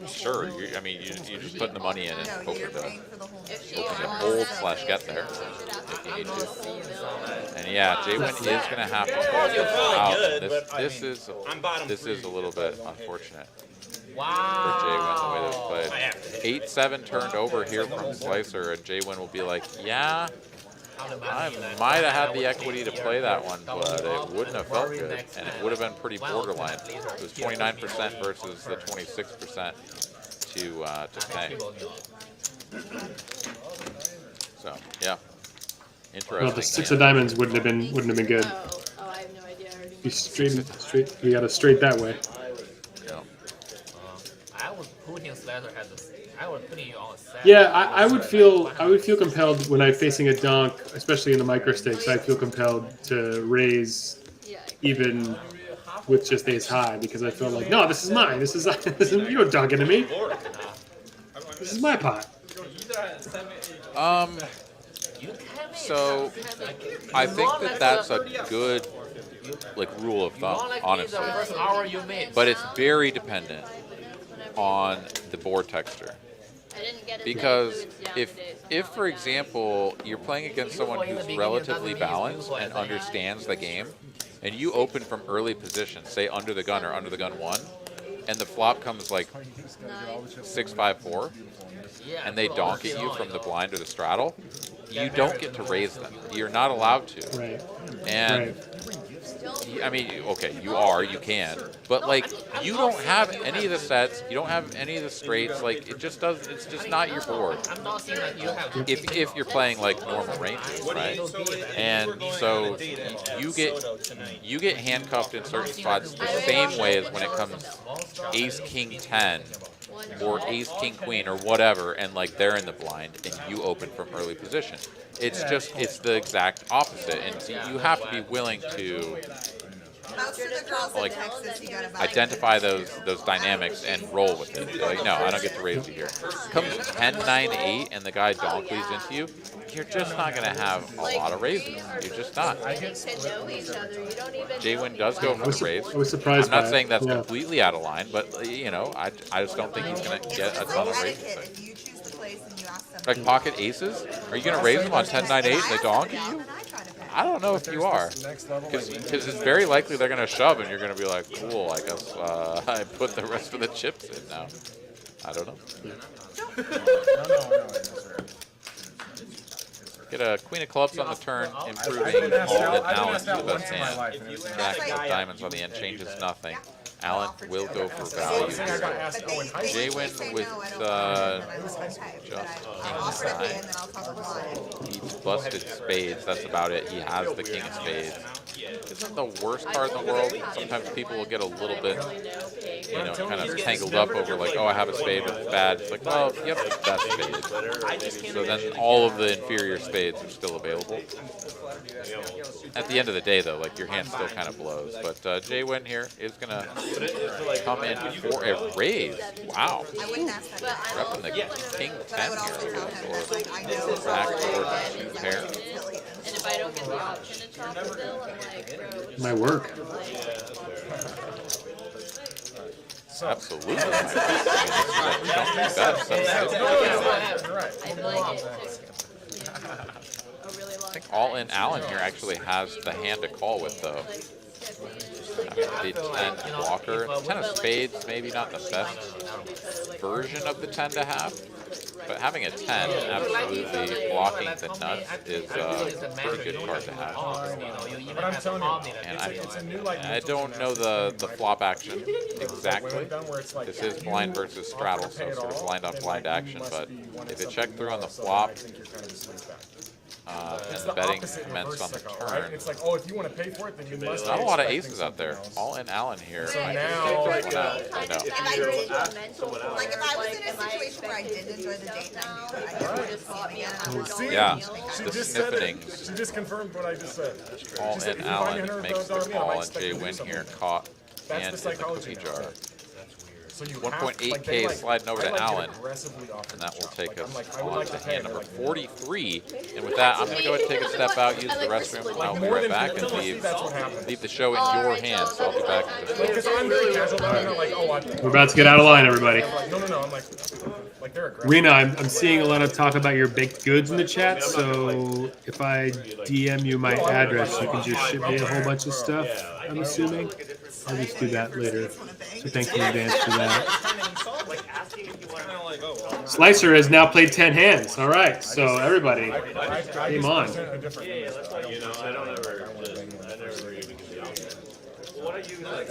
sure, I mean, you're just putting the money in and hoping to hold / get there if you need to. And yeah, J-Win is going to have to hold this out. This is a little bit unfortunate for J-Win the way this played. 8-7 turned over here from Slicer, and J-Win will be like, yeah, I might have had the equity to play that one, but it wouldn't have felt good, and it would have been pretty borderline. It was 29% versus the 26% to pay. So yeah, interesting. Well, the 6 of diamonds wouldn't have been good. Oh, I have no idea. I already You straight. You got to straight that way. Yeah. I was putting Slicer as a. I was putting you on a set. Yeah, I would feel compelled when I'm facing a donk, especially in the micro stakes. I feel compelled to raise even with just ace high because I feel like, no, this is mine. This is you don't donk into me. This is my pot. So I think that's a good rule of thumb, honestly. But it's very dependent on the board texture. Because if for example, you're playing against someone who's relatively balanced and understands the game, and you open from early position, say under the gun or under the gun 1, and the flop comes like 6-5-4, and they donk at you from the blind or the straddle, you don't get to raise them. You're not allowed to. Right. And I mean, okay, you can, but like, you don't have any of the sets, you don't have any of the straights, like, it's just not your board. If you're playing like normal ranges, right? And so you get handcuffed in certain spots the same way as when it comes ace king 10 or ace king queen or whatever, and like they're in the blind and you open from early position. It's the exact opposite, and so you have to be willing to like identify those dynamics and roll with it. Like, no, I don't get to raise you here. Comes 10-9-8 and the guy donk leads into you, you're just not going to have a lot of raises. You're just not. J-Win does go for the raise. I was surprised. I'm not saying that's completely out of line, but you know, I just don't think he's going to get a ton of raises. Like pocket aces? Are you going to raise them on 10-9-8 and they donk at you? I don't know if you are, because it's very likely they're going to shove and you're going to be like, cool, I guess I put the rest of the chips in now. I don't know. Get a queen of clubs on the turn, improving all and Allen to the best hand. Jack of diamonds on the end changes nothing. Allen will go for value. J-Win with just king side. He's busted spades. That's about it. He has the king of spades. Isn't the worst card in the world. Sometimes people will get a little bit, you know, kind of tangled up over like, oh, I have a spade, but it's bad. It's like, well, you have the best spade. So then all of the inferior spades are still available. At the end of the day, though, like, your hand still kind of blows. But J-Win here is going to come in for a raise. Wow. Repping the king 10 here. Or backdoor 2 pair. And if I don't get the option to chop the bill, I'm like, bro. My work. Absolutely. I think all-in Allen here actually has the hand to call with, though. I mean, the 10 blocker. 10 of spades, maybe not the best version of the 10 to have. But having a 10 absolutely blocking the nuts is a pretty good card to have. And I don't know the flop action exactly. This is blind versus straddle, so sort of blind on blind action. But if it checked through on the flop, and It's the betting opposite commenced on the reverse sicko, turn. right? It's like, oh, if you want to pay for it, then you must. Not be a lot of expecting aces out there. something else. All in Allen here. So Right. now, Like, One out. if No. I you're think- a mental Like if I was in a am I situation where I did enjoy the date night, I expecting would just just bought me a See? $100 Yeah. meal? She The just said it. sniffenings. She just confirmed what I just said. All She said, in if you buy me Allen $100 makes the meal, I might call, and expect Jay you to do Win something. here caught That's and the in the psychology cookie now. jar. So you 1.8K have, is sliding over I to like Allen, aggressively offer and that the will chop. take Like, I'm us like, I would on like to to pay hand her, number like, 43. And with that, I'm going to go ahead and take a step out, use the restroom, and I'll be more right than back and 50, leave that's what happens. the show in your hands. So I'll be back in just a Because I'm very casual about it. I'm not like, oh, We're about to get out of line, everybody. like, no. I'm like they're aggressive. Rena, I'm seeing a lot of talk about your baked goods in the chat, so if I DM you my address, you can just ship me a whole bunch of stuff, I'm assuming. I'll just do that later. So thank you in advance for that. Like asking if you want to Slicer has now played 10 hands. All right, so everybody, I game on. present a different Yeah, that's why, you know, I don't ever just, I never even get the option. What are you like?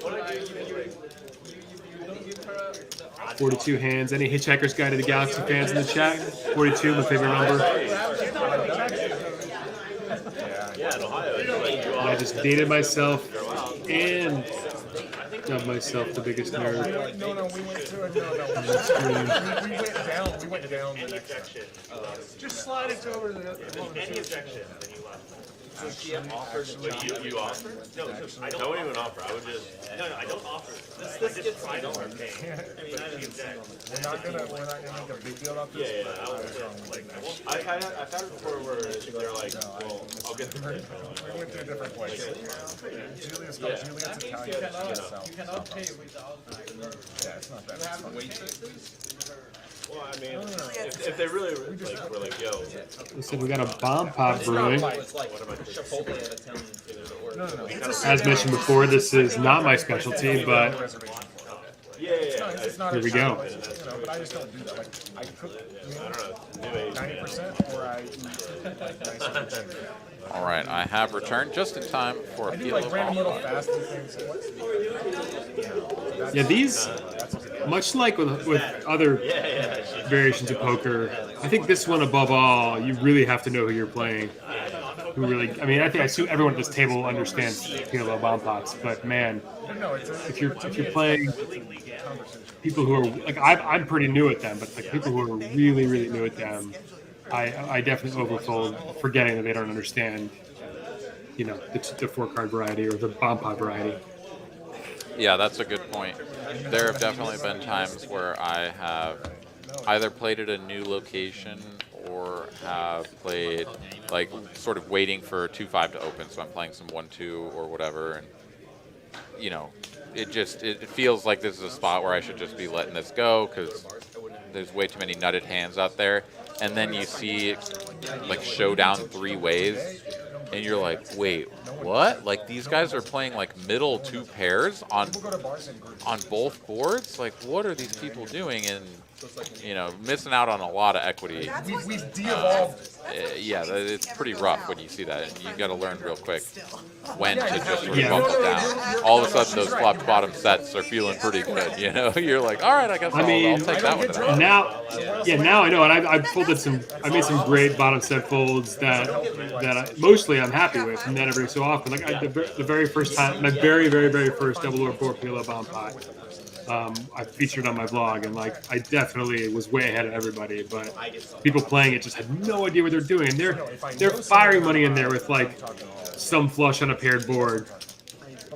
What are you 42 hands. Any Hitchhiker's Guide to the Galaxy fans in the chat? 42, my favorite number. Yeah, in Ohio, it's like you And I just dated myself and dubbed myself the biggest nerd. No, we went to it. No. We went down the next section. Just slide it over to the other any objection, then you left. So she offered you offer? No, I don't even offer. I would just no, I don't offer. This gets I don't pay. We're not gonna make a big deal about this. Yeah, I was like, I've had it before where they're like, well, I'll get the tip. We went to a different place. Julia's Italian. You cannot pay without Yeah, it's not that. Well, I mean, if they really like, were like, yo, Listen, we got a bomb pop brewing. It's like Chipotle at Italian food. No. As mentioned before, this is not my specialty, but yeah. It's not here we go. But I just don't do that. Like, I cook I don't know, new age. 90% or I eat like nice. All right, I have returned just in time for a I do Pilo like random little bomb. fasting things. Yeah, these, much like with other variations of poker, I think this one above all, you really have to know who you're playing. Who really? I mean, I assume everyone at this table understands PLO bomb pots, but man, if you're playing people who are like I'm pretty new at them, but like people who are really new at them, I definitely overfold, forgetting that they don't understand, you know, the 4-card variety or the bomb pot variety. Yeah, that's a good point. There have definitely been times where I have either played at a new location or have played like sort of waiting for 2-5 to open, so I'm playing some 1-2 or whatever, and you know, it feels like this is a spot where I should just be letting this go because there's way too many nutted hands out there, and then you see like showdown 3 ways. And you're like, wait, what? Like these guys are playing like middle 2 pairs on both boards? Like what are these people doing? And you know, missing out on a lot of equity. We've de-evolved. Yeah, it's pretty rough when you see that. And you got to learn real quick when to just sort of Yeah. buckle down. All of a sudden, those flopped bottom sets are feeling pretty good. You know, you're like, all right, I guess I'll take that one tonight. Now I know, and I've folded some. I made some great bottom set folds that mostly I'm happy with, and not every so often. Like the very first time, my very first double or 4 PLO bomb pot. I featured on my vlog, and like I definitely was way ahead of everybody, but people playing it just had no idea what they're doing, and they're firing money in there with like some flush on a paired board,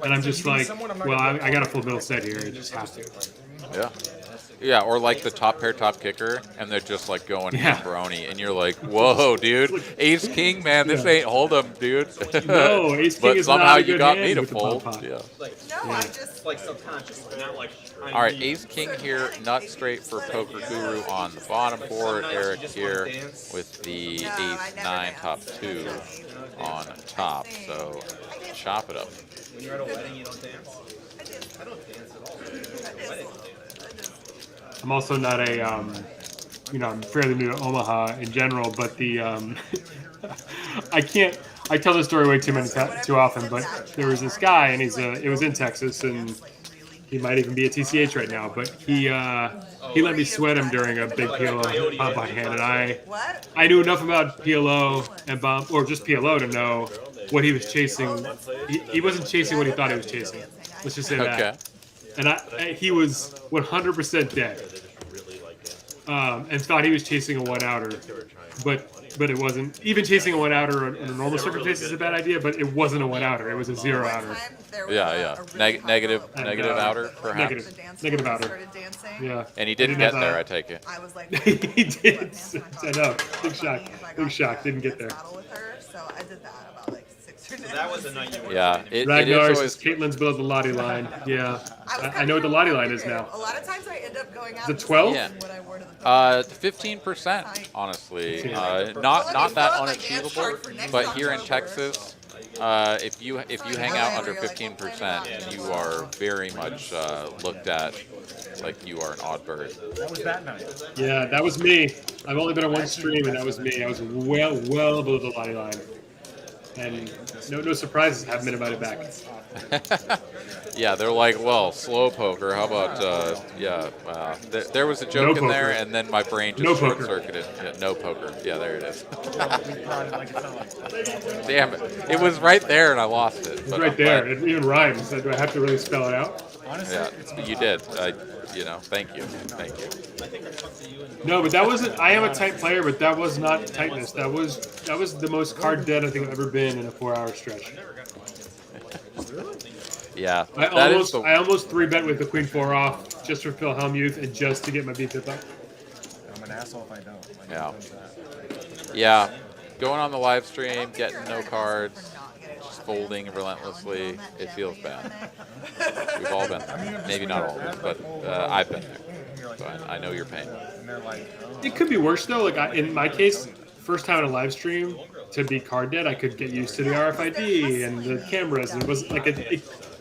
and I'm just like, well, I got a full middle set here, I just have to. Yeah, or like the top pair, top kicker, and they're just like going brony, and you're like, whoa, dude, Ace King, man, this ain't Hold'em, dude. No, Ace King but is somehow not a you good got hand me to with the fold. bomb pot. Yeah. No, I just Like subconsciously, not like. All right, Ace King here, nut straight for Poker Guru on the bottom board. Eric here with the Ace 9 top 2 on top. So chop it up. When you're at a wedding, you don't dance. I don't dance at all. I'm also not a, you know, I'm fairly new to Omaha in general, but the, I tell this story way too often, but there was this guy, and it was in Texas, and he might even be at TCH right now, but he he let me sweat him during a big PLO pop hand, and What? I knew enough about PLO and bomb, or just PLO to know what he was chasing. He wasn't chasing what he thought he was chasing. Let's just say that. Okay. And he was 100% dead, and thought he was chasing a one outer, but it wasn't. Even chasing a one outer under normal circumstances is a bad idea, but it wasn't a one outer. It was a zero outer. Yeah. Negative outer, perhaps. Negative outer. Started dancing. Yeah. And he did get there, I take it. I was like, He did. I know. Big shock. Big shock. Didn't get there. battle with her, so I did that about like 6 or 7. That was the night you were. Yeah. It Ragnar is says always. Caitlin's below the Lottie line. Yeah. I know what the Lottie line is now. A lot of times I end up going out. The 12? Yeah. What I wore to the 15%, honestly. Yeah. Not that unachievable, but here in Texas, if you hang out under 15%, you are very much looked at like you are an odd bird. That was that night. Yeah, that was me. I've only been on one stream, and that was me. I was well below the Lottie line. And no surprises, haven't been invited back. Yeah, they're like, well, slow poker. How about, there was a joke in there, and then my brain just short-circuited. Yeah, no poker. Yeah, there it is. Damn it. It was right there, and I lost it. It's right there. It even rhymes. Do I have to really spell it out? Honestly, Yeah, you did. Thank you. Thank you. No, but that wasn't. I am a tight player, but that was not tightness. That was the most card dead I think I've ever been in a 4-hour stretch. Yeah. I almost 3-bet with the Queen 4 off just for Phil Hellmuth and just to get my B-pip up. I'm an asshole if I don't. Like, Yeah. when's that? Yeah. Going on the live stream, getting no cards, just folding relentlessly. It feels bad. We've all been there. Maybe not all of us, but I've been there. So I know your pain. And they're like, It could be worse though. Like in my case, first time in a live stream to be card dead, I could get used to the RFID and the cameras. It was like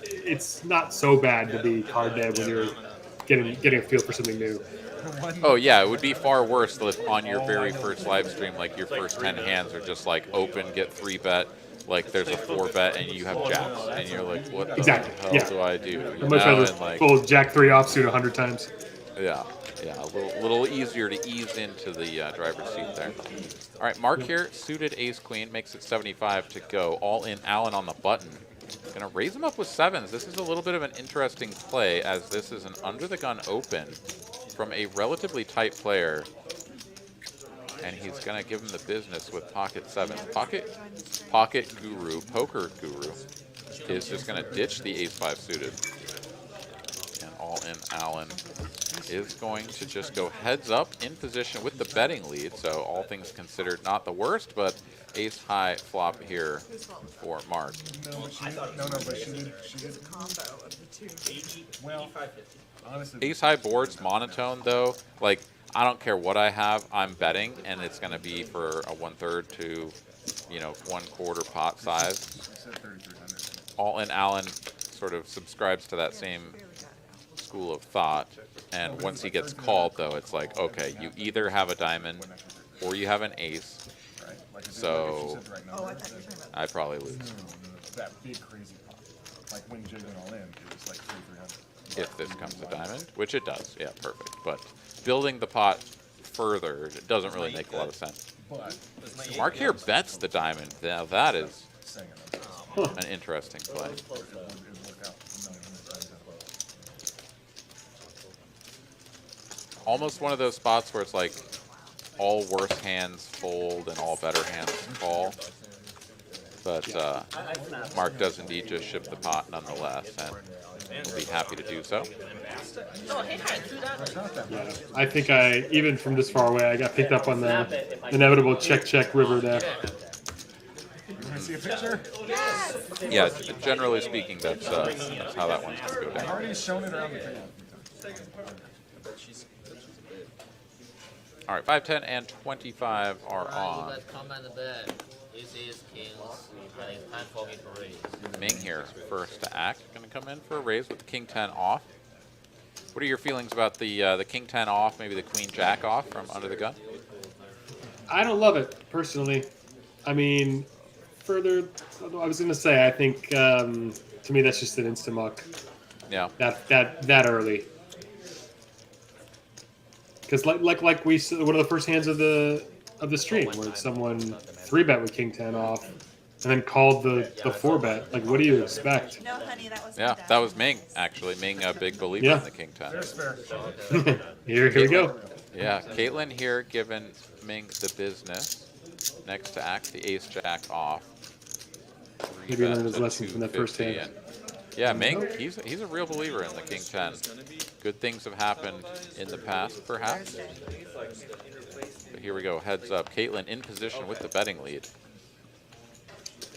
it's not so bad to be card dead when you're getting a feel for something new. Oh yeah, it would be far worse if on your very first live stream, like your first 10 hands are just like open, get 3-bet, like there's a 4-bet and you have jacks, and you're like, what the hell do I do? I'd much rather fold Jack 3 offsuit 100 times. Yeah, a little easier to ease into the driver's seat there. All right, Mark here, suited ace queen, makes it 75 to go. All in, Allen on the button. Gonna raise him up with 7s. This is a little bit of an interesting play, as this is an under the gun open from a relatively tight player, and he's gonna give him the business with pocket 7s. Pocket guru, poker guru, is just gonna ditch the ace-5 suited, and all in, Allen is going to just go heads up in position with the betting lead. So all things considered, not the worst, but ace high flop here for Mark. but she did. combo of the two. Well, honestly, Ace high boards monotone though. Like, I don't care what I have, I'm betting, and it's going to be for a 1/3 to, 1/4 pot size. All in, Allen sort of subscribes to that same school of thought, and once he gets called though, it's like, okay, you either have a diamond or you have an ace, so I probably lose. That big crazy pot, like when Jig went all in, it was like 300. If this comes a diamond, which it does, yeah, perfect. But building the pot further, it doesn't really make a lot of sense. But Mark here bets the diamond. Now that is an interesting play. Almost one of those spots where it's like all worse hands fold and all better hands call. But Mark does indeed just ship the pot nonetheless, and will be happy to do so. Yeah, I think even from this far away, I got picked up on the inevitable check river there. You want to see a picture? Yeah, generally speaking, that's how that one's going to go I've down. already shown it around the table. All right, 5, 10, and 25 are You on. guys come and bet. This is kings, and it's time for me to raise. Ming here, first to act, going to come in for a raise with the king 10 off. What are your feelings about the king 10 off, maybe the queen jack off from under the gun? I don't love it personally. I mean, I was going to say, I think to me that's just an insta muck. Yeah. That early. Because like we said, one of the first hands of the stream where someone 3-bet with King 10 off, and then called the 4-bet. Like, what do you expect? No, honey, that was Yeah, that was Ming, actually. Ming, a big believer Yeah. in the King 10. There's fair. Here we go. Yeah, Caitlin here giving Ming the business. Next to act, the ace jack off. Maybe he learned his Three-bet lesson to from that first 250, hand. and- yeah, Ming, he's a real believer in the King 10. Good things have happened in the past, perhaps. But here we go, heads up. Caitlin in position with the betting lead.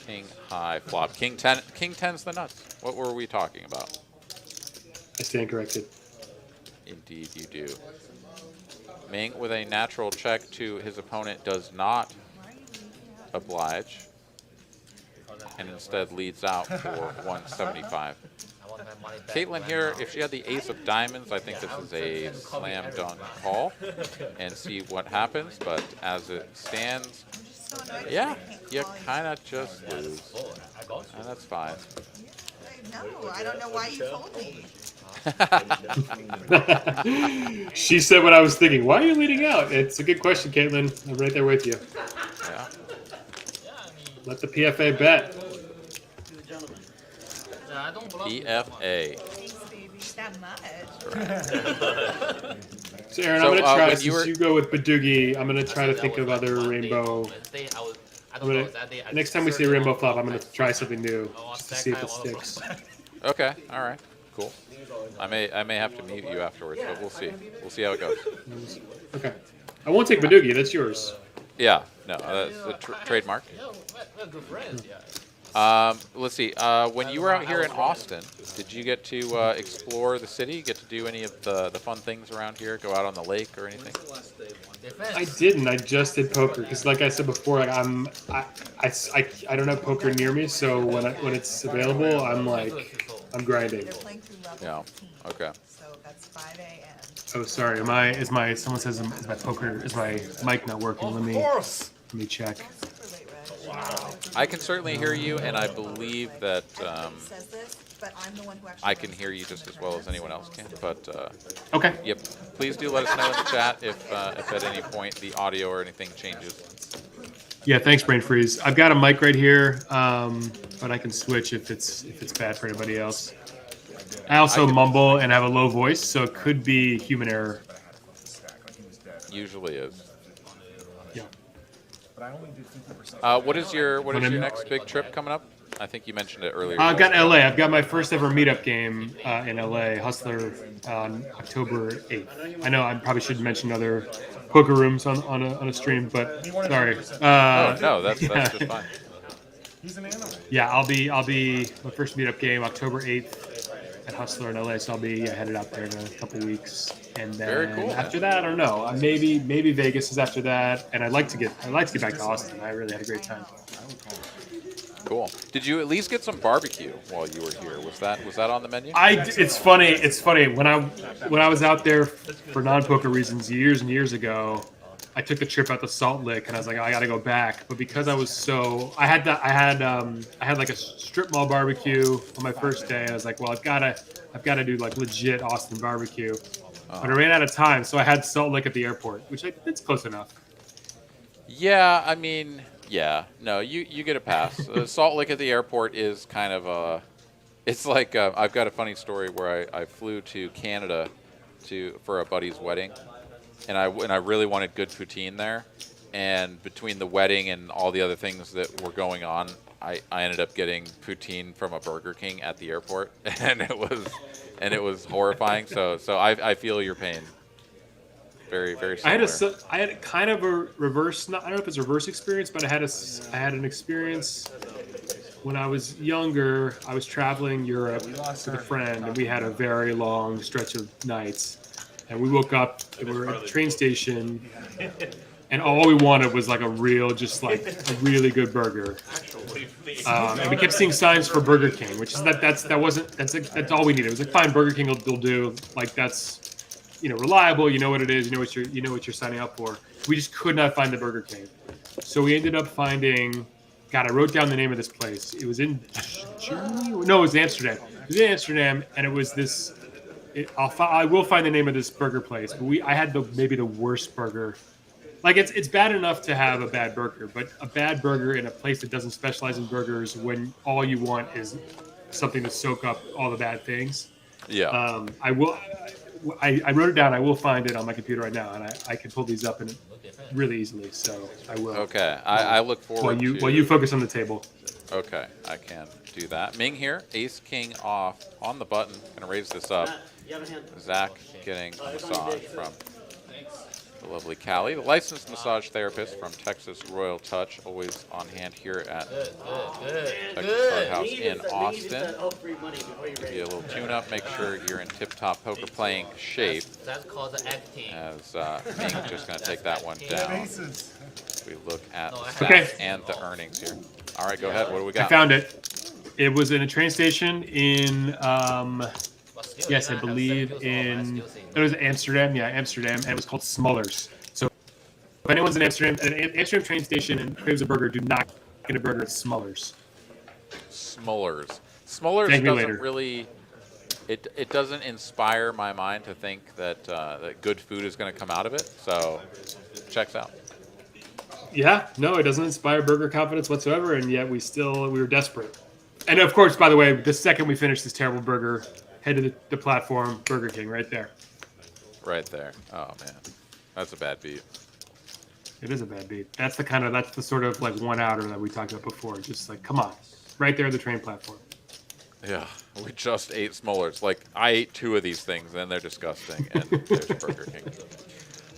King high flop. King 10. King 10's the nuts. What were we talking about? I stand corrected. Indeed, you do. Ming with a natural check to his opponent does not oblige, and instead leads out for 175. I want my money back. Caitlin here, if she had the ace of diamonds, I think this is a slam dunk call and see what happens. But as it stands, I'm just so annoyed 'cause yeah, I can't you call kind of just lose, I got you. and that's fine. No, I don't know why you told me. She said what I was thinking. Why are you leading out? It's a good question, Caitlin. I'm right there with you. Yeah. Let the PFA bet. I don't bluff. PFA. Thanks, baby. That much. So, Aaron, So, I'm going to try, when since you go with Badoogie, I'm going to try to think of other rainbow. Next time we see a rainbow flop, I'm going to try something new, just to see if it sticks. Okay. All right. Cool. I may have to mute you afterwards, but we'll see. We'll see how it goes. Okay. I won't take Badoogie. That's yours. Yeah. No, that's a trademark. We're good friends, yeah. Let's see. When you were out here in Austin, did you get to explore the city? Get to do any of the fun things around here? Go out on the lake or anything? I didn't. I just did poker because, like I said before, like I don't have poker near me, so when it's available, I'm grinding. They're playing through level Yeah. 15. Okay. So that's 5 a.m. Oh, sorry. Someone says is my mic not working? Let me check. Super late, Reg. I can certainly hear you, and I believe that Everyone says this, but I'm the one who actually I can hear you just as well as anyone else can. But Okay. yep, please do let us know in the chat if at any point the audio or anything changes. Yeah. Thanks, Brain Freeze. I've got a mic right here, but I can switch if it's bad for anybody else. I also mumble and have a low voice, so it could be human error. Usually is. Yeah. What is your next big trip coming up? I think you mentioned it earlier. I've got LA. I've got my first ever meetup game in LA, Hustler, on October 8th. I know I probably should mention other poker rooms on a stream, but sorry. Oh no, that's just fine. He's an animal. Yeah, I'll be my first meetup game October 8th at Hustler in LA, so I'll be headed out there in a couple weeks, and then Very cool. after that, I don't know. Maybe Vegas is after that, and I'd like to get back to Austin. I really had a great time. Cool. Did you at least get some barbecue while you were here? Was that on the menu? It's funny. When I was out there for non-poker reasons years and years ago, I took a trip out to Salt Lick, and I was like, I got to go back. But because I had like a strip mall barbecue on my first day. I was like, well, I've got to do like legit Austin barbecue. But I ran out of time, so I had Salt Lick at the airport, which it's close enough. Yeah, I mean, yeah. No, you get a pass. Salt Lick at the airport is kind of it's like I've got a funny story where I flew to Canada for a buddy's wedding. And I really wanted good poutine there, and between the wedding and all the other things that were going on, I ended up getting poutine from a Burger King at the airport, and it was horrifying. So I feel your pain. Very very similar. I had kind of a reverse. I don't know if it's a reverse experience, but I had an experience when I was younger. I was traveling Europe with a friend, and we had a very long stretch of nights. And we woke up, and we were at the train station, and all we wanted was like a really good burger. And we kept seeing signs for Burger King, which is that's all we needed. It was like, fine, Burger King will do. Like, that's, reliable. You know what it is. You know what you're signing up for. We just could not find the Burger King, so we ended up finding. God, I wrote down the name of this place. It was in Germany. No, it was Amsterdam. It was in Amsterdam, and it was this I will find the name of this burger place. But I had maybe the worst burger. Like it's bad enough to have a bad burger, but a bad burger in a place that doesn't specialize in burgers when all you want is something to soak up all the bad things. Yeah. I wrote it down. I will find it on my computer right now, and I can pull these up really easily. So I will. Okay. I look forward while you focus on the table. Okay, I can do that. Ming here, ace king off on the button. Gonna raise this up. Zach getting a massage from the lovely Callie, the licensed massage therapist from Texas Royal Touch, always on hand here at Texas Card House in Austin. Give you a little tune-up, make sure you're in tip-top poker playing shape. That's called the acting. As Ming just going to take that one down. We look at the stats Okay. and the earnings here. All right, go ahead. What do we got? I found it. It was in a train station in yes, I believe it was Amsterdam. Yeah, Amsterdam, and it was called Smuller's. So if anyone's in Amsterdam, at an Amsterdam train station and craves a burger, do not get a burger at Smuller's. Smullers. Smullers Thank me doesn't later. really. It doesn't inspire my mind to think that that good food is going to come out of it. So checks out. Yeah, no, it doesn't inspire burger confidence whatsoever, and yet we were desperate. And of course, by the way, the second we finish this terrible burger, head to the platform, Burger King, right there. Right there. Oh man, that's a bad beat. It is a bad beat. That's the sort of like one outer that we talked about before. Just like, come on, right there at the train platform. Yeah, we just ate Smullers. Like I ate 2 of these things, and they're disgusting. And there's Burger King.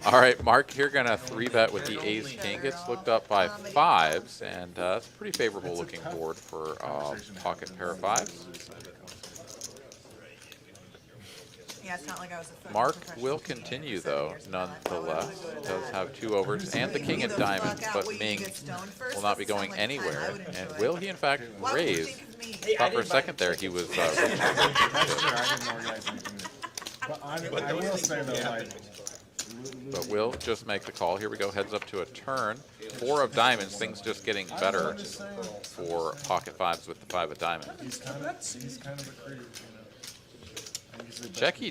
All right, Mark, you're gonna 3-bet with the ace king. Gets looked up by 5s, and it's a pretty favorable looking board for pocket pair of 5s. Yeah, it's not like I was a Mark will continue, though, nonetheless. Does have 2 overs and the king of diamonds, but Ming will not be going anywhere. And will he, in fact, raise? Thought for a second there he was reaching. But I will say though, like. But will just make the call. Here we go, heads up to a turn. 4 of diamonds, things just getting better for pocket 5s with the 5 of diamonds. He's kind of a creep,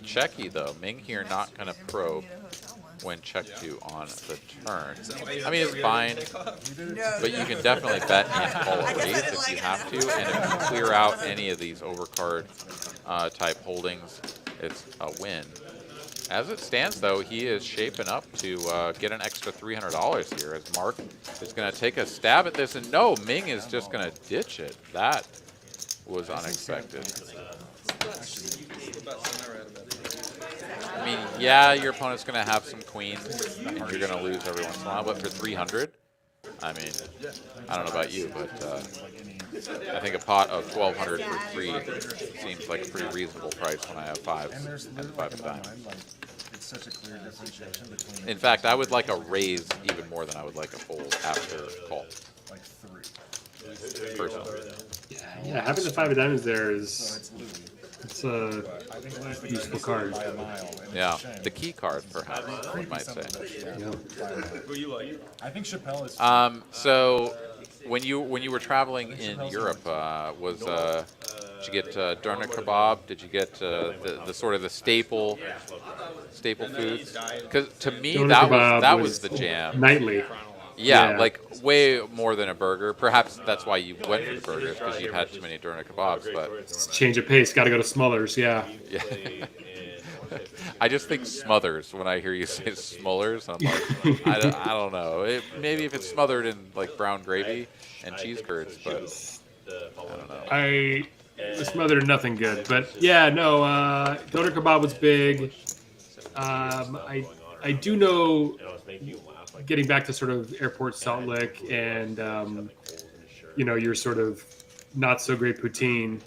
Checky, though. Ming here not going to probe when check 2 on the turn. I mean, it's fine, but you can definitely bet and call a raise if you have to. And if you clear out any of these overcard type holdings, it's a win. As it stands, though, he is shaping up to get an extra $300 here as Mark is going to take a stab at this. And no, Ming is just going to ditch it. That was unexpected. I mean, yeah, your opponent's going to have some queens, and you're going to lose every once in a while. But for 300, I mean, I don't know about you, but I think a pot of 1,200 for 3 seems like a pretty reasonable price when I have 5s and 5 of diamonds. such a clear differentiation between. In fact, I would like a raise even more than I would like a fold after call. Like 3. Personally. Yeah, having the 5 of diamonds there So is it's a Louis. I think Louis the useful card. by a mile. And Yeah, it's a shame. the key card, perhaps, one might say. Yeah. I think Chappelle is. So when you were traveling in Europe, did you get doner kebab? Did you get the sort of the staple foods? Because to me Doner that kebab was the jam. Nightly. Yeah, Yeah. like way more than a burger. Perhaps that's why you went for the burgers, because you'd had too many doner kebabs. But Change of pace. Got to go to Smullers. Yeah. yeah. I just think Smothers when I hear you say Smullers. I'm like, I don't know. Maybe if it's smothered in like brown gravy and cheese curds, but I don't know. I smothered nothing good, but yeah, no. Doner kebab was big. I do know. Getting back to sort of airport Salt Lick and your sort of not so great poutine.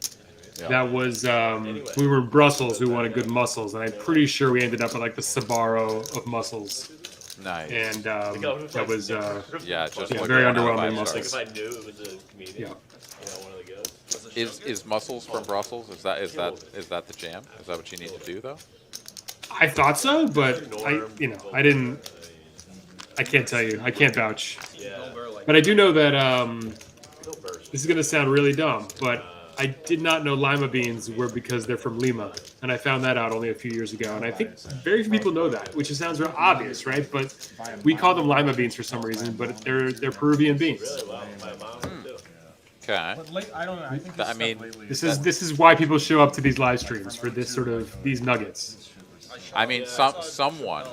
Yeah. That was we were in Brussels. We wanted good mussels, and I'm pretty sure we ended up at like the Sabaro of mussels. Nice. And that was Yeah, just Yeah, like very one out of underwhelming 5 mussels. stars. If I knew it was a comedian, Yeah. one of the goats. Is mussels from Brussels? Is that the jam? Is that what you need to do though? I thought so, but I didn't. I can't tell you. I can't vouch. But I do know that this is going to sound really dumb, but I did not know lima beans were because they're from Lima, and I found that out only a few years ago. And I think very few people know that, which sounds real obvious, right? But we call them lima beans for some reason, but they're Peruvian beans. Okay. I don't know. I think I mean, This is why people show up to these live streams for this sort of these nuggets. I mean, someone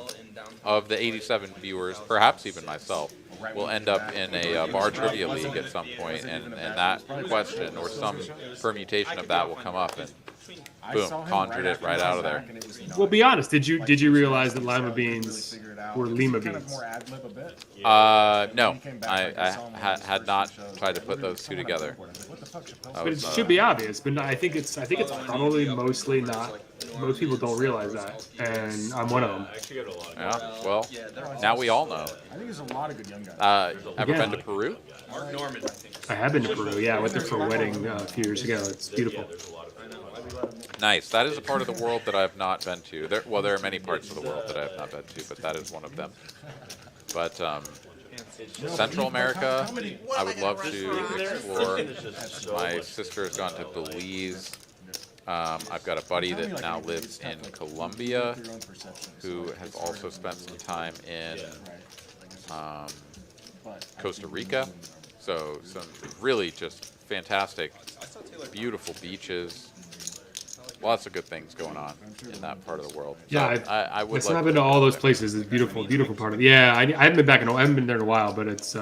of the 87 viewers, perhaps even myself, will end up in a bar trivia league at some point, and that question or some permutation of that will come up, and boom, conjured it right out of there. Well, be honest. Did you realize that lima beans were Lima beans? No, I had not tried to put those two together. But it should be obvious. But I think it's probably mostly not. Most people don't realize that, and I'm one of them. Yeah. Well, now we all know. I think there's a lot of good young guys. Ever been to Peru? Mark Norman, I think. I have been to Peru. Yeah, I went there for a wedding a few years ago. It's beautiful. Nice. That is a part of the world that I have not been to. There are many parts of the world that I have not been to, but that is one of them. But Central America, I would love to explore. My sister has gone to Belize. I've got a buddy that now lives in Colombia who has also spent some time in Costa Rica. So some really just fantastic, beautiful beaches. Lots of good things going on in that part of the world. Yeah, so I would. I've been to all those places. It's beautiful, beautiful part of it. Yeah, I haven't been back I haven't been there in a while, but it's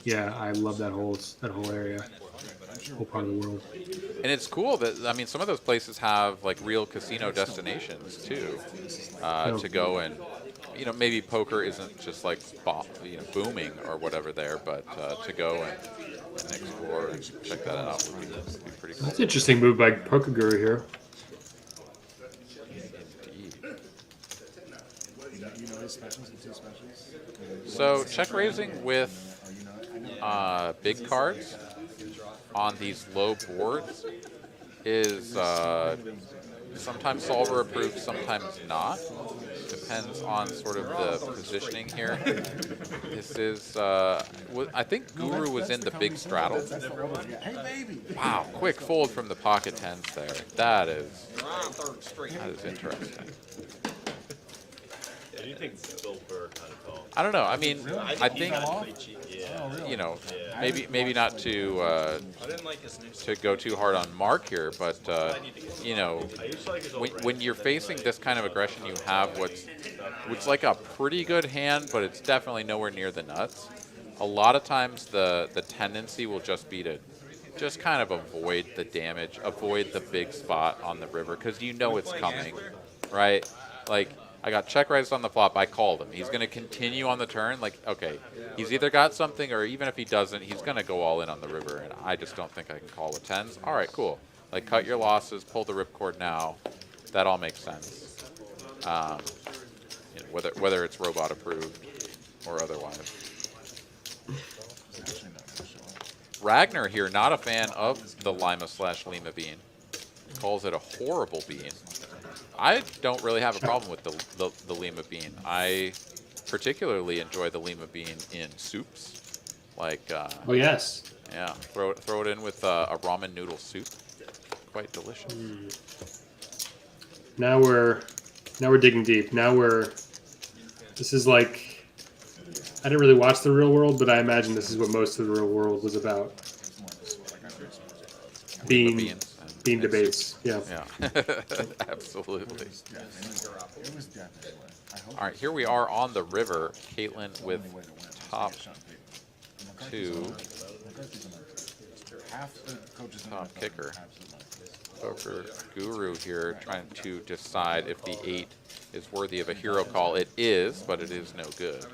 yeah, I love that whole area, whole part of the world. And it's cool that some of those places have like real casino destinations too, to go and maybe poker isn't just like booming or whatever there, but to go and explore and check that out would be pretty cool. That's an interesting move by Poker Guru here. So check raising with big cards on these low boards is sometimes solver approved, sometimes not. Depends on sort of the positioning here. This is, I think Guru was in the big straddle. Wow, quick fold from the pocket tens there. That is interesting. Do you think Bill Burr kind of called? I don't know. I mean, I think maybe not to go too hard on Mark here, but when you're facing this kind of aggression, you have what's like a pretty good hand, but it's definitely nowhere near the nuts. A lot of times the tendency will just be to just kind of avoid the damage, avoid the big spot on the river, because it's coming, right? Like, I got check raised on the flop. I called him. He's going to continue on the turn. Like, okay, he's either got something, or even if he doesn't, he's going to go all in on the river. And I just don't think I can call with tens. All right, cool. Like, cut your losses, pull the ripcord now. That all makes sense. Whether it's robot approved or otherwise. Ragnar here, not a fan of the Lima/Lima bean. Calls it a horrible bean. I don't really have a problem with the Lima bean. I particularly enjoy the Lima bean in soups, like. Oh yes. Yeah, throw it in with a ramen noodle soup. Quite delicious. Now we're digging deep. This is like, I didn't really watch The Real World, but I imagine this is what most of The Real World was about. Bean debates. Yeah. Absolutely. All right, here we are on the river. Caitlin with top two. Top kicker. Poker Guru here trying to decide if the 8 is worthy of a hero call. It is, but it is no good.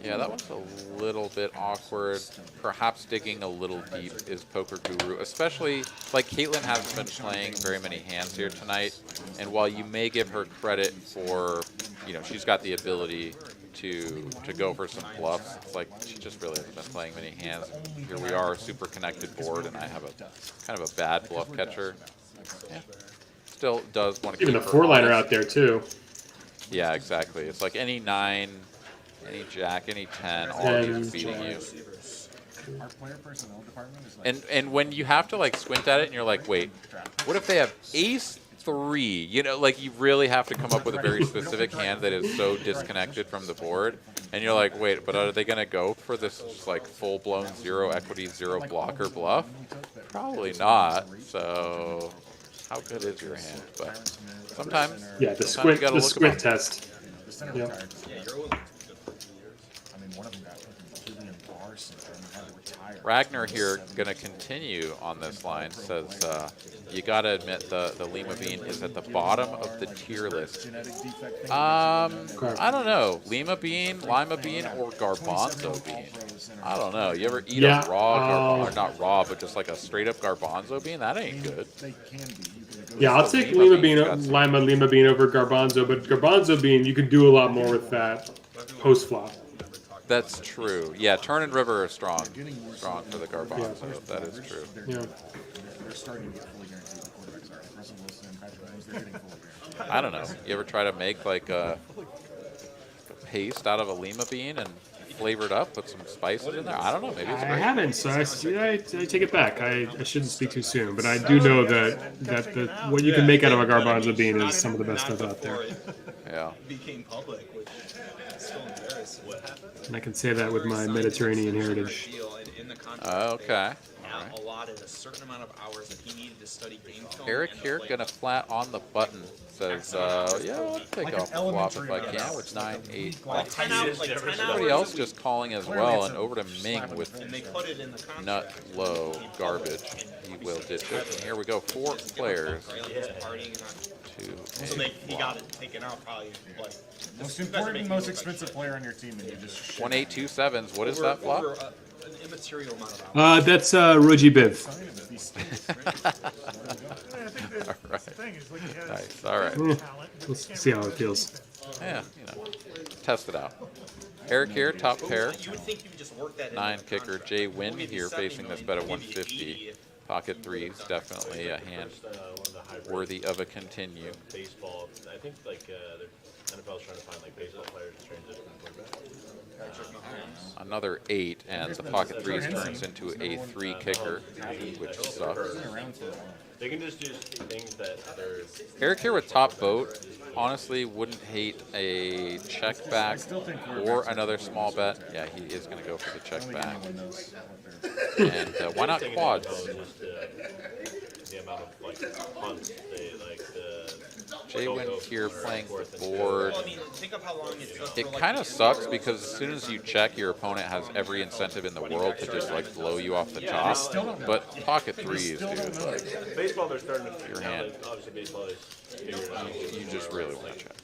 Yeah, that one's a little bit awkward. Perhaps digging a little deep is Poker Guru, especially like Caitlin hasn't been playing very many hands here tonight. And while you may give her credit for, she's got the ability to go for some bluffs, it's like she just really hasn't been playing many hands. Here we are, super connected board, and I have a kind of a bad bluff catcher. Yeah. Still does want to keep even the 4-liner out there too. Yeah, exactly. It's like any 9. Any jack, any 10, all of these are beating you. Our player personnel department is like And when you have to like squint at it and you're like, wait, what if they have ace 3? You know, like you really have to come up with a very specific hand that is so disconnected from the board. And you're like, wait, but are they going to go for this just like full-blown 0 equity, 0 blocker bluff? Probably not. So how good is your hand? But sometimes, Yeah, the sometimes you gotta squint look 'em up. test. the center Yeah. retired. Yeah, you're willing to good for 2 years. I mean, one of them got fucking kidney and bar syndrome and had to retire. Ragnar here going to continue on this line. Says you got to admit the Lima Bean is at the bottom of the tier list. Genetic defect thing. I don't know. Lima Bean, Lima Bean, or Garbanzo Bean. I don't know. You ever eat Yeah, a raw or not raw, but just like a straight up Garbanzo Bean? That ain't good. They can be. You can go Yeah, I'll So take Lima Lima Bean's Bean, got some- Lima Bean over Garbanzo, but Garbanzo Bean, you can do a lot more with that post flop. That's true. Yeah, turn and river are strong. Strong for the Garbanzo. That is true. Yeah. They're starting to get fully guaranteed. The quarterbacks are. Russell Wilson, Patrick Mahomes, they're getting fully guaranteed. I don't know. You ever try to make like a paste out of a Lima Bean and flavor it up, put some spices in there? I don't know. Maybe it's I great. haven't, so I take it back. I shouldn't speak too soon, but I do know that what you can make out of a Garbanzo bean is some of the best stuff out there. Yeah. Became public, which is still embarrassing. What happened? And I can say that with my Mediterranean heritage. In the contract, Okay. they allotted a certain amount of hours that he needed to study game film. Eric and here play. gonna flat on the button. Says, yeah, I'll take Like an off the flop if elementary I amount. can with 9-8. Like 10 hours, like 10 Everybody hours else a just week. calling as Clearly well, it's and a over to slap Ming in the with And they put it in the contract. nut low garbage. He will ditch it. And here we go, 4 players. Right? Like, he was partying and To so a he got it taken out probably like Most important, most expensive player on your team, and you just shit 1 8 2 7s. What is that flop? over an immaterial amount of hours. That's Roji Biv. on him if he's I think that's the thing is like he has Nice. All right. talent. Let's see how it feels. Yeah, you know, test it out. Eric here, top pair. You would think you would just work that in 9 the kicker. contract. Jay We'll Wynn give you here 70 facing this million, bet at we'll give you 150. 80 if- Pocket 3s, definitely a hand worthy of a continue. Baseball, I think like the NFL's trying to find like baseball players to transition to quarterback. Another 8, and the pocket 3s turns into a 3 kicker, which sucks. around for a while. They can just do things that they're Eric here with top boat. Honestly, wouldn't hate a check back or another small bet. Yeah, he is going to go for the check back. Anyone knows what they're. And why not quads? just the amount of like punts they like the. Jay Wynn here playing the board. Well, I mean, think of how long it took. It for, like, kind of the sucks indoor because as soon as you check, your opponent has every incentive in the world to just like blow you off the top. But pocket 3s, dude, like, Baseball, they're starting to Your now hand. that obviously baseball is figured out. you just really want to check.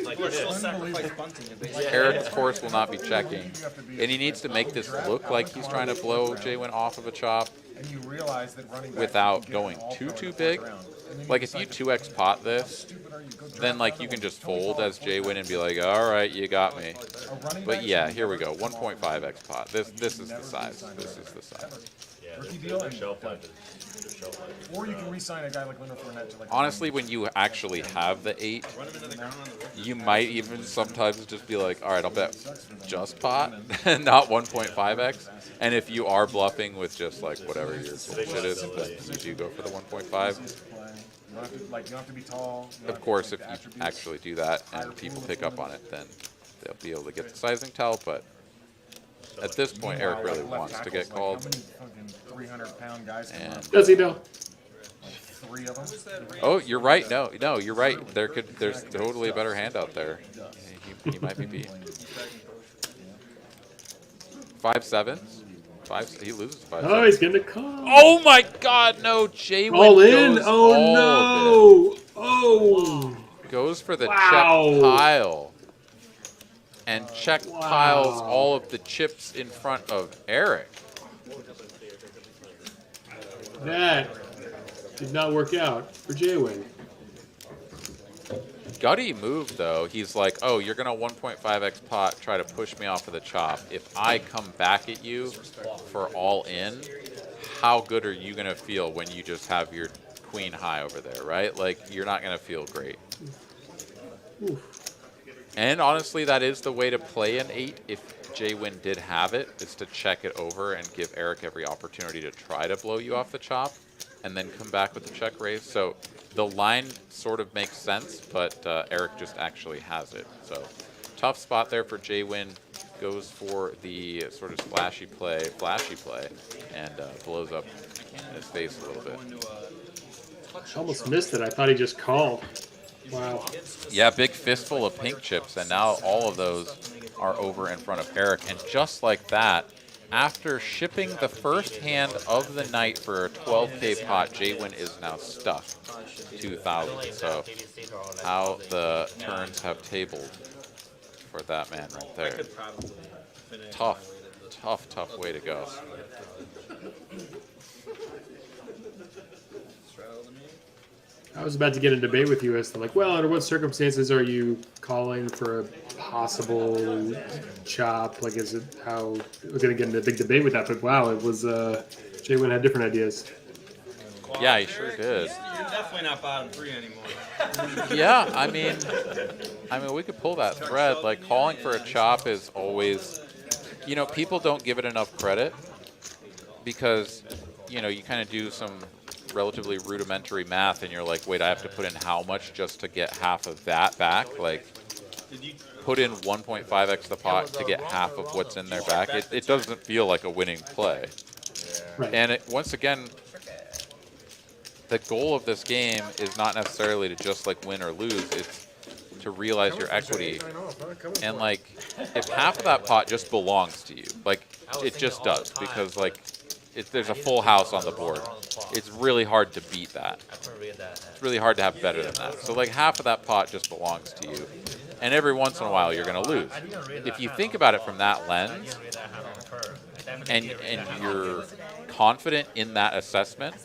Like People are still this. sacrifice bunting if they Eric, of course, will not be checking. And he needs to make this look like he's trying to blow Jay Wynn off of a chop And you realize that running back without can get going all too thrown big. around. And then Like if decide you to 2x pot this, stupid are you? Go draft then like another you can one. just Tony fold Paul as Jay fold Wynn and be like, all right, you got me. A running But back yeah, should here we never go, come off 1.5x pot. This is the size. This is the size. Yeah, Rookie their deal and shelf done. life is their shelf life. Or you can re-sign a guy like Leonard Fournette to like. Honestly, when you actually have the 8, you might even sometimes just be like, all right, I'll bet just pot, not 1.5x. And if you are bluffing with just like whatever your bullshit is, then you do go for the 1.5. play. You don't have to, like, you don't have to be tall. You don't Of have to course, have if the you attributes. actually do that and people pick up on it, then they'll be able to get the sizing tell. But at this point, Eric Meanwhile, really like, left wants to tackles, get like, called. How many fucking 300-pound guys can And run? Does he though? 3 of them? oh, you're right. No, you're right. There's totally a better hand out there. He might be beat. 5-7s. He loses 5. Oh, he's getting a call. Oh my God, no! Jay Wynn All in? goes Oh all of no! Oh! it. Goes for the Wow. check pile. And check Wow. piles all of the chips in front of Eric. That did not work out for Jay-Wing. Gutty move though. He's like, oh, you're gonna 1.5x pot, try to push me off of the chop. If I come back at you for all in, how good are you gonna feel when you just have your queen high over there, right? Like you're not gonna feel great. Oof. And honestly, that is the way to play an 8 if J-Win did have it, is to check it over and give Eric every opportunity to try to blow you off the chop and then come back with the check raise. So the line sort of makes sense, but Eric just actually has it. So tough spot there for J-Win. Goes for the sort of flashy play, and blows up his face a little bit. Almost missed it. I thought he just called. Wow. Yeah, big fistful of pink chips, and now all of those are over in front of Eric. And just like that, after shipping the first hand of the night for a 12K pot, J-Win is now stuck 2,000. So how the turns have tabled for that man right there. Tough way to go. I was about to get in a debate with you as to like, well, under what circumstances are you calling for a possible chop? Like, is it how we're going to get into a big debate with that? But wow, it was J-Win had different ideas. Yeah, he sure did. You're definitely not bottom 3 anymore. Yeah, I mean, we could pull that thread. Like, calling for a chop is always, people don't give it enough credit because, you kind of do some relatively rudimentary math and you're like, wait, I have to put in how much just to get half of that back? Like, put in 1.5x the pot to get half of what's in there back. It doesn't feel like a winning play. Right. And once again, the goal of this game is not necessarily to just like win or lose. It's to realize your equity. And like, if half of that pot just belongs to you, like it just does, because like there's a full house on the board. It's really hard to beat that. It's really hard to have better than that. So like half of that pot just belongs to you. And every once in a while you're going to lose. If you think about it from that lens, and you're confident in that assessment,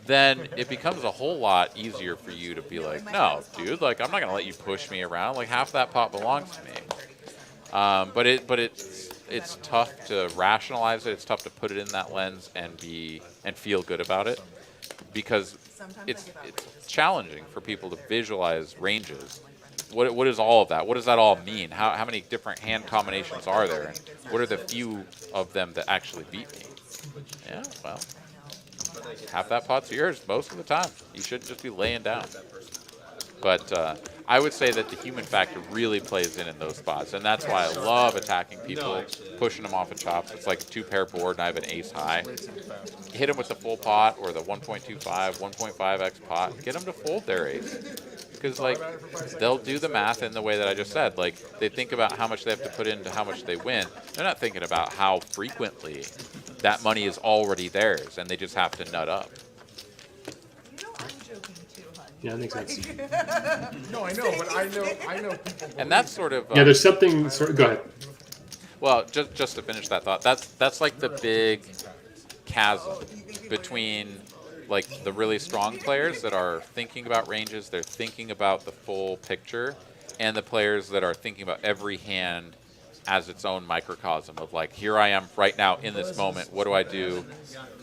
then it becomes a whole lot easier for you to be like, no, dude, like I'm not going to let you push me around. Like half that pot belongs to me. But it's tough to rationalize it. It's tough to put it in that lens and feel good about it, because it's challenging for people to visualize ranges. What is all of that? What does that all mean? How many different hand combinations are there? And what are the few of them that actually beat me? Yeah, well, half that pot's yours most of the time. You shouldn't just be laying down. But I would say that the human factor really plays in those spots, and that's why I love attacking people, pushing them off of chops. It's like a 2-pair board, and I have an ace high. Hit them with the full pot or the 1.25, 1.5x pot. Get them to fold their ace. Because like they'll do the math in the way that I just said. Like they think about how much they have to put into how much they win. They're not thinking about how frequently that money is already theirs, and they just have to nut up. I'm joking too, hun. Yeah, that makes sense. No, I know, but I know people. And that's sort of Yeah, there's something. Go ahead. well, just to finish that thought. That's like the big chasm between like the really strong players that are thinking about ranges, they're thinking about the full picture, and the players that are thinking about every hand as its own microcosm of like, here I am right now in this moment, what do I do?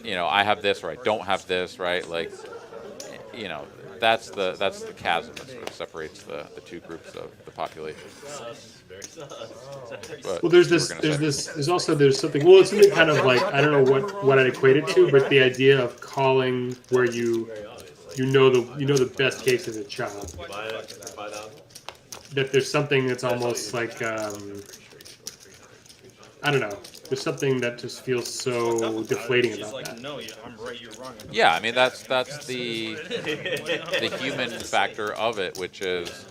I have this or I don't have this, right? Like, that's the chasm that sort of separates the two groups of the population. Well, there's something. Well, it's something kind of like, I don't know what I'd equate it to, but the idea of calling where you know the best case is a chop. That there's something that's almost like I don't know. There's something that just feels so deflating about that. No, I'm right, you're wrong. Yeah, I mean that's the human factor of it, which is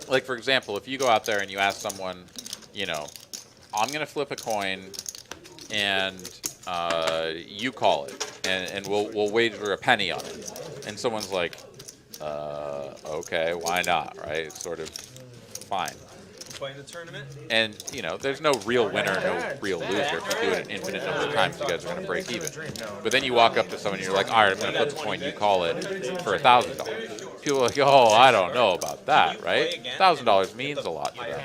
like, for example, if you go out there and you ask someone, I'm gonna flip a coin, and you call it, and we'll wager a penny on it, and someone's like, okay, why not, right? It's sort of fine. Playing the tournament. And, there's no real winner, no real loser. If you do it an infinite number of times, you guys are going to break even. But then you walk up to someone and you're like, all right, I'm going to flip a coin, you call it for $1,000. People are like, oh, I don't know about that, right? $1,000 means a lot to them.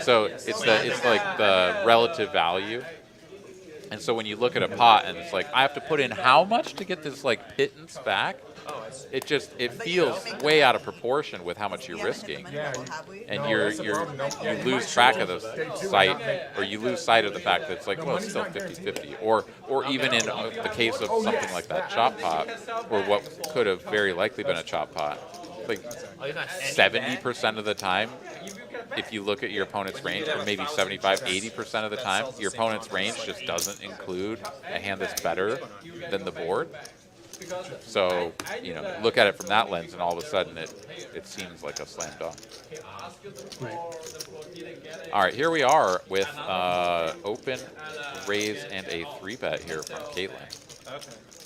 So it's like the relative value And so when you look at a pot and it's like, I have to put in how much to get this like pittance back? It feels way out of proportion with how much you're risking. And you lose track of the sight, or you lose sight of the fact that it's like, well, it's still 50-50. Or even in the case of something like that chop pot, or what could have very likely been a chop pot, like 70% of the time, if you look at your opponent's range, or maybe 75-80% of the time, your opponent's range just doesn't include a hand that's better than the board. So, you know, look at it from that lens, and all of a sudden it seems like a slam dunk. Right. All right, here we are with open, raise, and a 3-bet here from Caitlin.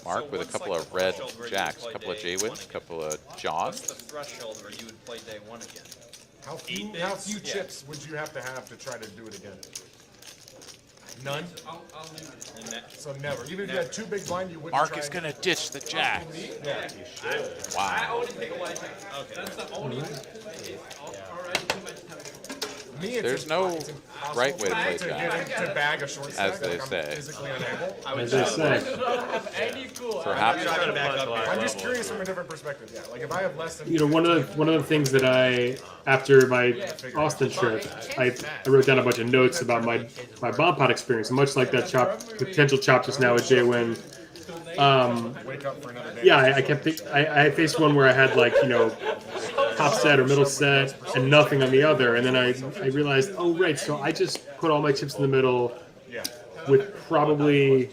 Mark with a couple of red jacks, a couple of J-Wins, a couple of Johns. What's the threshold where you would play day 1 again? How few chips would you have to try to do it again? None? So never. Even if you had 2 big blind, you wouldn't Mark try is going to ditch the jack. Yeah. Wow. There's no right way to play jack, to bag a short stack, as they say. physically unable. As they say. Perhaps. I'm just curious from a different perspective. Yeah, like if I have less than You know, one of the things that I, after my Austin trip, I wrote down a bunch of notes about my bomb pot experience. And much like that potential chop just now with J-Win. wake up for another day. Yeah, I kept I faced one where I had like, you know, top set or middle set and nothing on the other, and then I realized, oh right, so I just put all my chips in the middle with probably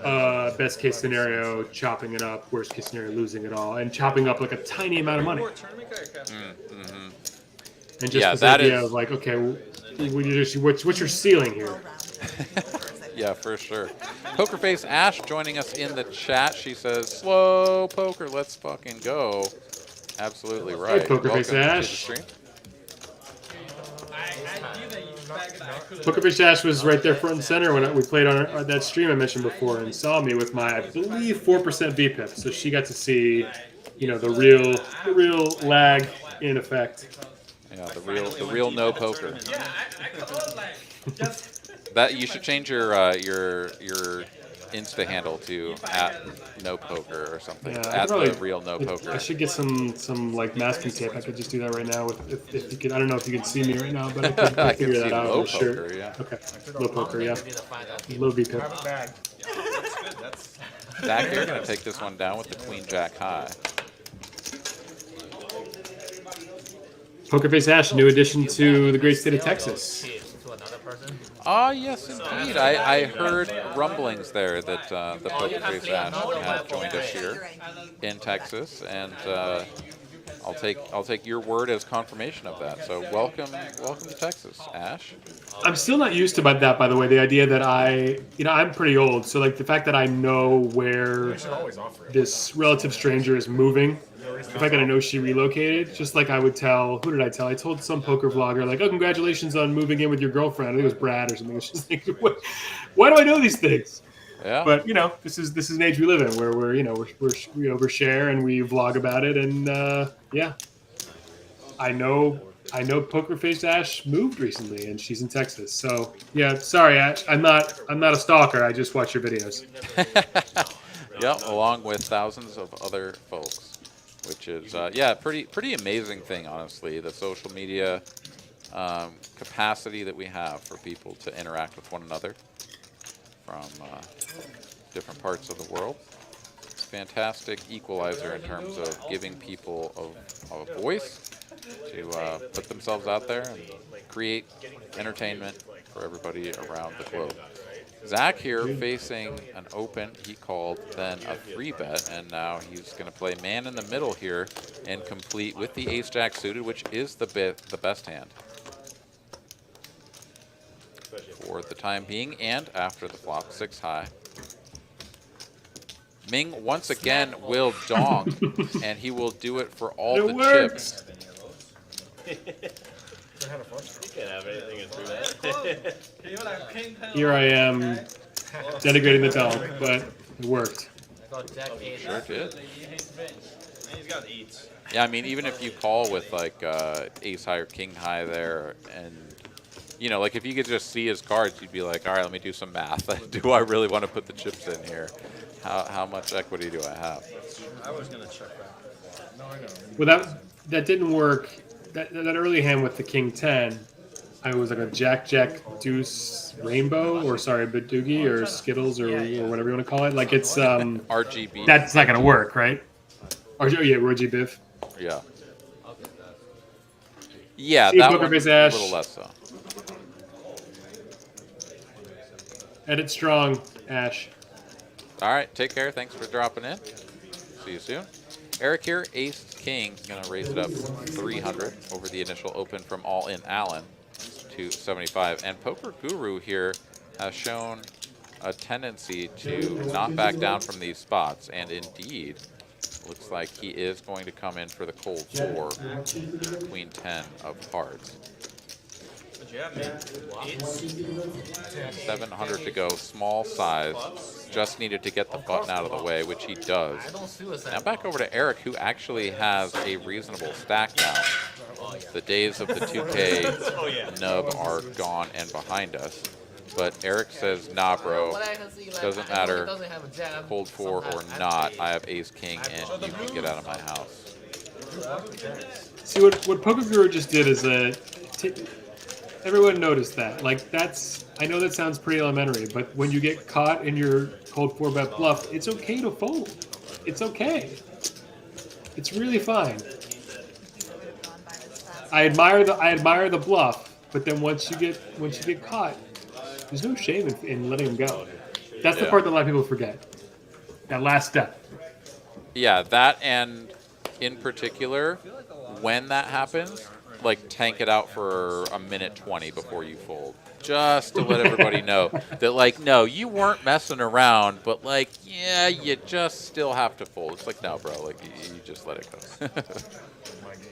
best case scenario chopping it up, worst case scenario losing it all, and chopping up like a tiny amount of money. And just this idea of like, okay, what's your ceiling here? Yeah, for sure. Poker Face Ash joining us in the chat. She says, "Slow poker, let's fucking go." Absolutely right. Hey, Poker Face Ash. Poker Face Ash was right there front and center when we played on that stream I mentioned before, and saw me with my, I believe, 4% VPIP. So she got to see, you know, the real lag in effect. Yeah, the real no poker. That you should change your Insta handle to @NoPoker or something. Yeah, the real no poker. I should get some like masking tape. I could just do that right now. If you could, I don't know if you can see me right now, but I could I figure can that see out. low Sure. poker, yeah. Okay. Low poker, yeah. Low VPIP. Have it back. Zach here gonna take this one down with the Queen Jack high. Poker Face Ash, new addition to the great state of Texas. Ah, yes, indeed. I heard rumblings there that the Poker Face Ash had joined us here in Texas, and I'll take your word as confirmation of that. So welcome to Texas, Ash. I'm still not used to that, by the way. The idea that I'm pretty old, so like the fact that I know where this relative stranger is moving. The fact that I know she relocated, just like I would tell, who did I tell? I told some poker vlogger, like, oh, congratulations on moving in with your girlfriend. I think it was Brad or something. It's just like, why do I know these things? Yeah. But you know, this is an age we live in where we overshare and we vlog about it, and yeah, I know Poker Face Ash moved recently, and she's in Texas. So yeah, sorry Ash, I'm not a stalker. I just watch your videos. Yep, along with thousands of other folks. Which is, yeah, pretty amazing thing, honestly, the social media capacity that we have for people to interact with one another from different parts of the world. It's a fantastic equalizer in terms of giving people a voice to put themselves out there and create entertainment for everybody around the globe. Zach here facing an open, he called, then a 3-bet, and now he's going to play man in the middle here and complete with the ace-jack suited, which is the best hand for the time being and after the flop 6 high. Ming once again will dong, and he will do it for all the chips. Can't have anything in 3-bet. Here I am denigrating the donk, but it worked. Sure did. He's got 8s. Yeah, I mean, even if you call with like ace high or king high there, and you know, like if you could just see his cards, you'd be like, all right, let me do some math. Do I really want to put the chips in here? How much equity do I have? I was gonna check that. Well, that didn't work. That early hand with the king 10, I was like a jack deuce rainbow, or sorry, Badoogie or Skittles or whatever you want to call it. Like it's RGB. That's not gonna work, right? Or yeah, RG Biv. Yeah. Yeah, See you, that Booker one, Biz a Ash. little less so. Edit strong, Ash. All right, take care. Thanks for dropping in. See you soon. Eric here, Ace King, going to raise it up 300 over the initial open from All In Allen to 75. And Poker Guru here has shown a tendency to not back down from these spots. And indeed, looks like he is going to come in for the cold 4, Queen 10 of hearts. But yeah, man. 700 to go, small size. Just needed to get the button out of the way, which he does. Now back over to Eric, who actually has a reasonable stack now. The days of the 2K nub are gone and behind us. But Eric says, nah, bro, doesn't matter, cold 4 or not, I have ace king and you can get out of my house. See, what Poker Guru just did is everyone noticed that. Like, I know that sounds pretty elementary, but when you get caught in your cold 4-bet bluff, it's okay to fold. It's okay. It's really fine. I admire the bluff, but then once you get caught, there's no shame in letting him go. That's the part that a lot of people forget. That last step. Yeah, that, and in particular, when that happens, like tank it out for a minute 20 before you fold. Just to let everybody know that, like, no, you weren't messing around, but, like, yeah, you just still have to fold. It's like, no, bro, like, you just let it go.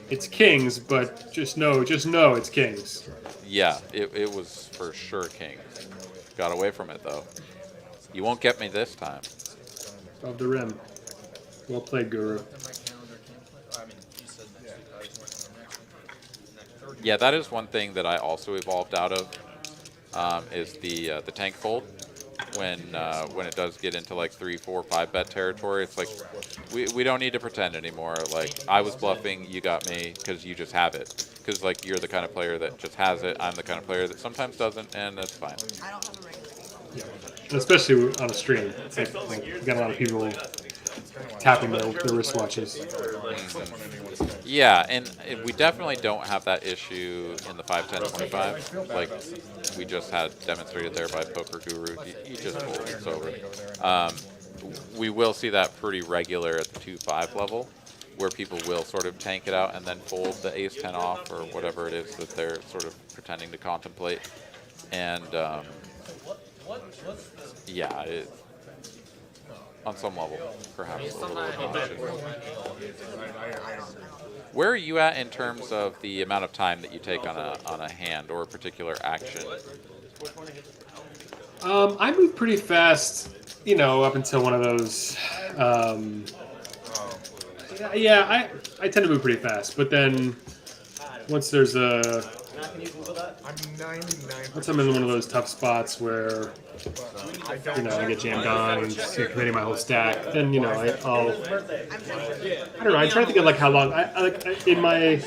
It's kings, but just know it's kings. Yeah, it was for sure kings. Got away from it, though. You won't get me this time. Above the rim. Well played, Guru. Yeah, that is one thing that I also evolved out of, is the tank fold. When it does get into like 3, 4, 5 bet territory, it's like we don't need to pretend anymore. Like, I was bluffing, you got me because you just have it. Because like you're the kind of player that just has it. I'm the kind of player that sometimes doesn't, and that's fine. I don't have a regular game. Yeah. And especially on a stream, it's like you got a lot of people tapping their wristwatches. Yeah, and we definitely don't have that issue in the 5, 10, 25. Like we just had demonstrated there by Poker Guru. He just folded, it's over. We will see that pretty regular at the 2-5 level, where people will sort of tank it out and then fold the ace 10 off or whatever it is that they're sort of pretending to contemplate. And yeah, on some level, perhaps a little obnoxious. Where are you at in terms of the amount of time that you take on a hand or a particular action? I move pretty fast, you know, up until one of those. Yeah, I tend to move pretty fast, but then once there's a. Once I'm in one of those tough spots where, you know, I get jammed on and committing my whole stack, then, you know, I don't know, I try to think of like how long, in my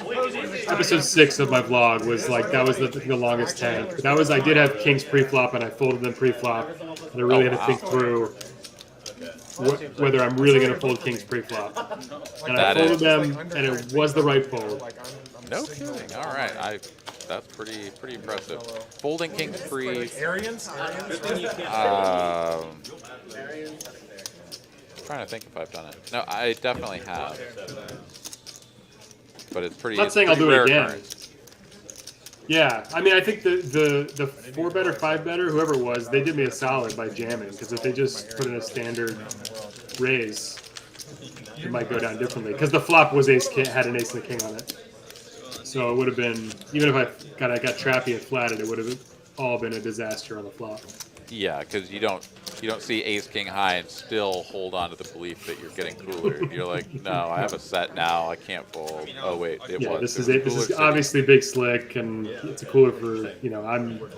episode 6 of my vlog was like, that was the longest tank. But I did have kings pre-flop and I folded them pre-flop, and I really had to think through whether I'm really going to fold kings pre-flop. And I folded them, and it was the right fold. No kidding. All right, that's pretty impressive. Folding kings pre. Trying to think if I've done it. No, I definitely have. But it's pretty. I'm not saying I'll do it again. Occurrence. Yeah, I mean, I think the 4-better, 5-better, whoever it was, they did me a solid by jamming, because if they just put in a standard raise, it might go down differently. Because the flop was had an ace and a king on it. So it would have been, even if I got trappy and flatted, it would have all been a disaster on the flop. Yeah, because you don't You don't see ace king high and still hold on to the belief that you're getting cooler. You're like, no, I have a set now. I can't fold. Oh wait, it Yeah, was. this It is was it. This cooler is city. obviously big slick, and it's a cooler for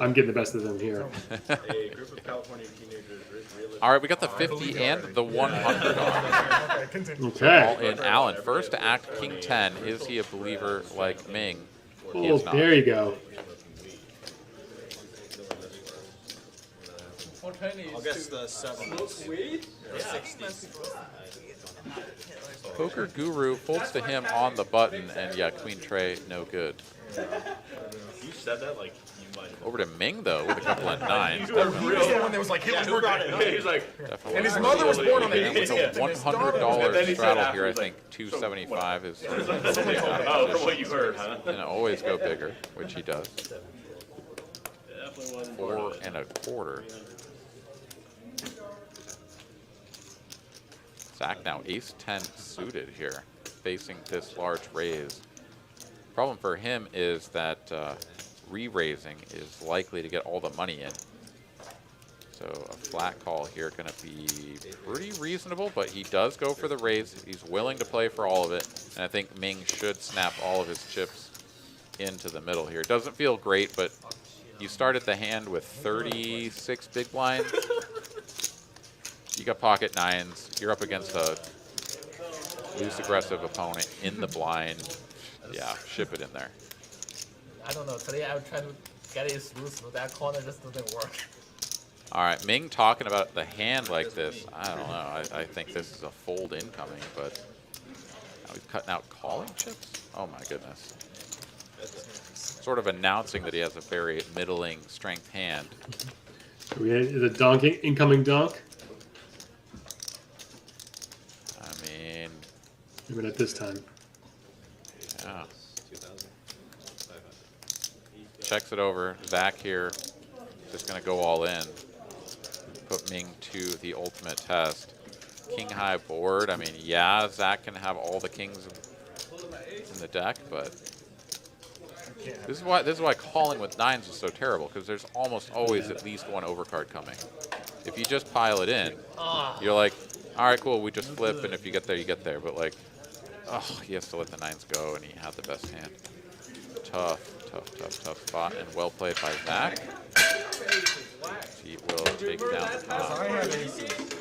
I'm getting the best of them here. A group of California teenagers realistic. All right, we got the 50 and the 100 on. Okay, continue. Okay. All in Allen. First to act king 10. Is he a believer like Ming? He Oh, is not. there you go. I'll guess the 70s. Or 60s. Poker Guru folds to him on the button, and yeah, Queen Trey, no good. You said that like you might have. Over to Ming, though, with a couple of nines. He was the one that was like, hit Who brought it? working. He's like, And his mother was born on the And with 18th. a and his daughter was- And then $100 he said straddle after, here, I he's like, think 275 is oh, from what you heard, huh? and always go bigger, which he does. Definitely wasn't 4 1/4. Zach now ace 10 suited here, facing this large raise. Problem for him is that re-raising is likely to get all the money in. So a flat call here going to be pretty reasonable, but he does go for the raise. He's willing to play for all of it, and I think Ming should snap all of his chips into the middle here. Doesn't feel great, but you started the hand with 36 big blinds. You got pocket nines. You're up against a loose aggressive opponent in the blind. Yeah, ship it in there. I don't know. Today I would try to get it loose, but that corner just doesn't work. All right, Ming talking about the hand like this. I don't know. I think this is a fold incoming, but now he's cutting out calling chips. Oh my goodness. Sort of announcing that he has a very middling strength hand. We had the donk incoming donk. I mean, Maybe not this time. yeah. Checks it over. Zach here, just going to go all in. Put Ming to the ultimate test. King high board. I mean, yeah, Zach can have all the kings in the deck, but this is why calling with nines is so terrible, because there's almost always at least one overcard coming. If you just pile it in, you're like, all right, cool, we just flip, and if you get there, you get there. But like, oh, he has to let the nines go, and he had the best hand. Tough spot, and well played by Zach. He will take down the top. I have aces.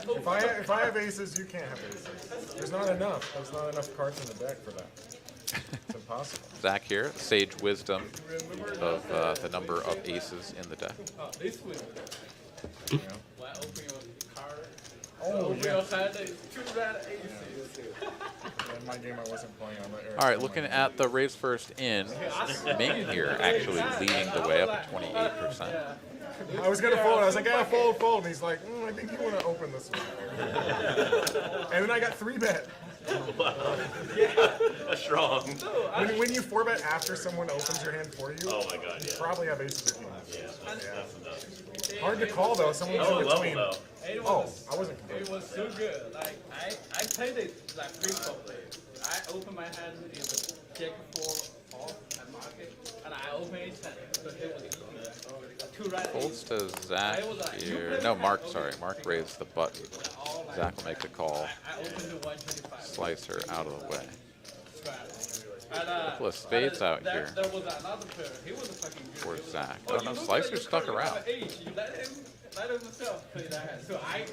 If I have aces, you can't have aces. There's not enough. There's not enough cards in the deck for that. It's impossible. Zach here, sage wisdom of the number of aces in the deck. Oh, yeah. In my game, I wasn't playing on the All right, looking at the raise first in, Ming here actually leading the way up at 28%. I was gonna fold. I was like, yeah, fold. And he's like, I think you want to open this one. And then I got 3-bet. That's strong. When you 4-bet after someone opens your hand for you, Oh my god, you yeah. probably have aces or kings. Yeah, that's enough. Hard to call though. Someone was Oh, in level between. though. Oh, I wasn't It convinced. was so good. Like I played it like pre-flop. I opened my hand in the jack 4 off at market, and I opened it 10. So it was two right. Folds to Zach here. No, Mark, sorry. Mark raised the button. Zach will make the call. I opened the 125. Slicer out of the way. And, Couple of spades out here There was another player. He was a fucking good. for He was Zach. like, Oh no, Slicer stuck around. You let himself play that hand. So I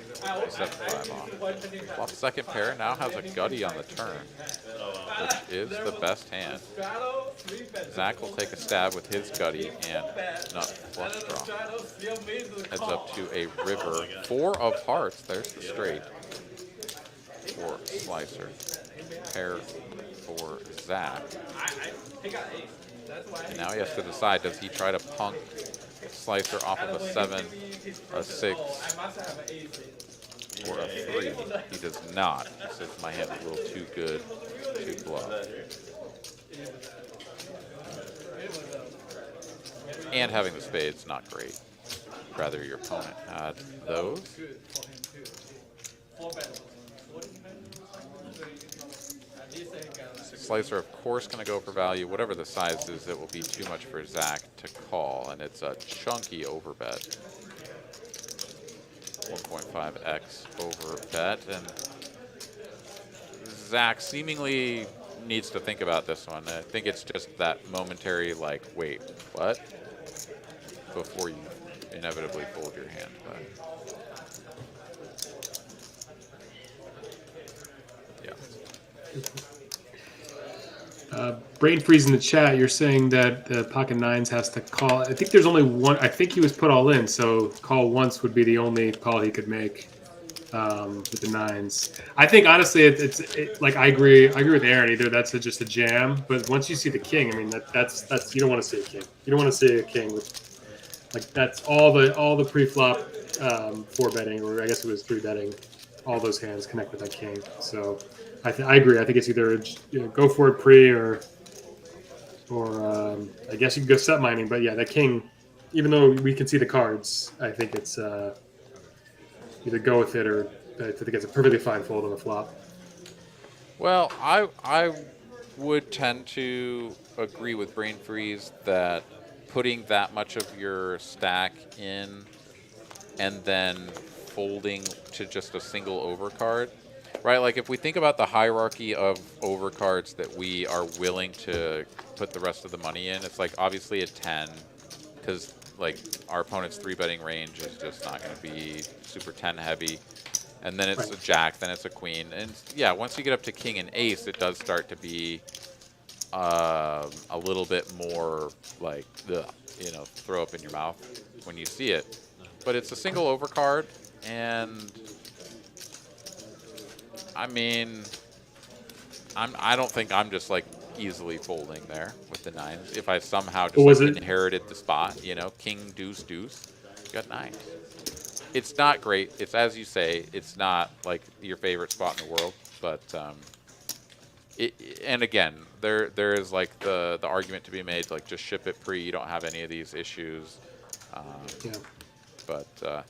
Set 5 off. 125. Flop second pair, now has a gutty on the turn, which is the best hand. Straddle, 3-bet. Zach will take a stab with his gutty and nut flush And the draw. straddle still made the Heads call. up to a river. 4 of hearts. There's the straight for Slicer. Pair for Zach. He got 8. That's why And now he has to decide, does he try to punk Slicer off of a 7, a 6, I must have an 8. or a 3? He does not. He says my hand is a little too good to bluff. And having the spades, not great. Rather your opponent had those. Slicer, of course, going to go for value. Whatever the size is, it will be too much for Zach to call, and it's a chunky overbet. 1.5x over bet, and Zach seemingly needs to think about this one. I think it's just that momentary, like, wait, what? Before you inevitably fold your hand. But yeah. Brain freeze in the chat. You're saying that the pocket nines has to call. I think there's only one. I think he was put all in, so call once would be the only call he could make with the nines. I think honestly, it's like I agree with Aaron. Either that's just a jam, but once you see the king, I mean that's you don't want to see a king. You don't want to see a king with like that's all the pre-flop four betting, or I guess it was three betting. All those hands connect with that king. So I agree. I think it's either go for it pre or I guess you can go set mining. But yeah, that king, even though we can see the cards, I think it's either go with it or I think it's a perfectly fine fold on the flop. Well, I would tend to agree with Brain Freeze that putting that much of your stack in and then folding to just a single overcard, right? Like if we think about the hierarchy of overcards that we are willing to put the rest of the money in, it's like obviously a 10 because like our opponent's 3-betting range is just not going to be super 10 heavy. And then it's a jack, then it's a queen. And yeah, once you get up to king and ace, it does start to be a little bit more like, throw up in your mouth when you see it. But it's a single overcard, and I mean, I don't think I'm just like easily folding there with the nines. If I somehow just inherited the spot, king, deuce, deuce, you got nines. It's not great. It's as you say. It's not like your favorite spot in the world, but and again, there is like the argument to be made like just ship it pre. You don't have any of these issues. But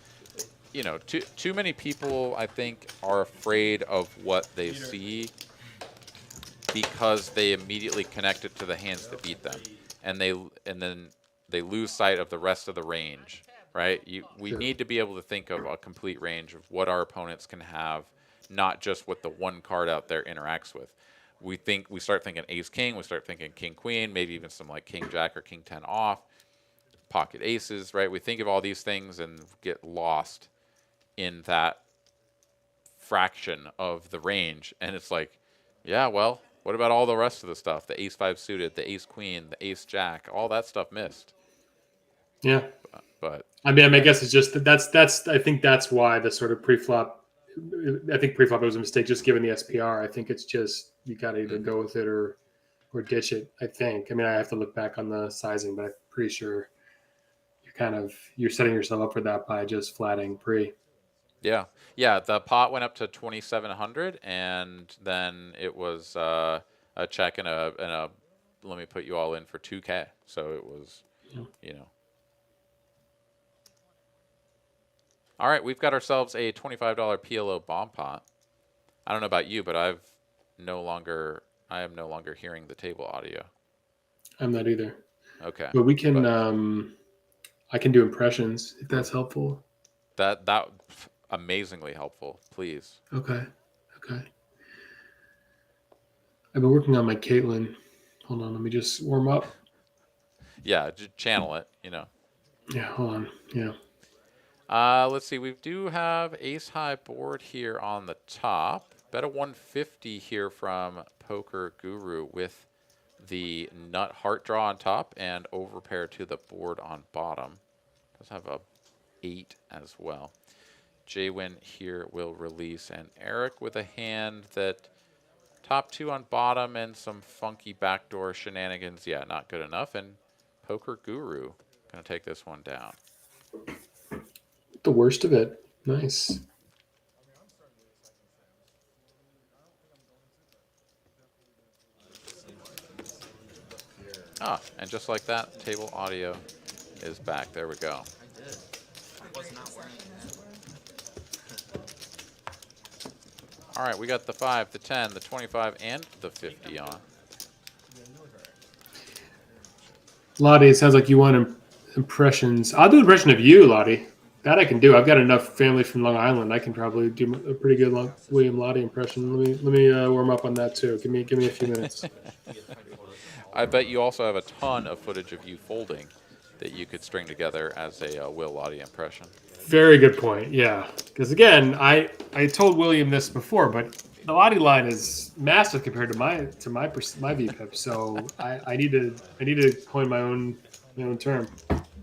too many people I think are afraid of what they see because they immediately connect it to the hands that beat them, and then they lose sight of the rest of the range. Right? We need to be able to think of a complete range of what our opponents can have, not just what the one card out there interacts with. We start thinking ace king, we start thinking king queen, maybe even some like king jack or king 10 off, pocket aces, right? We think of all these things and get lost in that fraction of the range, and it's like, yeah, well, what about all the rest of the stuff? The ace 5 suited, the ace queen, the ace jack, all that stuff missed. Yeah. But I mean, I guess it's just that's I think that's why the sort of pre-flop. I think pre-flop was a mistake, just given the SPR. I think it's just you got to either go with it or ditch it. I think. I mean, I have to look back on the sizing, but I'm pretty sure you're setting yourself up for that by just flatting pre. Yeah. The pot went up to 2,700, and then it was a check and a let me put you all in for 2K. So it was, All right, we've got ourselves a $25 PLO bomb pot. I don't know about you, but I am no longer hearing the table audio. I'm not either. Okay. But we can I can do impressions if that's helpful. That amazingly helpful, please. Okay. I've been working on my Caitlin. Hold on, let me just warm up. Yeah, just channel it, Yeah, hold on. Yeah. Let's see. We do have ace high board here on the top. Bet a 150 here from Poker Guru with the nut heart draw on top and overpair to the board on bottom. Does have a 8 as well. Jwin here will release, and Eric with a hand that top 2 on bottom and some funky backdoor shenanigans. Yeah, not good enough. And Poker Guru gonna take this one down. The worst of it. Nice. And just like that, table audio is back. There we go. All right, we got the 5, the 10, the 25, and the 50 on. Lottie, it sounds like you want impressions. I'll do an impression of you, Lottie. That I can do. I've got enough family from Long Island. I can probably do a pretty good William Lottie impression. Let me warm up on that too. Give me a few minutes. I bet you also have a ton of footage of you folding that you could string together as a Will Lottie impression. Very good point. Yeah, because again, I told William this before, but the Lottie line is massive compared to my VPIP. So I need to coin my own term.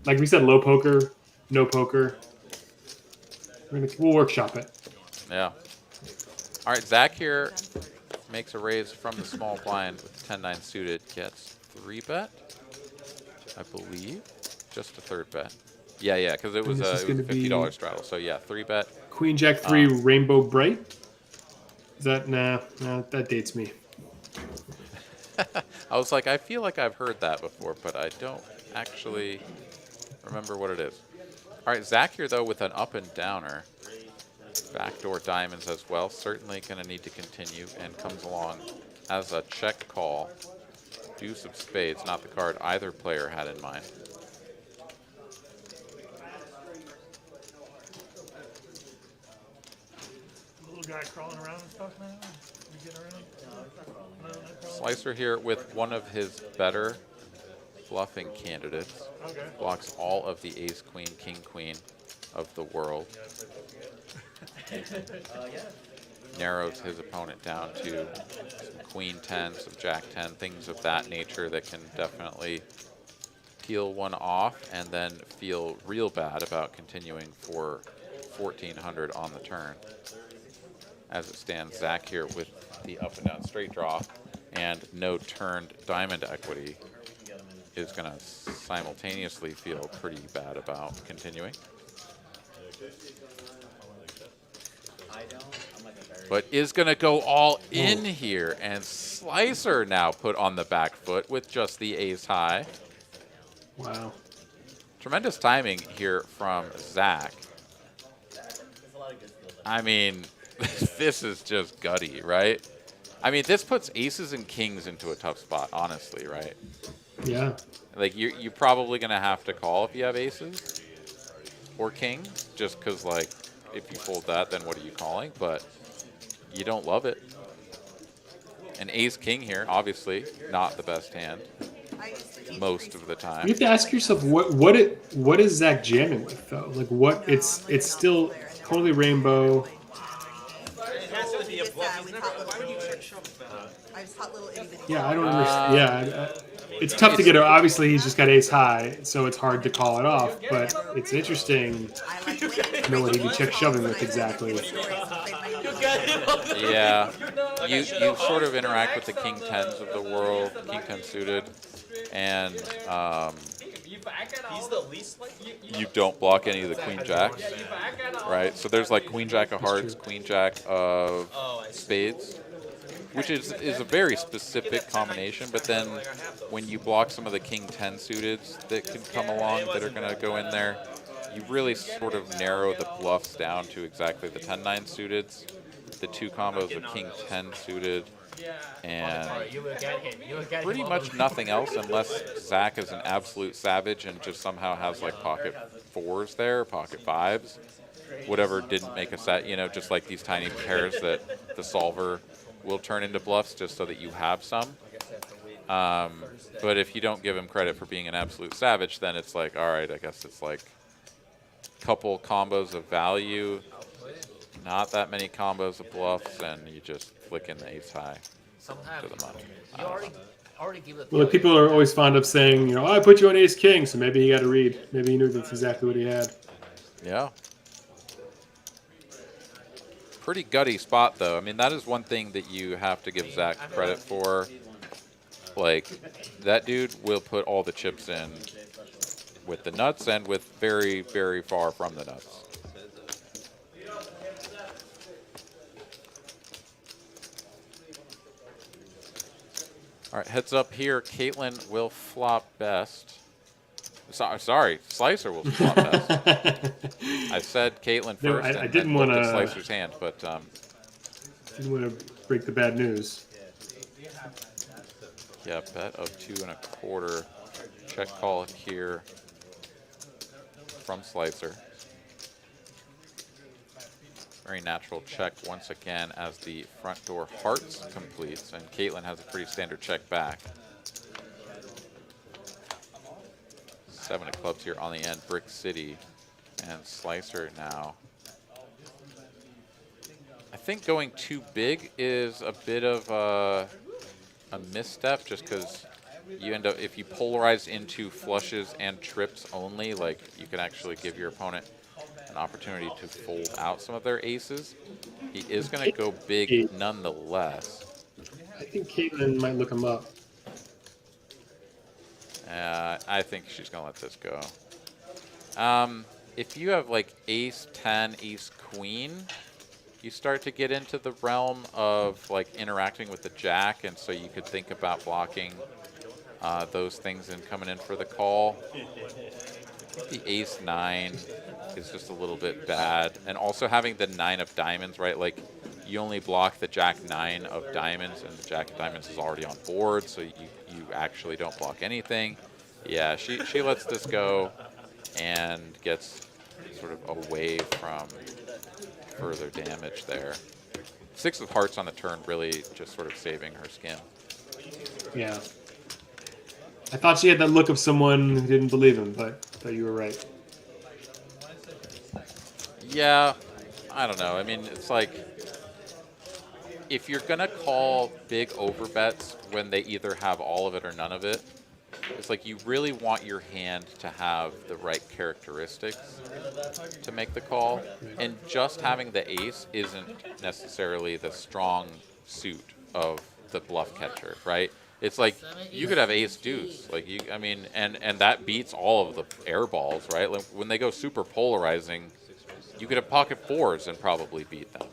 Like we said, low poker, no poker. We'll workshop it. Yeah. All right, Zach here makes a raise from the small blind with 10-9 suited, gets 3-bet, I believe, just a 3rd bet. Yeah, because it was a $50 straddle. So yeah, 3-bet. Queen Jack 3 Rainbow Bright. Is that nah? That dates me. I was like, I feel like I've heard that before, but I don't actually remember what it is. All right, Zach here though with an up and downer. Backdoor diamonds as well. Certainly going to need to continue, and comes along as a check call. Deuce of spades, not the card either player had in mind. Little guy crawling around and stuff now. You get around? No, not crawling. Slicer here with one of his better bluffing candidates. Okay. Blocks all of the ace, queen, king, queen of the world. Narrows his opponent down to some queen 10, some jack 10, things of that nature that can definitely peel one off and then feel real bad about continuing for 1400 on the turn. As it stands, Zach here with the up and down straight draw and no turned diamond equity is going to simultaneously feel pretty bad about continuing. But is going to go all in here, and Slicer now put on the back foot with just the ace high. Wow. Tremendous timing here from Zach. I mean, this is just gutty, right? I mean, this puts aces and kings into a tough spot, honestly, right? Yeah. Like, you're probably going to have to call if you have aces or kings, just because, like, if you fold that, then what are you calling? But you don't love it. An ace-king here, obviously, not the best hand most of the time. You have to ask yourself what is Zach jamming with though? Like what? It's still totally rainbow. Yeah, I don't understand. Yeah, it's tough to get. Obviously, he's just got ace high, so it's hard to call it off. But it's interesting to know what he'd be check shoving with exactly. Yeah, you sort of interact with the king 10s of the world, king 10 suited, and you don't block any of the queen jacks, right? So there's like queen jack of hearts, queen jack of spades, which is a very specific combination. But then when you block some of the king 10 suiteds that can come along that are going to go in there, you really sort of narrow the bluffs down to exactly the 10-9 suiteds, the two combos of king 10 suited, and pretty much nothing else unless Zach is an absolute savage and just somehow has like pocket 4s there, pocket 5s, whatever didn't make a set, you know, just like these tiny pairs that the solver will turn into bluffs just so that you have some. But if you don't give him credit for being an absolute savage, then it's like, all right, I guess it's like couple combos of value, not that many combos of bluffs, and you just flick in the ace high to the money. Well, people are always fond of saying, you know, oh, I put you on ace king, so maybe he got to read. Maybe he knew that's exactly what he had. Yeah. Pretty gutty spot, though. I mean, that is one thing that you have to give Zach credit for. Like, that dude will put all the chips in with the nuts and with very, very far from the nuts. All right, heads up here. Caitlin will flop best. Sorry, Slicer will flop best. I said Caitlin first. No, I didn't want to Slicer's hand, but didn't want to break the bad news. Yeah, bet of 2.25. Check call here from Slicer. Very natural check once again as the front door hearts completes, and Caitlin has a pretty standard check back. 7 of clubs here on the end, Brick City, and Slicer now. I think going too big is a bit of a misstep, just because you end up, if you polarize into flushes and trips only, like you can actually give your opponent an opportunity to fold out some of their aces. He is going to go big nonetheless. I think Caitlin might look him up. I think she's going to let this go. If you have like ace 10, ace queen, you start to get into the realm of like interacting with the jack, and so you could think about blocking those things and coming in for the call. I think the ace 9 is just a little bit bad, and also having the 9 of diamonds, right? Like you only block the jack 9 of diamonds, and the jack of diamonds is already on board, so you actually don't block anything. Yeah, she lets this go and gets sort of away from further damage there. 6 of hearts on the turn, really just sort of saving her skin. Yeah. I thought she had that look of someone who didn't believe him, but you were right. Yeah, I don't know. I mean, it's like, if you're going to call big overbets when they either have all of it or none of it, it's like you really want your hand to have the right characteristics to make the call. And just having the ace isn't necessarily the strong suit of the bluff catcher, right? It's like you could have ace deuce, like I mean, and that beats all of the air balls, right? Like when they go super polarizing, you could have pocket 4s and probably beat them.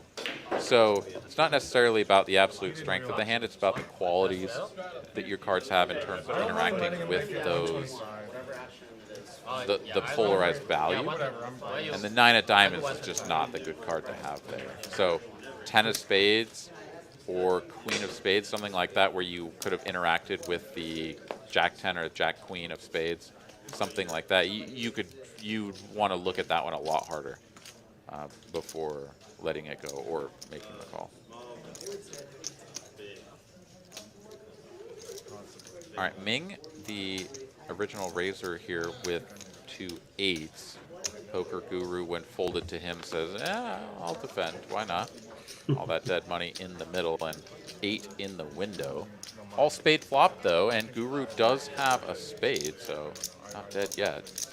So it's not necessarily about the absolute strength of the hand, it's about the qualities that your cards have in terms of interacting with those, the polarized value. And the 9 of diamonds is just not the good card to have there. So 10 of spades or queen of spades, something like that, where you could have interacted with the jack 10 or jack queen of spades, something like that. You'd want to look at that one a lot harder before letting it go or making the call. All right, Ming, the original raiser here with 2 8s. Poker Guru, when folded to him, says, I'll defend. Why not? All that dead money in the middle and 8 in the window. All spade flop, though, and Guru does have a spade, so not dead yet.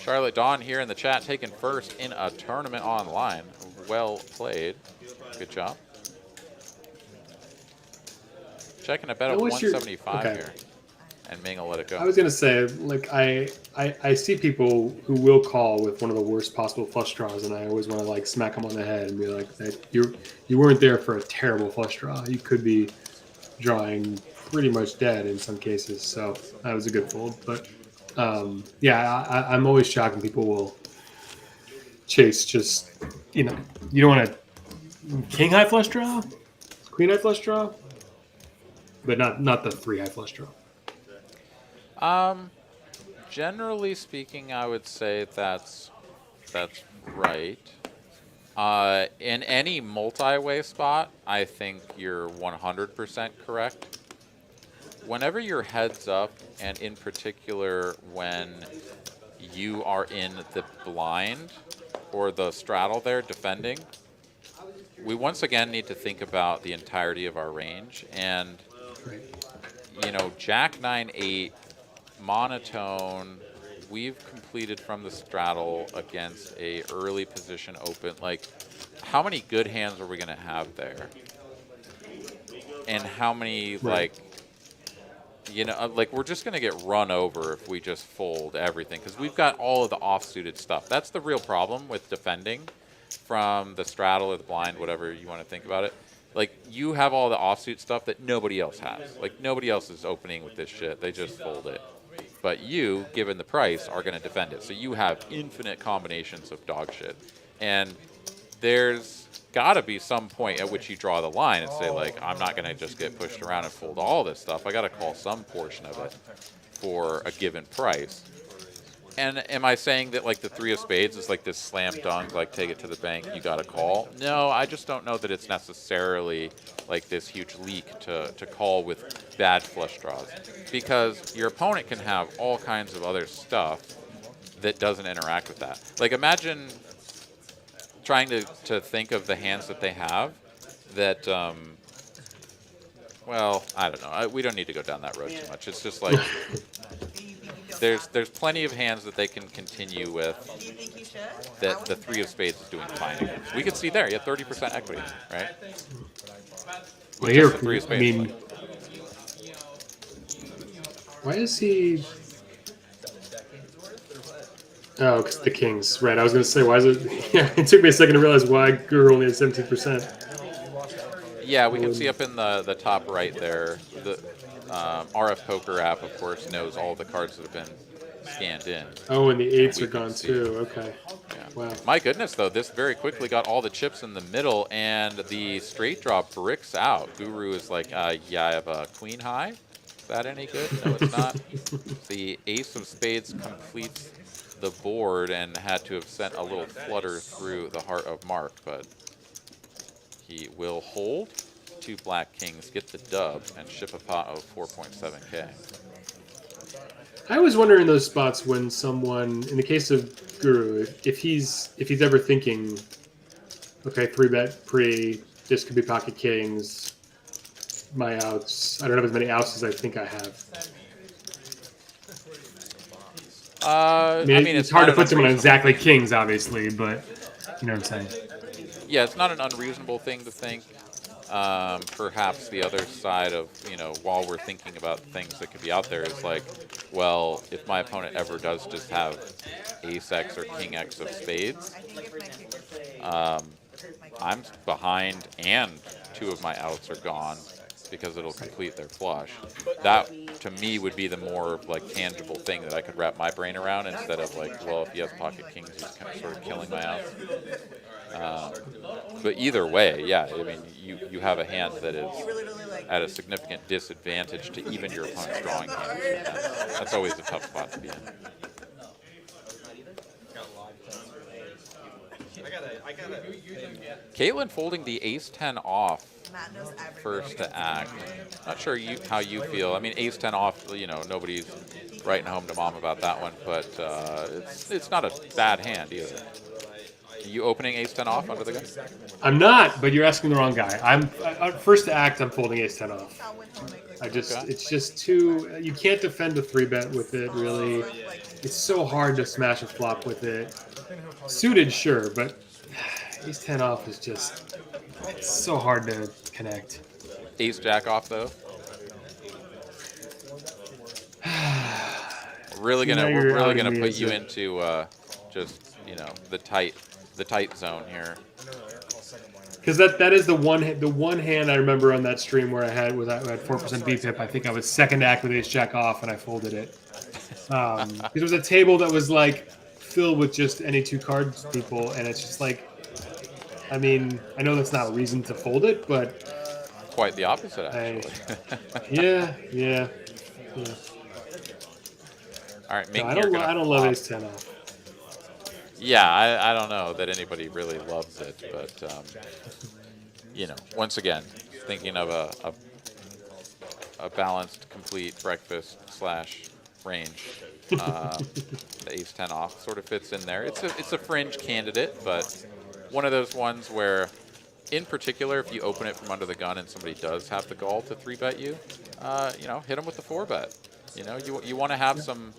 Charlotte Dawn here in the chat, taken first in a tournament online. Well played. Good job. Checking a bet of 175 here. And Ming will let it go. I was gonna say, like, I see people who will call with one of the worst possible flush draws, and I always want to like smack them on the head and be like, you weren't there for a terrible flush draw. You could be drawing pretty much dead in some cases. So that was a good fold. But yeah, I'm always shocked when people will chase just, you don't want to king high flush draw, queen high flush draw, but not the 3 high flush draw. Generally speaking, I would say that's right. In any multi-way spot, I think you're 100% correct. Whenever you're heads up, and in particular when you are in the blind or the straddle there defending, we once again need to think about the entirety of our range. And, Jack 9-8, monotone, we've completed from the straddle against a early position open. Like, how many good hands are we going to have there? And how many, like, we're just going to get run over if we just fold everything, because we've got all of the offsuited stuff. That's the real problem with defending from the straddle or the blind, whatever you want to think about it. Like, you have all the offsuit stuff that nobody else has. Like, nobody else is opening with this shit. They just fold it. But you, given the price, are going to defend it. So you have infinite combinations of dog shit. And there's got to be some point at which you draw the line and say, like, I'm not going to just get pushed around and fold all this stuff. I got to call some portion of it. for a given price. And am I saying that like the 3 of spades is like this slam dunk, like take it to the bank, you got to call? No, I just don't know that it's necessarily like this huge leak to call with bad flush draws, because your opponent can have all kinds of other stuff that doesn't interact with that. Like imagine trying to think of the hands that they have that, well, I don't know. We don't need to go down that road too much. It's just like there's plenty of hands that they can continue with Do you think you should? that the 3 of spades is doing fine against. We can see there, you have 30% equity, right? Well, here, the 3 of I spades. mean, why is he? Oh, because the kings, right? I was going to say, why is it? Yeah, it took me a second to realize why Guru only has 17%. Yeah, we can see up in the top right there, the RF Poker app, of course, knows all the cards that have been scanned in. Oh, and the 8s we are can gone see. too. Okay. Yeah. Wow. My goodness, though, this very quickly got all the chips in the middle, and the straight draw bricks out. Guru is like, yeah, I have a queen high. Is that any good? No, it's not. The ace of spades completes the board and had to have sent a little flutter through the heart of Mark, but he will hold. 2 black kings, get the dub, and ship a pot of 4.7K. I always wonder in those spots when someone, in the case of Guru, if he's ever thinking, okay, 3-bet pre, this could be pocket kings, my outs. I don't have as many outs as I think I have. I mean, it's hard to put them on exactly kings, obviously, but you know what I'm saying. Yeah, it's not an unreasonable thing to think. Perhaps the other side of, while we're thinking about things that could be out there is like, well, if my opponent ever does just have ace X or king X of spades, I'm behind and 2 of my outs are gone because it'll complete their flush. That, to me, would be the more like tangible thing that I could wrap my brain around instead of like, well, if he has pocket kings, he's kind of sort of killing my outs. But either way, yeah, I mean, you have a hand that is at a significant disadvantage to even your opponent's drawing hand. That's always a tough spot to be in. Caitlin folding the ace-10 off first to act. Not sure how you feel. I mean, ace-10 off, nobody's writing home to mom about that one, but it's not a bad hand either. Are you opening ace-10 off under the gun? I'm not, but you're asking the wrong guy. I'm first to act. I'm folding ace-10 off. It's just too. You can't defend a 3-bet with it. Really, it's so hard to smash a flop with it. Suited, sure, but ace-10 off is just. It's so hard to connect. Ace-jack off though. We're really gonna put you into just the tight zone here. Because that is the one hand I remember on that stream where I had 4% VPIP. I think I was second act with ace-jack off and I folded it. It was a table that was like filled with just any 2 cards people, and it's just like, I mean, I know that's not a reason to fold it, but quite the opposite, actually. Yeah. All right, Ming, I don't love ace-10 off. Yeah, I don't know that anybody really loves it, but once again, thinking of a balanced, complete breakfast / range. The ace-10 off sort of fits in there. It's a fringe candidate, but one of those ones where, in particular, if you open it from under the gun and somebody does have the gall to 3-bet you, hit them with the 4-bet. You want to have some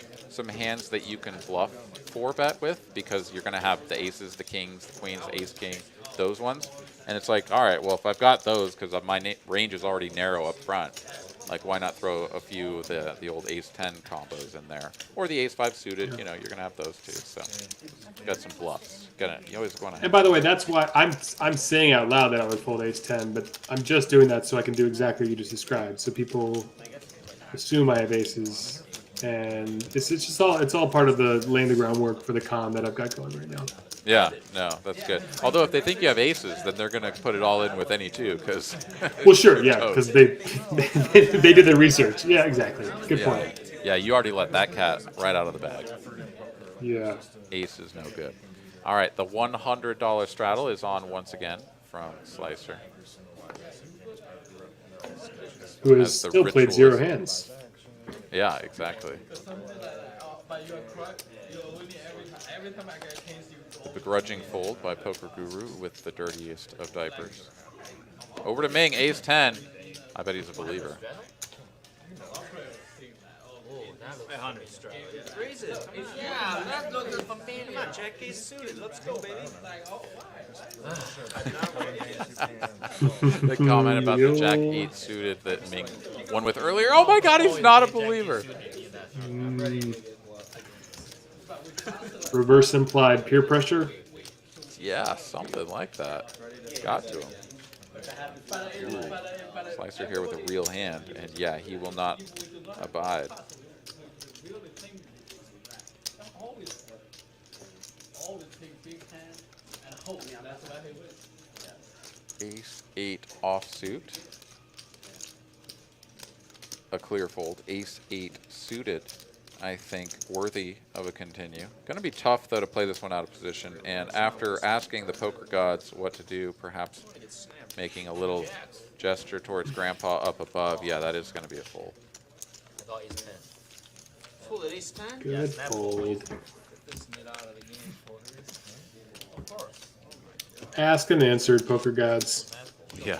hands that you can bluff 4-bet with, because you're going to have the aces, the kings, the queens, ace-king, those ones. And it's like, all right, well, if I've got those, because my range is already narrow up front, like, why not throw a few of the old ace-10 combos in there? Or the ace-5 suited, you're going to have those too. So, got some bluffs. You always want to. And by the way, that's why I'm saying out loud that I would fold ace-10, but I'm just doing that so I can do exactly what you just described. So people assume I have aces, and it's all part of the laying the groundwork for the con that I've got going right now. Yeah, no, that's good. Although if they think you have aces, then they're going to put it all in with any 2, because. Well, sure, yeah, because they did their research. Yeah, exactly. Good point. Yeah, you already let that cat right out of the bag. Yeah. Ace is no good. All right, the $100 straddle is on once again from Slicer. Who has As the still played 0 ritualist. hands. Yeah, exactly. But you're correct. You're winning every time. Every time I get against you. Begrudging fold by Poker Guru with the dirtiest of diapers. Over to Ming, ace 10. I bet he's a believer. Raise it. Yeah, that's looking for me. Come on, Jack ace suited. Let's go, baby. The comment about the Jack 8 suited that Ming won with earlier. Oh my God, he's not a believer. Reverse implied peer pressure. Yeah, something like that. Got to him. Ooh. Slicer here with a real hand, and yeah, he will not abide. Ace 8 offsuit. A clear fold. Ace 8 suited, I think, worthy of a continue. Going to be tough, though, to play this one out of position. And after asking the poker gods what to do, perhaps making a little gesture towards Grandpa up above, yeah, that is going to be a fold. I thought ace 10. Fold at ace 10? Good fold. Asked and answered, poker gods. Yeah.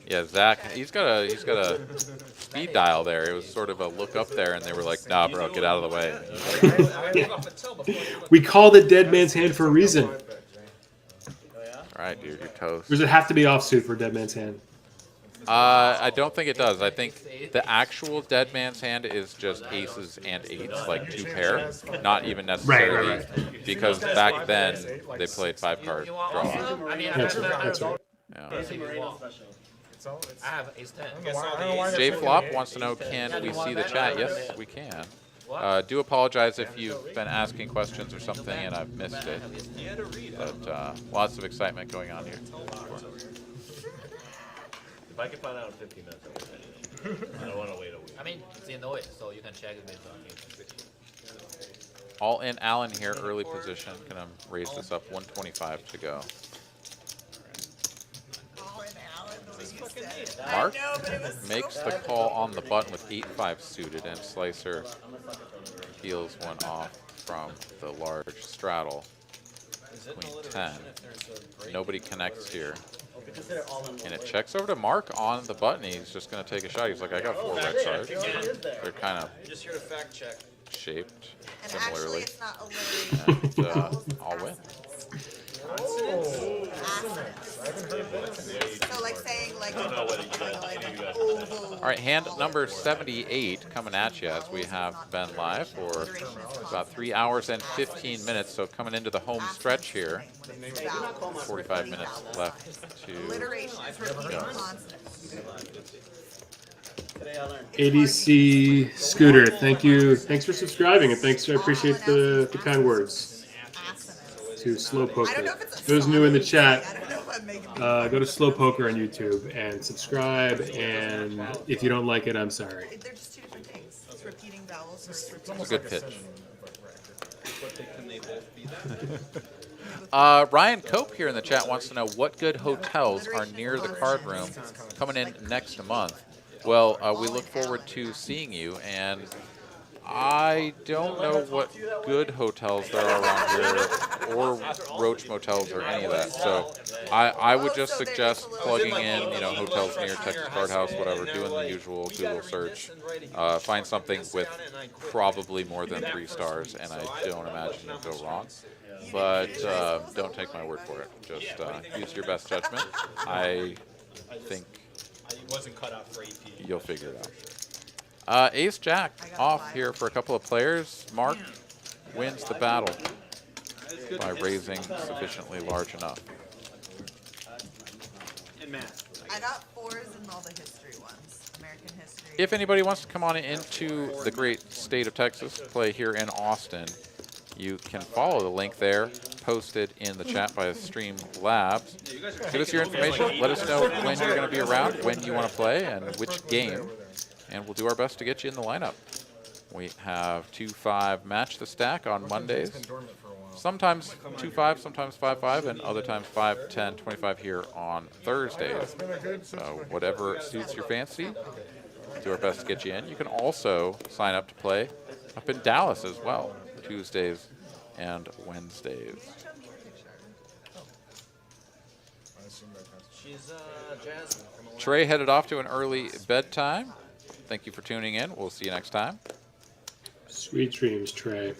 Yeah, Zach, he's got a speed dial there. It was sort of a look up there, and they were like, "Nah, bro, get out of the way." We called it dead man's hand for a reason. All right, dude, you're toast. Or does it have to be offsuit for dead man's hand? I don't think it does. I think the actual dead man's hand is just aces and eights, like 2 pair, not even necessarily Right. because back then they played 5-card draw. I mean, That's right. That's right. Yeah. I have ace 10. J Flop wants to know, can we see the chat? Yes, we can. Do apologize if you've been asking questions or something and I've missed it. But lots of excitement going on here. If I can find out in 15 minutes, I'll be ready. I don't want to wait a week. I mean, it's in the way, so you can check it based on it. All in Allen here, early position. Gonna raise this up, 125 to go. Mark makes the call on the button with 8-5 suited, and Slicer peels one off from the large straddle. Queen 10. Nobody connects here. And it checks over to Mark on the button. He's just going to take a shot. He's like, I got 4 red cards. They're kind of Just here to fact check. shaped And similarly. actually, it's not alliterated. And I'll win. So like saying like All right, hand number 78 coming at you as we have been live for about 3 hours and 15 minutes. So coming into the home stretch here, 45 minutes left to go. ADC Scooter, thank you. Thanks for subscribing, and thanks. I appreciate the kind words. To Slow Poker. Those new in the chat, go to Slow Poker on YouTube and subscribe. And if you don't like it, I'm sorry. They're just 2 different things. It's repeating vowels. It's a good pitch. Can they both be that? Ryan Cope here in the chat wants to know what good hotels are near the card room coming in next month. Well, we look forward to seeing you, and I don't know what good hotels there are around here, or Roach Motels or any of that. So I would just suggest plugging in, hotels near Texas Card House, whatever, doing the usual Google search. Find something with probably more than 3 stars, and I don't imagine you'll go wrong. But don't take my word for it. Just use your best judgment. I think you'll figure it out. Ace Jack off here for a couple of players. Mark wins the battle by raising sufficiently large enough. I got 4s in all the history ones. American history. If anybody wants to come on into the great state of Texas, play here in Austin, you can follow the link there, posted in the chat by Stream Labs. Give us your information. Let us know when you're going to be around, when you want to play, and which game. and we'll do our best to get you in the lineup. We have 2-5 match the stack on Mondays. Sometimes 2-5, sometimes 5-5, and other times 5, 10, 25 here on Thursdays. So whatever suits your fancy, we'll do our best to get you in. You can also sign up to play up in Dallas as well, Tuesdays and Wednesdays. She's Jasmine. Trey headed off to an early bedtime. Thank you for tuning in. We'll see you next time. Sweet dreams, Trey.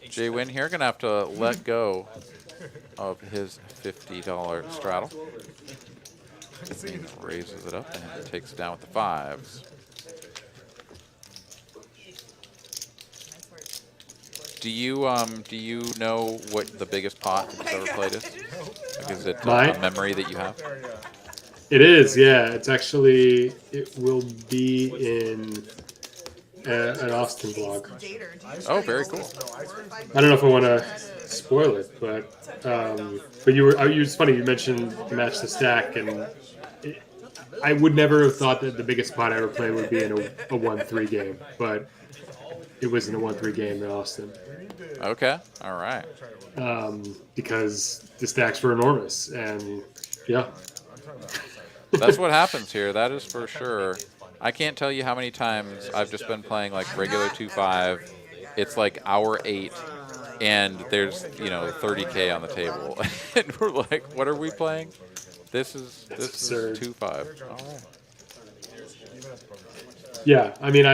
Jay Wynn here gonna have to let go of his $50 straddle. Ming raises it up and takes it down with the 5s. Do you know what the biggest pot that you've ever played is? Like, is it a memory that you have? It is, yeah. It's actually, it will be in an Austin vlog. Oh, very cool. I don't know if I want to spoil it, but it's funny you mentioned match the stack, and I would never have thought that the biggest pot I ever played would be in a 1-3 game, but it was in a 1-3 game in Austin. Okay, all right. Because the stacks were enormous, and yeah. That's what happens here. That is for sure. I can't tell you how many times I've just been playing like regular 2-5. It's like hour 8, and there's 30K on the table, and we're like, what are we playing? This is 2-5. All right. Yeah, I mean,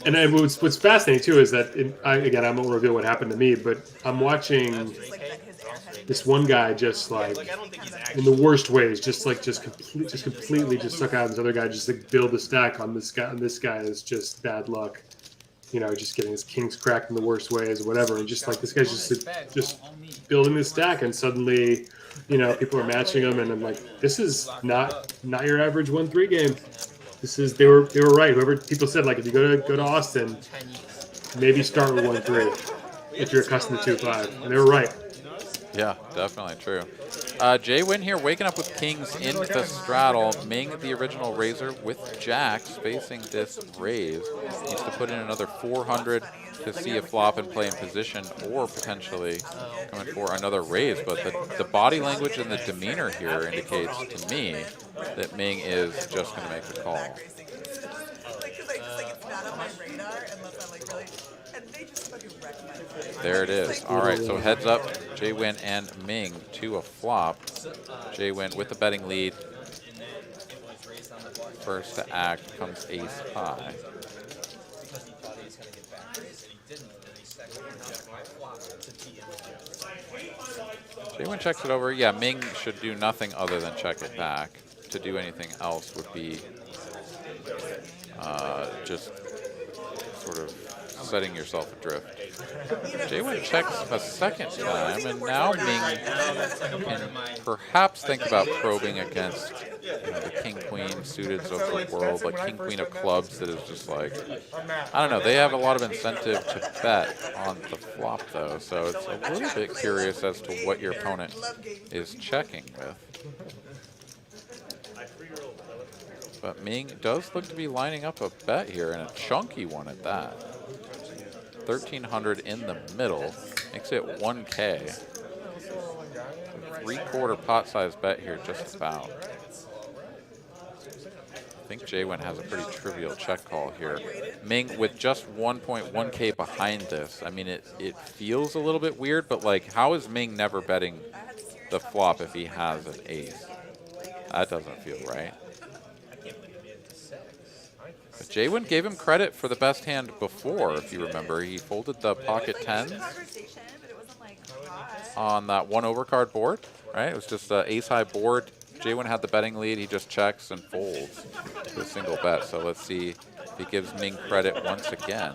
and what's fascinating too is that again, I won't reveal what happened to me, but I'm watching this one guy just like in the worst ways, just completely suck out this other guy, just like build a stack on this guy, and this guy is just bad luck, just getting his kings cracked in the worst ways or whatever, and just like this guy's just building this stack, and suddenly people are matching him, and I'm like, this is not your average 1-3 game. This is they were right. Whoever people said, like, if you go to Austin, maybe start with 1-3 if you're accustomed to 2-5, and they were right. Yeah, definitely true. Jay Wynn here, waking up with kings in the straddle. Ming, the original raiser, with jacks facing this raise. Needs to put in another 400 to see a flop and play in position, or potentially coming for another raise. But the body language and the demeanor here indicates to me that Ming is just going to make the call. There it is. All right, so heads up, Jay Wynn and Ming to a flop. Jay Wynn with the betting lead. First to act comes ace high. Jay Wynn checks it over. Yeah, Ming should do nothing other than check it back. To do anything else would be just sort of setting yourself adrift. Jay Wynn checks a second time, and now Ming can perhaps think about probing against the king-queen suited of the world, like king-queen of clubs that is just like, I don't know, they have a lot of incentive to bet on the flop though, so it's a little bit curious as to what your opponent is checking with. But Ming does look to be lining up a bet here, and a chunky one at that. 1,300 in the middle, makes it 1K. 3/4 pot size bet here, just about. I think Jay Wynn has a pretty trivial check call here. Ming with just 1.1K behind this. I mean, it feels a little bit weird, but like, how is Ming never betting the flop if he has an ace? That doesn't feel right. But Jay Wynn gave him credit for the best hand before, if you remember. He folded the pocket 10s on that 1 overcard board, right? It was just an ace-high board. Jay Wynn had the betting lead. He just checks and folds to a single bet. So let's see if he gives Ming credit once again,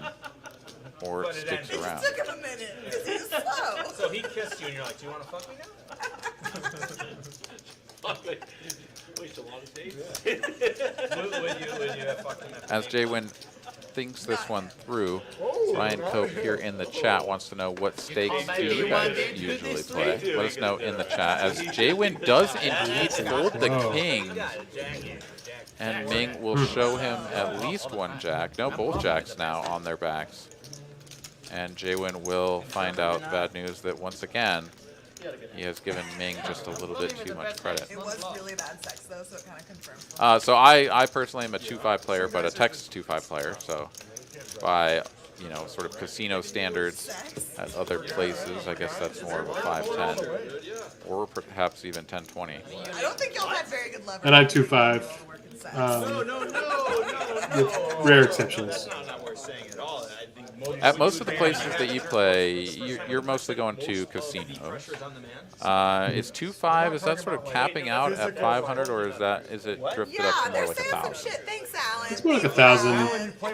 or it sticks around. It took him a minute because he was slow. So he kissed you and you're like, do you want to fuck me now? Wait so long to take? Would you have fucked him? As Jay Wynn thinks this one through, Ryan Cope here in the chat wants to know what stakes do you guys usually play. Let us know in the chat, as J-Win does indeed fold the king, and Ming will show him at least one jack. No, both jacks now on their backs. And J-Win will find out bad news that once again, he has given Ming just a little bit too much credit. It was really bad sex though, so it kind of confirms. So I personally am a 2-5 player, but a Texas 2-5 player. So by, you know, sort of casino standards at other places, I guess that's more of a 5-10, or perhaps even 10-20. I don't think y'all had very good leverage. And I'm 2-5. With rare exceptions. At most of the places that you play, you're mostly going to casinos. Is 2-5, is that sort of capping out at 500, or is it drifted up to more like 1,000? Thanks, Alan. It's more like 1,000. By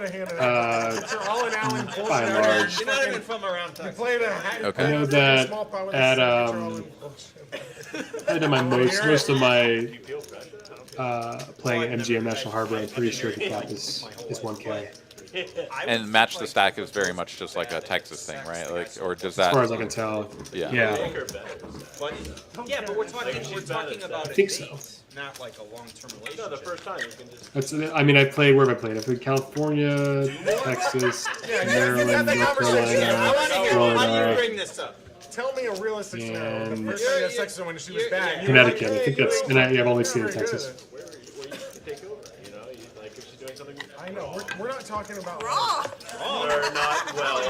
and large. You're not even from around Texas. You played a Okay. I know that at I did my most of my playing at MGM National Harbor. I'm pretty sure the cap is 1K. And match the stack is very much just like a Texas thing, right? Like, or does that? As far as I can tell. Yeah. Yeah. Yeah, but we're talking about I think so. not like a long-term relationship. No, the first time you can just. That's. I mean, I played. Where have I played? I played California, Texas, Maryland, North Carolina, Florida, Bring this up. Tell me a realistic scenario. The and first time you had sex with her when she was bad. Connecticut. I think that's. And I've only seen it in Texas. Where you take over, you know, like if she's doing something. I know. We're not talking about. Or not well,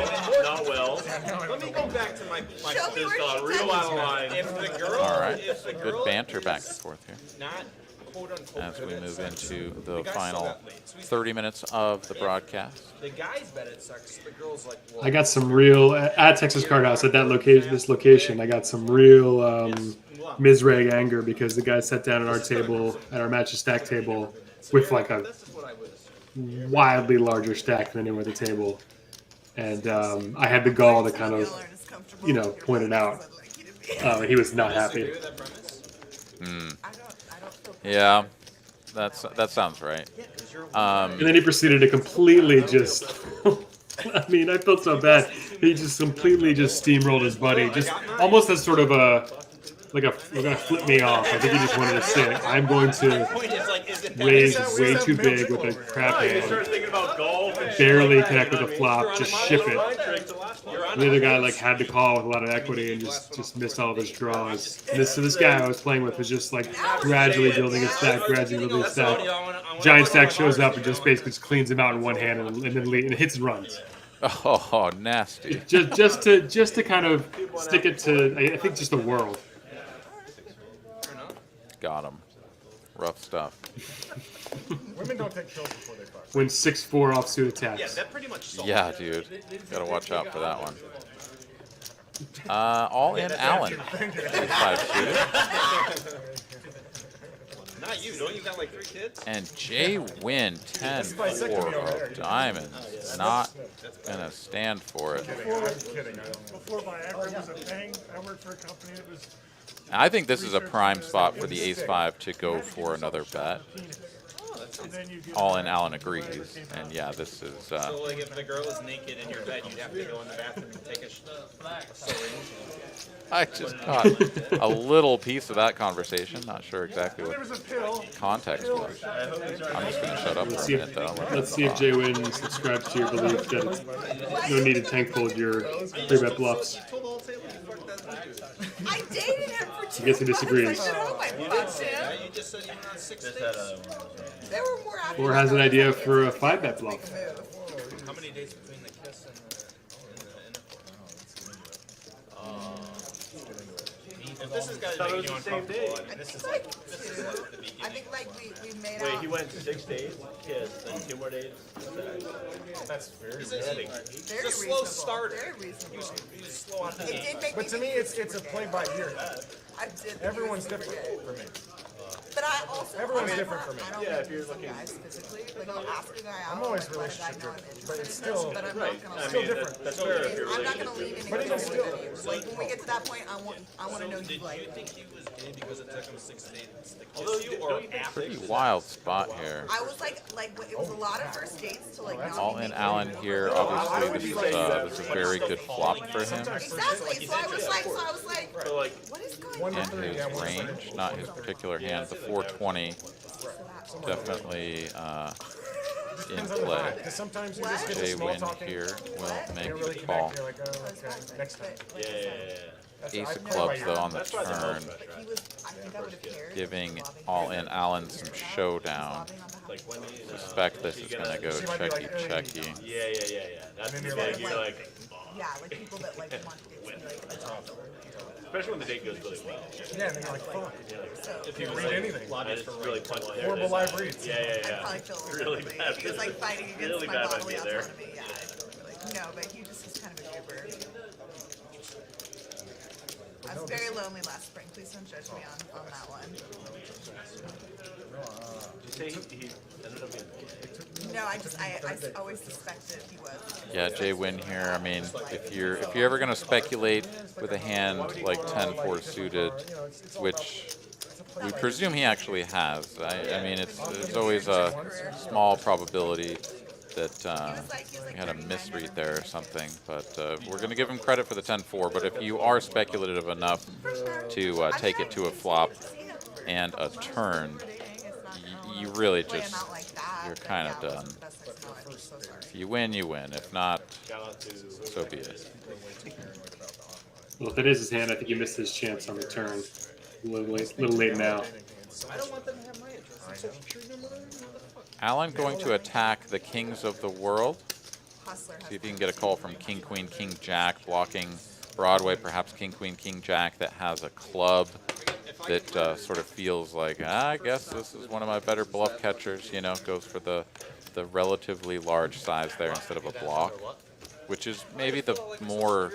not well. Let me go back to my Show me where Just she real out of line. If the girl, All right. if the Good girl banter is back and forth here. not quote unquote As we good at move sex, into the guy still final got laid. So he's- 30 minutes of the broadcast. The guy's bad at sex. The girl's like, well, I got some real at Texas Card House at that location. This location, I got some real misreg anger because the guy sat down at our table, at our match of stack table, with like a wildly larger stack than anyone at the table, and I had the gall to kind of, you know, point it out. He was not happy. Yeah, that sounds right. And then he proceeded to completely just. I mean, I felt so bad. He just completely just steamrolled his buddy, just almost as sort of a, like we're gonna flip me off. I think he just wanted to say, I'm going to raise way too big with a crap hand, barely connect with a flop, just ship it. The other guy like had to call with a lot of equity and just missed all of his draws. And this guy I was playing with was just like gradually building a stack, gradually building a stack. Giant stack shows up and just basically just cleans him out in one hand and then hits and runs. Oh, nasty. Just to kind of stick it to, I think, just the world. Got him. Rough stuff. Women don't take pills before they fuck. When 6-4 offsuit attacks. yeah, that pretty much solves Yeah, dude. Gotta watch out for that one. All in Allen. 5 shooter. Not you. Don't you got like 3 kids? And Jay Win 10-4 of diamonds. Not gonna stand for it. Before Viagra was a thing, I worked for a company that was I think this is a prime spot for the ace-5 to go for another bet. All in Allen agrees, and yeah, this is. So like if the girl is naked in your bed, you'd have to go in the bathroom and take a syringe. I just caught a little piece of that conversation. Not sure exactly what context was. I'm just going to shut up for a minute, though. Let's see if J-Win subscribes to your belief that it's no need to tank fold your 3-bet bluffs. I dated him for 2 I guess he months. disagrees. I said, oh, I fucked him. You just said you were on 6 dates. There were more after Or has an idea for a 5-bet bluff. How many dates between the kiss and the If this is gonna make you uncomfortable, I mean, this is like the beginning. I think like we made Wait, out. he went 6 days, kiss, then 2 more days. That's very He's a Very slow reasonable. starter. Very reasonable. He was slow on the It game. did make But to me, it's a play by ear. I did think Everyone's he was super different gay. for me. But But I also Everyone's I different for me. I don't Yeah, if meet you're some looking- guys physically. Like I'll ask a guy out. I'm always like, let a guy relationship know I'm driven, but interested it's in this, still but I'm Right. not gonna I still mean, different. that's fair if you're I'm not gonna relationship lead driven. anything even still- with you. Like when we get to that point, I want to know you like. Do you think he was gay because it took him 6 days to Although kiss you, you, or don't you think Pretty six is wild spot here. I was like it was a lot of first dates to like. not All be in making Allen a move. here. Obviously, this is very good flop for him. Exactly. So I was like, So like, what is going One on? to And three, yeah, his one to three. range, not his particular hand. The 420 definitely in Depends on the play. vibe, because sometimes you just get a Jay small Win talking. here will You make really the connect. call. You're like, oh, okay, next time. yeah, yeah, yeah. That's Ace I of know clubs why you're- though on the That's why the turn, most pressure, He was. I think I would have cared. giving all in Allen some showdown. Like when you Suspect this is gonna go She might be like, checky checky. yeah. That's And the then thing. you're You're like, Yeah, like people that like want to get to like. especially when the date goes really well. Yeah, and then you're like, fuck. So If You you read anything. I just really punch there. Horrible live reads. Yeah, I yeah. probably feel a little Really bit bad. He was like fighting against Really my bad by bodily me there. autonomy. Yeah, I don't really. No, but he just is kind of a goober. I was very lonely last spring. Please don't judge me on that one. Did you say he ended up being No, I always suspected he was. Yeah, Jay Win here. I mean, if you're ever gonna speculate with a hand like 10-4 suited, which we presume he actually has. I mean, it's always a small probability that he had a misread there or something. But we're gonna give him credit for the 10-4. But if you are speculative enough to take it to a flop and a turn, you really just you're kind of done. If you win, you win. If not, so be it. Well, if it is his hand, I think he missed his chance on the turn. A little late now. I don't want them to have my address. I'm Social Security number. What the fuck? Allen going to attack the kings of the world. Hustler See if you can get a call from King, Queen, King, Jack, blocking Broadway, perhaps King, Queen, King, Jack that has a club that sort of feels like, I guess this is one of my better bluff catchers, you know, goes for the relatively large size there instead of a block, which is maybe the more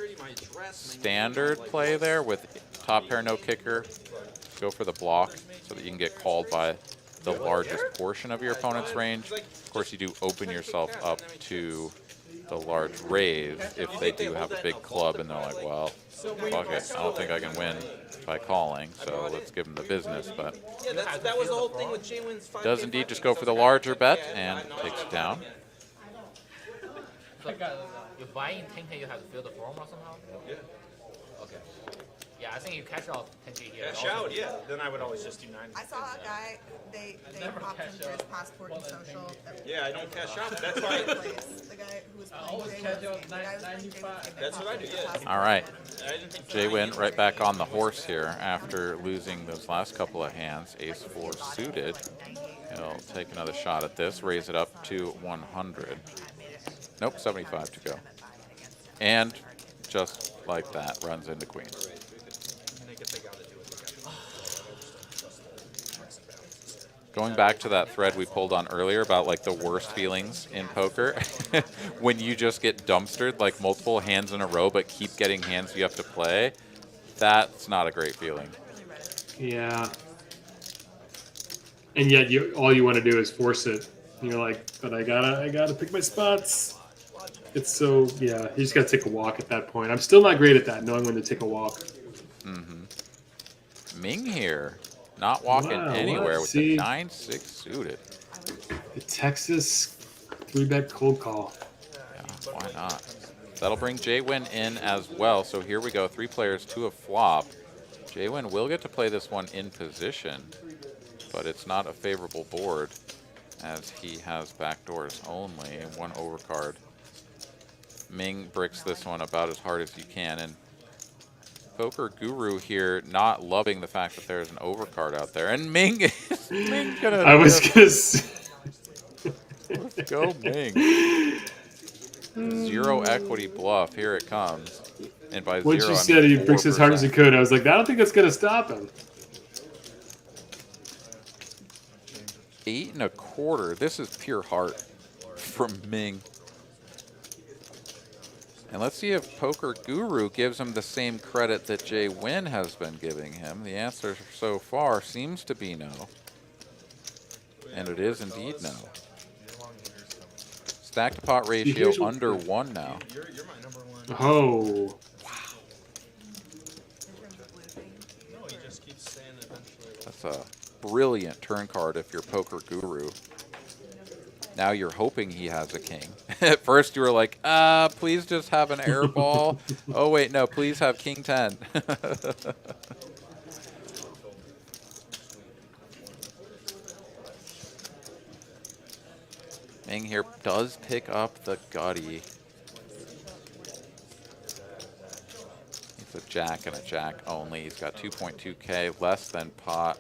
standard play there with top pair, no kicker. Go for the block so that you can get called by the largest portion of your opponent's range. Of course, you do open yourself up to the large raise if they do have a big club and they're like, well, fuck it, I don't think I can win by calling, so let's give them the business. But Yeah, that was the whole thing with Jay Win's 5K. does indeed just go for the larger bet and takes it down. So, you buy in 10K, you have to fill the form or somehow? Yeah. Okay. Yeah, I think you cash out 10K here. Cash out, yeah. Then I would always just do 90. I saw a guy. They popped him for his passport and social. Yeah, I don't cash out. That's why. The guy who was playing always Jay catch Win's out game. The guy who was playing Jay Win's 95. game, they That's what popped I do, him for yeah. his passport. All right, I didn't think Jay Win right back on the horse here after losing those last couple of hands. Ace 4 suited. He'll take another shot at this, raise it up to 100. Nope, 75 to go. And just like that, runs into queen. Going back to that thread we pulled on earlier about like the worst feelings in poker, when you just get dumpstered like multiple hands in a row but keep getting hands you have to play, that's not a great feeling. Yeah. And yet, all you want to do is force it. You're like, but I gotta pick my spots. It's so yeah. You just gotta take a walk at that point. I'm still not great at that, knowing when to take a walk. Ming here, not walking Wow, anywhere what? with See? the 9-6 suited. The Texas 3-bet cold call. Yeah, why not? That'll bring Jay Win in as well. So here we go, 3 players to a flop. Jay Win will get to play this one in position, but it's not a favorable board as he has backdoors only and 1 overcard. Ming bricks this one about as hard as you can, and Poker Guru here not loving the fact that there's an overcard out there, and Ming is gonna. I was gonna say. Let's go, Ming. 0 equity bluff. Here it comes. And by Once 0, you I said mean he bricks as hard as he 4%. could, I was like, I don't think that's gonna stop him. 8 1/4. This is pure heart from Ming. And let's see if Poker Guru gives him the same credit that Jay Win has been giving him. The answer so far seems to be no. And it is indeed no. Stack to pot ratio here's what- under 1 now. You're my number one. Oh. In terms of bluffing. No, he just keeps saying eventually. That's a brilliant turn card if you're poker guru. Now you're hoping he has a king. At first you were like, please just have an air ball. Oh wait, no, please have king 10. Ming here does pick up the gutty. It's a jack and a jack only. He's got 2.2K, less than pot.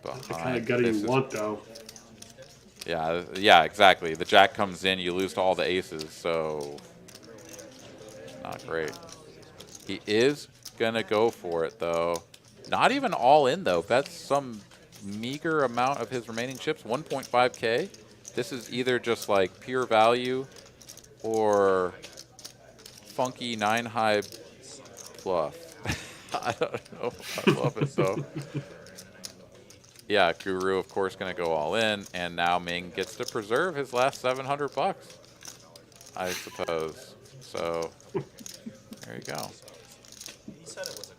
That's the kind of gutty you want, though. Yeah, exactly. The jack comes in, you lose to all the aces, so not great. He is gonna go for it though. Not even all in though. That's some meager amount of his remaining chips, 1.5K. This is either just like pure value or funky 9-high bluff. I don't know. I love it though. Yeah, Guru, of course, going to go all in, and now Ming gets to preserve his last 700 bucks, I suppose. So, there you go. He said it was a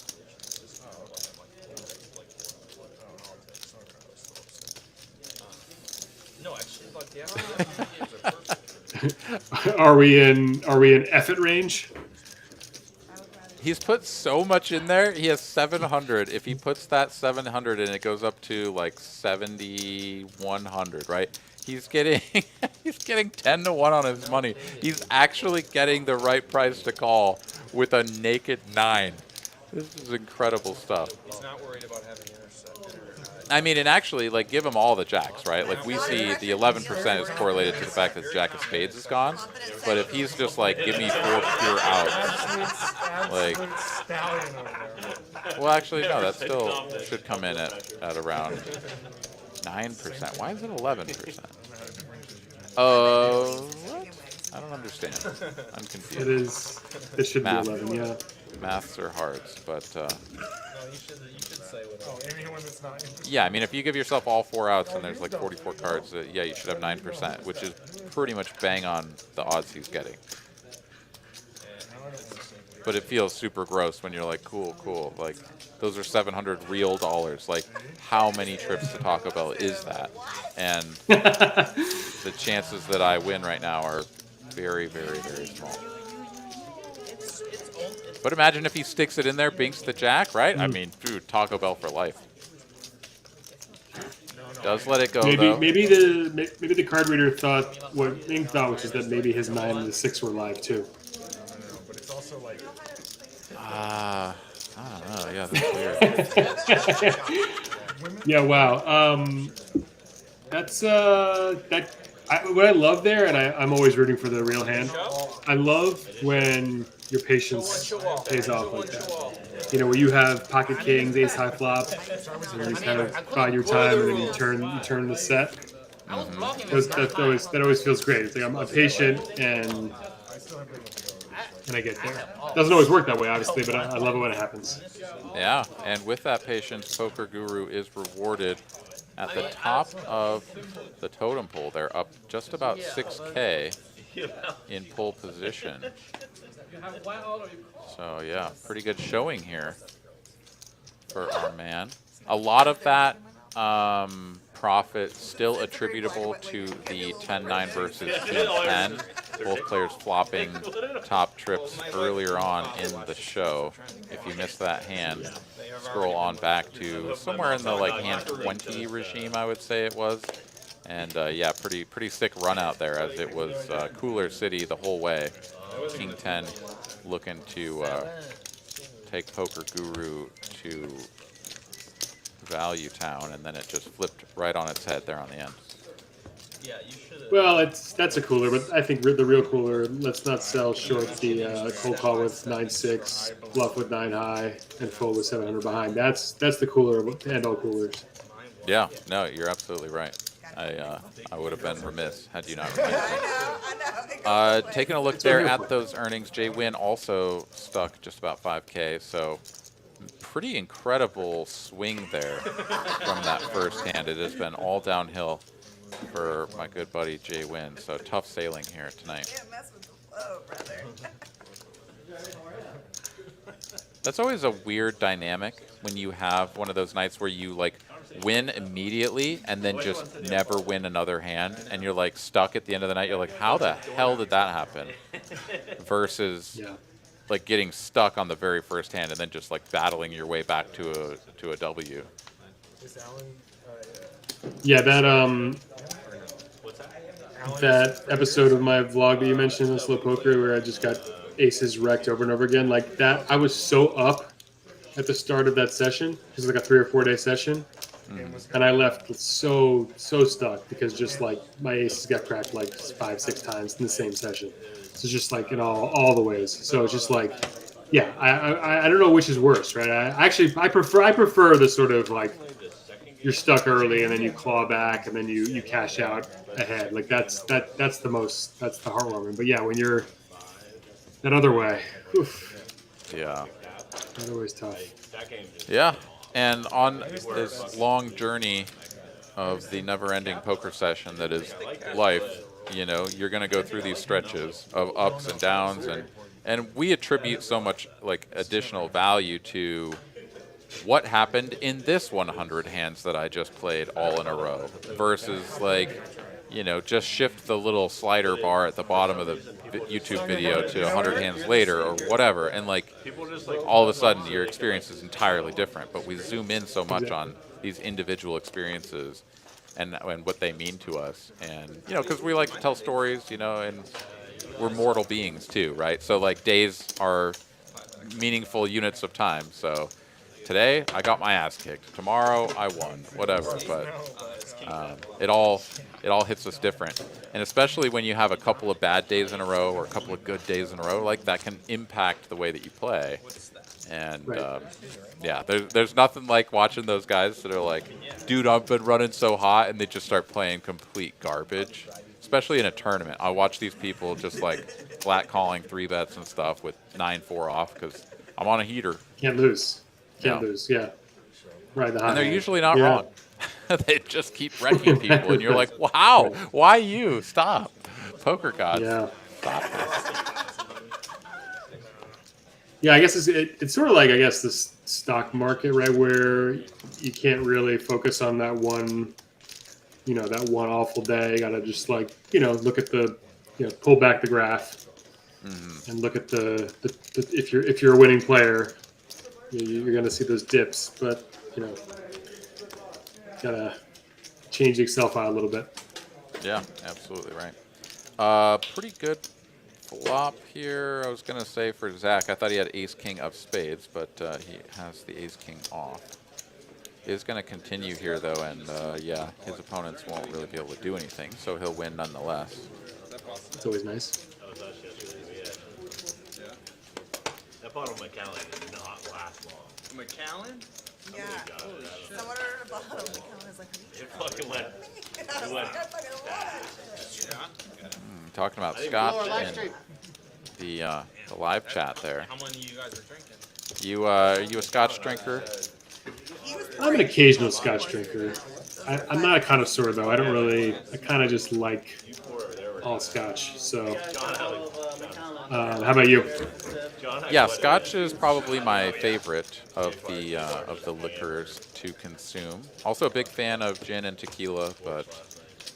no, actually, but yeah. Are we in effort range? He's put so much in there. He has 700. If he puts that 700 in, it goes up to like 7,100, right? He's getting he's getting 10 to 1 on his money. He's actually getting the right price to call with a naked 9. This is incredible stuff. He's not worried about having intercept. I mean, and actually, like, give him all the jacks, right? Like, we see the 11% is correlated to the fact that the jack of spades is gone. But if he's just like, give me 4 pure outs, like, well, actually, no, that still should come in at around 9%. Why is it 11%? What? I don't understand. I'm confused. It is. It should Math. be 11, yeah. Maths are hards, but No, you should say whatever. Anyone that's not interested. yeah, I mean, if you give yourself all 4 outs and there's like 44 cards, yeah, you should have 9%, which is pretty much bang on the odds he's getting. But it feels super gross when you're like, cool, cool. Like, those are 700 real dollars. Like, how many trips to Taco Bell is that? And the chances that I win right now are very, very, very small. But imagine if he sticks it in there, binks the jack, right? I mean, dude, Taco Bell for life. Does let it go, though. Maybe the card reader thought what Ming thought, which is that maybe his 9 and the 6 were live too. But it's also like I don't know. Yeah, that's weird. Yeah, wow. That's what I love there, and I'm always rooting for the real hand. I love when your patience pays off like that. You know, where you have pocket kings, ace high flop, and you just kind of bide your time, and then you turn the set. That always feels great. It's like I'm patient and I get there. Doesn't always work that way, obviously, but I love it when it happens. Yeah, and with that patience, Poker Guru is rewarded at the top of the totem pole. They're up just about 6K in pole position. So yeah, pretty good showing here for our man. A lot of that profit still attributable to the 10-9 versus 10. Both players flopping top trips earlier on in the show. If you missed that hand, scroll on back to somewhere in the like hand 20 regime, I would say it was. And yeah, pretty sick run out there, as it was Cooler City the whole way. King 10 looking to take Poker Guru to Value Town, and then it just flipped right on its head there on the end. Yeah, you should. Well, that's a cooler, but I think the real cooler. Let's not sell short the cold call with 9-6, bluff with 9 high, and fold with 700 behind. That's the cooler and all coolers. Yeah, no, you're absolutely right. I would have been remiss had you not reminded me. I know. Taking a look there at those earnings, Jay Wynn also stuck just about 5K, so pretty incredible swing there from that first hand. It has been all downhill for my good buddy Jay Wynn. So tough sailing here tonight. Can't mess with the flow, brother. That's always a weird dynamic when you have one of those nights where you like win immediately and then just never win another hand, and you're like stuck at the end of the night. You're like, how the hell did that happen? Versus like getting stuck on the very first hand and then just like battling your way back to a W. Is Alan? Yeah, that episode of my vlog that you mentioned, the slow poker, where I just got aces wrecked over and over again, like that. I was so up at the start of that session. It was like a 3 or 4 day session, and I left so stuck because just like my aces got cracked like 5-6 times in the same session. So just like in all the ways. So it's just like, yeah, I don't know which is worse, right? I prefer the sort of like you're stuck early and then you claw back and then you cash out ahead. Like that's the heartwarming. But yeah, when you're that other way, oof, Yeah. that always tough. Yeah. And on this long journey of the never-ending poker session that is life, you know, you're going to go through these stretches of ups and downs, and we attribute so much like additional value to what happened in this 100 hands that I just played all in a row versus like, you know, just shift the little slider bar at the bottom of the YouTube video to 100 hands later or whatever, and like all of a sudden your experience is entirely different. But we zoom in so much on these individual experiences and what they mean to us, and you know, because we like to tell stories, you know, and we're mortal beings too, right? So like days are meaningful units of time. So today I got my ass kicked. Tomorrow I won. Whatever. But it all hits us different, and especially when you have a couple of bad days in a row or a couple of good days in a row, like that can impact the way that you play. And yeah, there's nothing like watching those guys that are like, dude, I've been running so hot, and they just start playing complete garbage. Especially in a tournament, I watch these people just like flat calling 3-bets and stuff with 9-4 off because I'm on a heater. Can't lose. Can't lose. Yeah. Right. And they're usually not wrong. They just keep wrecking people, and you're like, wow, why you? Stop. Poker gods. Yeah. Stop this. Yeah, I guess it's sort of like, I guess, the stock market, right, where you can't really focus on that one, you know, that one awful day. You got to just like, you know, look at the, you know, pull back the graph and look at the if you're a winning player, you're going to see those dips, but, you know, got to change the Excel file a little bit. Yeah, absolutely right. Pretty good flop here. I was going to say for Zach, I thought he had ace-king of spades, but he has the ace-king off. He is going to continue here, though, and yeah, his opponents won't really be able to do anything, so he'll win nonetheless. It's always nice. That bottle of McAllen did not last long. McAllen? Yeah. Someone ordered a bottle of McAllen. I was like, It fucking went. It went. Talking about scotch in the live chat there. How many of you guys are drinking? Are you a scotch drinker? I'm an occasional scotch drinker. I'm not a connoisseur, though. I kind of just like all scotch. So, how about you? Yeah, scotch is probably my favorite of the liquors to consume. Also a big fan of gin and tequila, but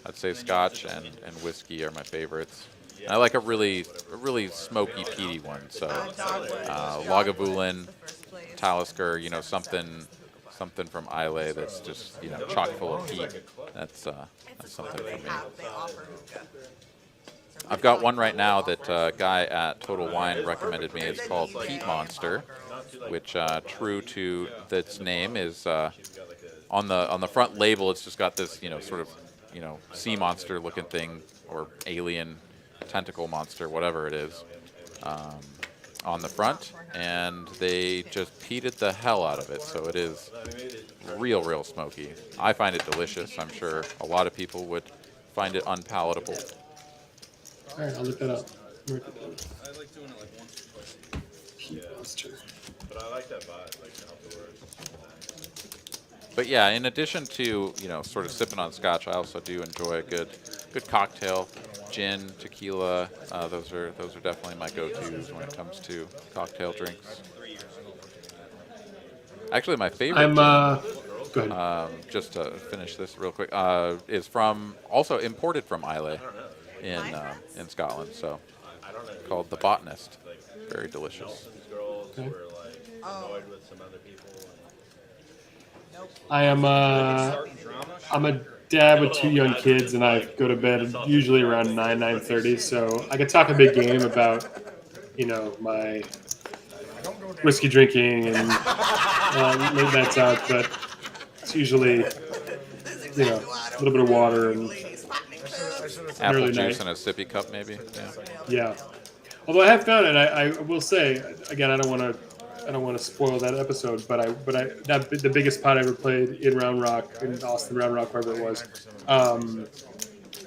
I'd say scotch and whiskey are my favorites. And I like a really smoky, peaty one. So Lagavulin, Talisker, you know, something from Islay that's just, you know, chock full of peat. That's something for me. I've got one right now that a guy at Total Wine recommended me. It's called Peat Monster, which, true to its name, is on the front label. It's just got this, you know, sort of, you know, sea monster looking thing, or alien tentacle monster, whatever it is, on the front, and they just peated the hell out of it. So it is real smoky. I find it delicious. I'm sure a lot of people would find it unpalatable. All right, I'll look that up. I like doing it like once or twice. Peat Monster. But I like that vibe, like outdoors. But yeah, in addition to, you know, sort of sipping on scotch, I also do enjoy a good cocktail. Gin, tequila, those are definitely my go-tos when it comes to cocktail drinks. Actually, my favorite I'm go ahead. just to finish this real quick, is from also imported from Islay in Scotland. So called the Botanist. Very delicious. Girls Okay. were like annoyed with some other people. I am I'm a dad with 2 young kids, and I go to bed usually around 9:30. So I could talk a big game about, you know, my whiskey drinking and late nights out, but it's usually, you know, a little bit of water and Apple early juice night. in a sippy cup, maybe. Yeah. Yeah. Although I have found, and I will say again, I don't want to spoil that episode, but the biggest pot I ever played in Round Rock, in Austin Round Rock, wherever it was,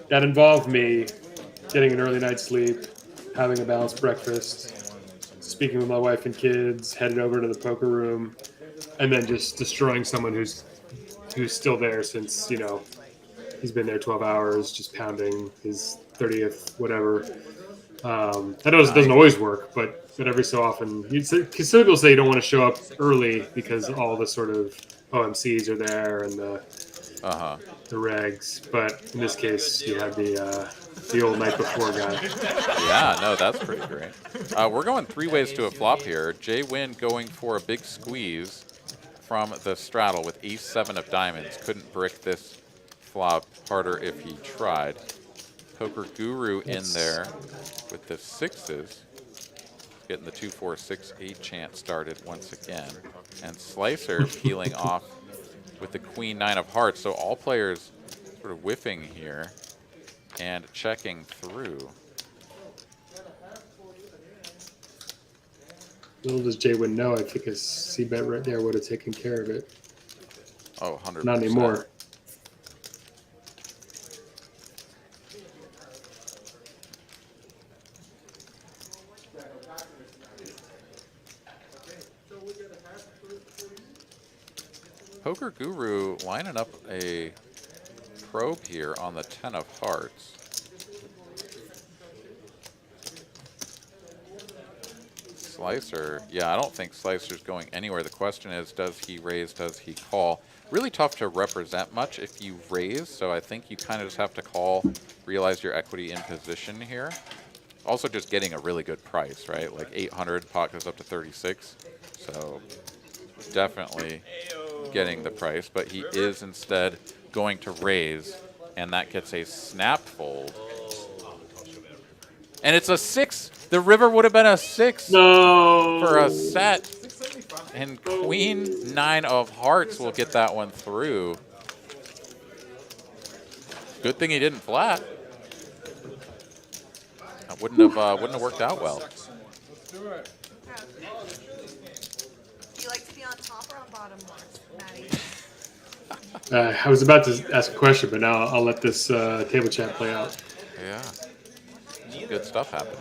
that involved me getting an early night's sleep, having a balanced breakfast, speaking with my wife and kids, headed over to the poker room, and then just destroying someone who's still there since, you know, he's been there 12 hours, just pounding his 30th whatever. That doesn't always work, but every so often, because some people say you don't want to show up early because all the sort of OMCs are there and the regs. But in this case, you have the old night before guy. Yeah, no, that's pretty great. We're going 3 ways to a flop here. Jay Wynn going for a big squeeze from the straddle with ace-7 of diamonds. Couldn't brick this flop harder if he tried. Poker Guru in there with the 6s. Getting the 2, 4, 6, 8 chant started once again. And Slicer peeling off with the Queen 9 of hearts. So all players sort of whiffing here and checking through. Little does Jay Wynn know, I think a C-bet right there would have taken care of it. Oh, 100%. Not anymore. Poker Guru lining up a probe here on the 10 of hearts. Slicer, yeah, I don't think Slicer's going anywhere. The question is, does he raise, does he call? Really tough to represent much if you raise, so I think you kind of just have to call, realize your equity in position here. Also just getting a really good price, right? Like 800, pot goes up to 36, so definitely getting the price, but he is instead going to raise, and that gets a snap fold. And it's a 6. The river would have been a 6 for a set. And Queen 9 of hearts will get that one through. Good thing he didn't flat. That wouldn't have worked out well. Do you like to be on top or on bottom more, Maddie? I was about to ask a question, but now I'll let this table chat play out. Yeah. Good stuff happening.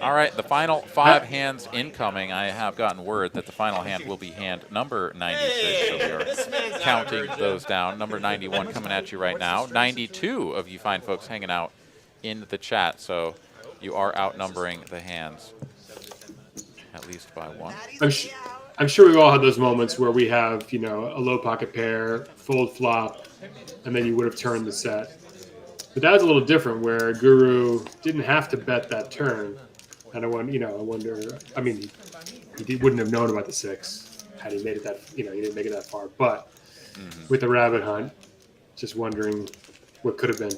All right, the final 5 hands incoming. I have gotten word that the final hand will be hand number 96, so we are counting those down. Number 91 coming at you right now. 92 of you fine folks hanging out in the chat, so you are outnumbering the hands at least by 1. I'm sure we've all had those moments where we have, you know, a low pocket pair, fold flop, and then you would have turned the set. But that was a little different, where Guru didn't have to bet that turn. And I wonder. I mean, he wouldn't have known about the 6 had he made it that. You know, he didn't make it that far. But with the rabbit hunt, just wondering what could have been.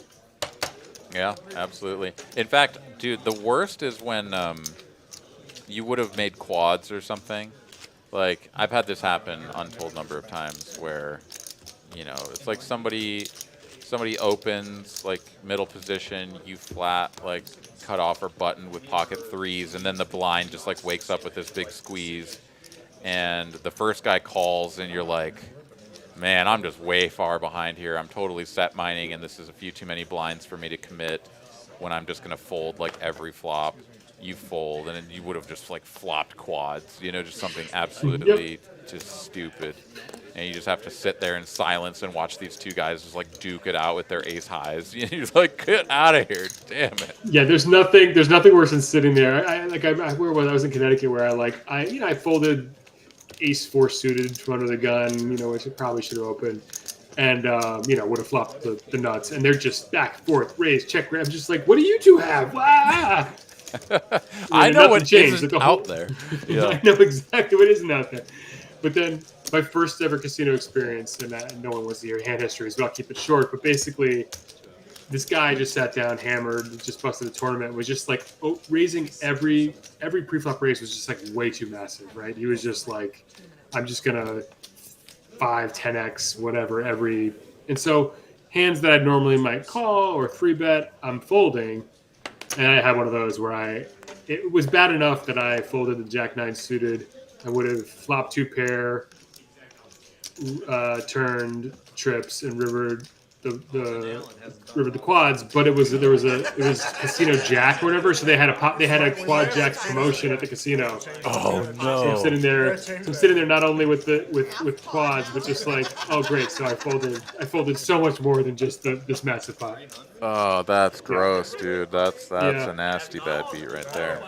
Yeah, absolutely. In fact, dude, the worst is when you would have made quads or something. Like, I've had this happen untold number of times where, you know, it's like somebody opens, like, middle position, you flat, like, cut off or button with pocket 3s, and then the blind just, like, wakes up with this big squeeze, and the first guy calls, and you're like, man, I'm just way far behind here. I'm totally set mining, and this is a few too many blinds for me to commit. when I'm just gonna fold like every flop. You fold, and then you would have just like flopped quads, you know, just something absolutely just stupid. And you just have to sit there in silence and watch these two guys just like duke it out with their ace highs. You're just like, get out of here, damn it. Yeah, there's nothing worse than sitting there. Where was I? I was in Connecticut where I folded ace 4 suited from under the gun, you know, which it probably should have opened. And, would have flopped the nuts. And they're just back and forth, raise, check, I'm just like, what do you two have? Ah! I know what isn't out there. Yeah. I know exactly what isn't out there. But then my first ever casino experience, and no one was here, hand history, so I'll keep it short. But basically, this guy just sat down, hammered, just busted a tournament, was just like raising every pre-flop raise was just like way too massive, right? He was just like, I'm just going to 5, 10x, whatever, and so hands that I normally might call or 3-bet, I'm folding. And I had one of those where it was bad enough that I folded the Jack 9 suited. I would have flopped 2 pair, turned trips, and rivered the quads. But it was Casino Jack or whatever. So they had a quad Jacks promotion at the casino. Oh no! So I'm sitting there not only with quads, but just like, oh great. So I folded so much more than just this massive pot. Oh, that's gross, dude. That's a nasty bad beat right there.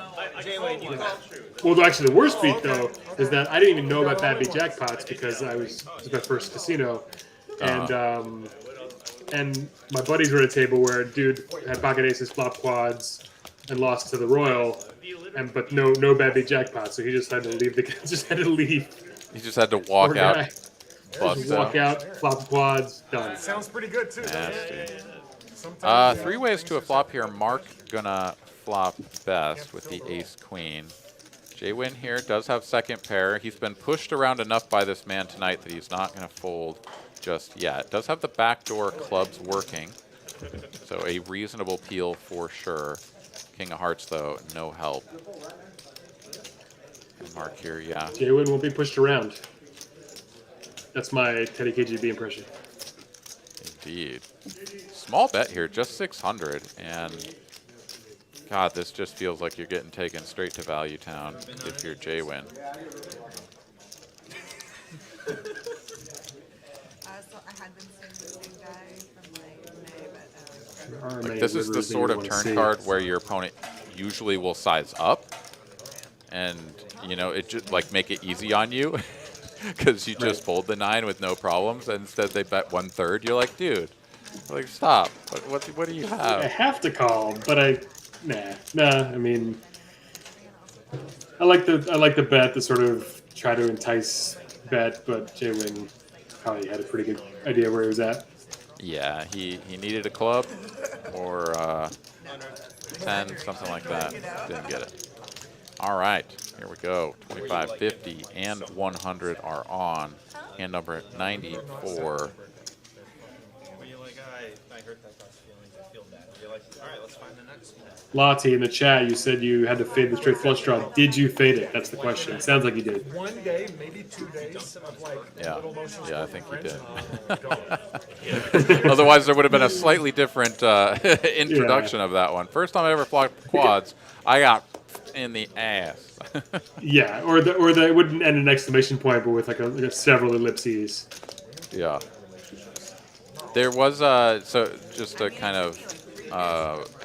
Well, actually, the worst beat though is that I didn't even know about bad beat jackpots because it was my first casino, and my buddies were at a table where a dude had pocket aces, flop quads, and lost to the royal, but no bad beat jackpot, so he just had to leave. He just had to walk out. Just walk out, flop quads, done. Sounds pretty good too. Nasty. 3 ways to a flop here. Mark gonna flop best with the ace queen. J-Win here does have second pair. He's been pushed around enough by this man tonight that he's not gonna fold just yet. Does have the backdoor clubs working, so a reasonable peel for sure. King of hearts though, no help. And Mark here, yeah. J-Win won't be pushed around. That's my Teddy KGB impression. Indeed. Small bet here, just 600, and God, this just feels like you're getting taken straight to Value Town if you're J-Win. I had been seeing the same guy from like May, but This is the sort of turn card where your opponent usually will size up, and you know it just like make it easy on you because you just fold the 9 with no problems, and instead they bet 1/3. You're like, dude, like stop. What do you have? I have to call, but nah. I mean, I like the bet to sort of try to entice bet, but J-Win probably had a pretty good idea where he was at. Yeah, he needed a club or 10, something like that. Didn't get it. All right, here we go. 25, 50, and 100 are on. Hand number 94. I hurt that guy's feelings. I feel bad. You're like, all right, let's find the next one. Lottie in the chat, you said you had to fade the straight flush draw. Did you fade it? That's the question. It sounds like you did. 1 day, maybe 2 days of like little motions. Yeah, I think you did. Otherwise, there would have been a slightly different introduction of that one. First time I ever flopped quads, I got in the ass. Yeah, or it wouldn't end an exclamation point, but with like several ellipses. Yeah. There was so just to kind of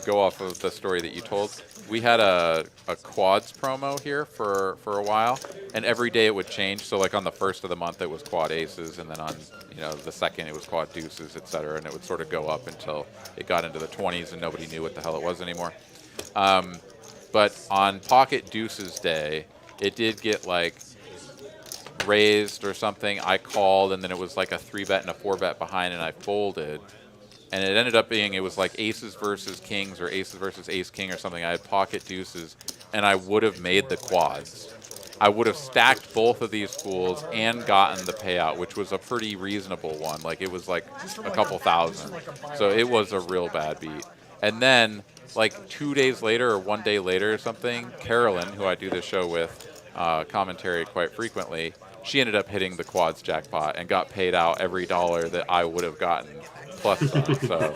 go off of the story that you told, we had a quads promo here for a while, and every day it would change. So like on the first of the month it was quad aces, and then on the second it was quad deuces, etc. And it would sort of go up until it got into the 20s and nobody knew what the hell it was anymore. But on pocket deuces day, it did get like raised or something. I called, and then it was like a 3-bet and a 4-bet behind, and I folded. And it ended up being, it was like aces versus kings or aces versus ace king or something. I had pocket deuces, and I would have made the quads. I would have stacked both of these fools and gotten the payout, which was a pretty reasonable one. Like it was like a couple thousand. So it was a real bad beat. And then like 2 days later or 1 day later or something, Carolyn, who I do this show with, commentary quite frequently, she ended up hitting the quads jackpot and got paid out every dollar that I would have gotten plus some. So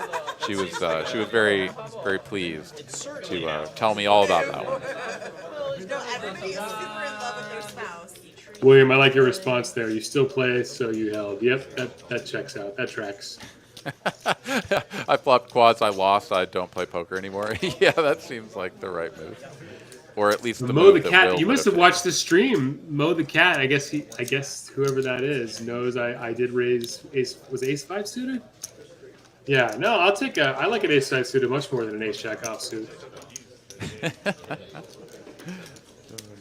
She was very pleased to tell me all about that one. No, everybody is super in love with their spouse. William, I like your response there. You still play, so you held. Yep, that checks out. That tracks. I flopped quads. I lost. I don't play poker anymore. Yeah, that seems like the right move, or at least the Mo move the that cat. Will You would must have watched the stream. Mo the cat. I guess whoever that is knows I did raise ace. Was ace 5 suited? Yeah. No, I'll take I like an ace 5 suited much more than an ace jack off suited.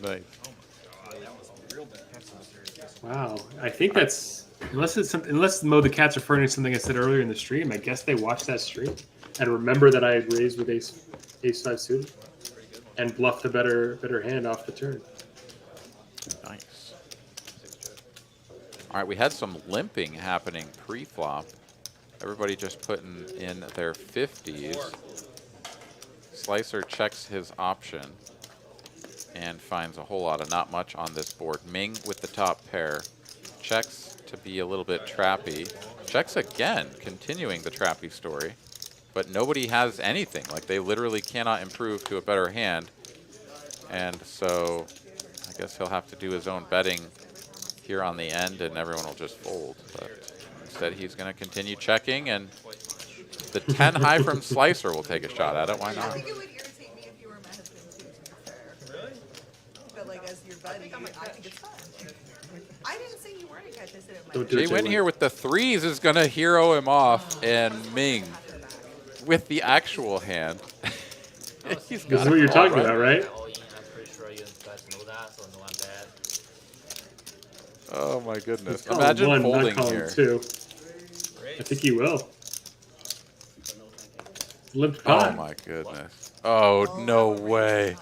Nice. Wow. I think that's unless Mo the cat's referring to something I said earlier in the stream. I guess they watched that stream and remember that I had raised with ace 5 suited and bluffed a better hand off the turn. Nice. All right, we had some limping happening pre-flop. Everybody just putting in their 50s. Slicer checks his option and finds a whole lot of not much on this board. Ming with the top pair. Checks to be a little bit trappy. Checks again, continuing the trappy story. But nobody has anything. Like, they literally cannot improve to a better hand. And so I guess he'll have to do his own betting here on the end, and everyone will just fold. But instead, he's going to continue checking, and the 10 high from Slicer will take a shot at it. Why I not? think it would irritate me if you were my husband too, to be fair. Really? But like as your buddy, I think it's fun. I didn't say you weren't a catch. I said it might. Jay Wynn here with the 3s is going to hero him off, and Ming with the actual hand. He's got This is what you're talking about, right? I'm pretty sure you guys know that, so no, I'm bad. Oh my goodness! Calling Imagine one, folding not calling here. 2. I think he will. Limped Oh pot. my goodness! Oh no way!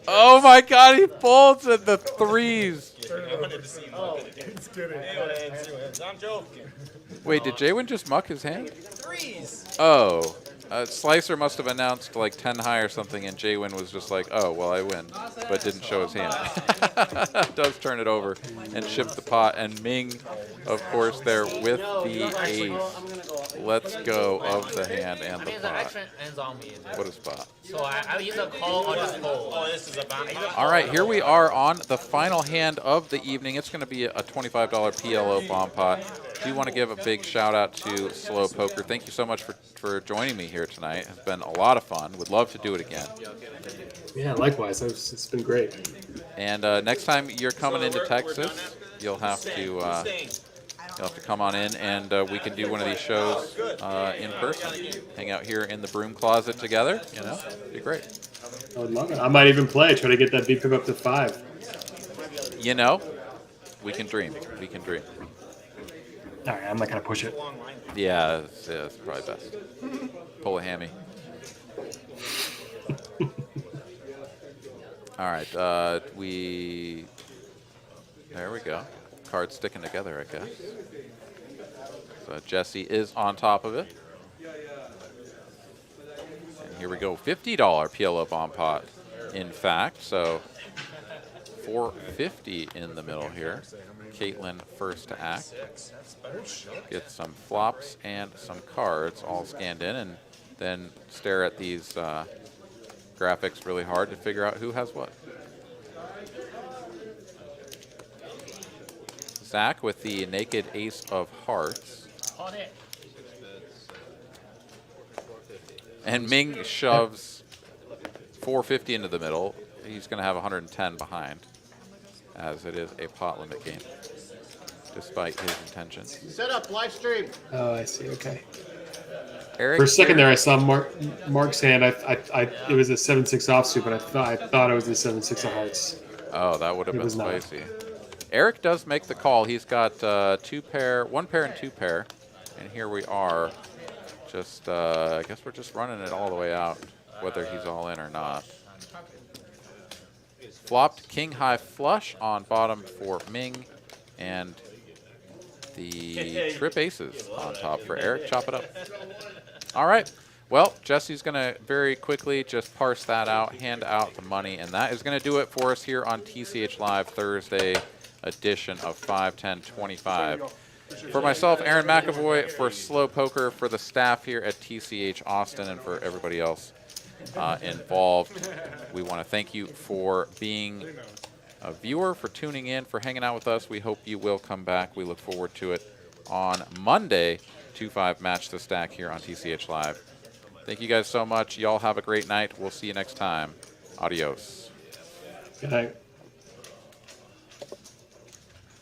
Oh my God! He folds at the 3s. He's kidding. I'm joking. Wait, did Jaywin just muck his hand? 3s. Oh, Slicer must have announced like 10 high or something, and Jaywin was just like, "Oh, well, I win," but didn't show his hand. Does turn it over and ship the pot, and Ming, of course, there with the ace. Let's go of the hand and I the mean, the pot. action ends on me. Dude. What a spot! So I either call or just fold. Oh, this is about. All right, here we are on the final hand of the evening. It's going to be a $25 PLO bomb pot. Do want to give a big shout out to Slow Poker. Thank you so much for joining me here tonight. It's been a lot of fun. Would love to do it again. Yeah, likewise. It's been great. And next time you're coming into Texas, you'll have to come on in, and we can do one of these shows in person. Hang out here in the broom closet together. You know, it'd be great. I would love it. I might even play. Try to get that BP up to 5. You know, we can dream. We can dream. All right, I'm not gonna push it. Yeah, it's probably best. Pull a hammy. All right, there we go. Cards sticking together, I guess. So Jesse is on top of it. And here we go, $50 PLO bomb pot. In fact, so $450 in the middle here. Caitlin first to act. Get some flops and some cards all scanned in, and then stare at these graphics really hard to figure out who has what. Zach with the naked ace of hearts. And Ming shoves 450 into the middle. He's going to have 110 behind, as it is a pot limit game, despite his intentions. Set up live stream. Oh, I see. Okay. Eric, For a second there, I saw Mark's hand. It was a 7-6 offsuit, but I thought it was the 7-6 of hearts. Oh, that would have It been was not. spicy. Eric does make the call. He's got one pair and two pair, and here we are. Just I guess we're just running it all the way out, whether he's all in or not. Flopped king high flush on bottom for Ming, and the trip aces on top for Eric. Chop it up. All right. Well, Jesse's going to very quickly just parse that out, hand out the money, and that is going to do it for us here on TCH Live Thursday edition of 5-10-25. For myself, Aaron McEvoy, for Slow Poker, for the staff here at TCH Austin, and for everybody else involved, we want to thank you for being a viewer, for tuning in, for hanging out with us. We hope you will come back. We look forward to it on Monday, 2-5 Match the Stack here on TCH Live. Thank you guys so much. Y'all have a great night. We'll see you next time. Adios. Good night.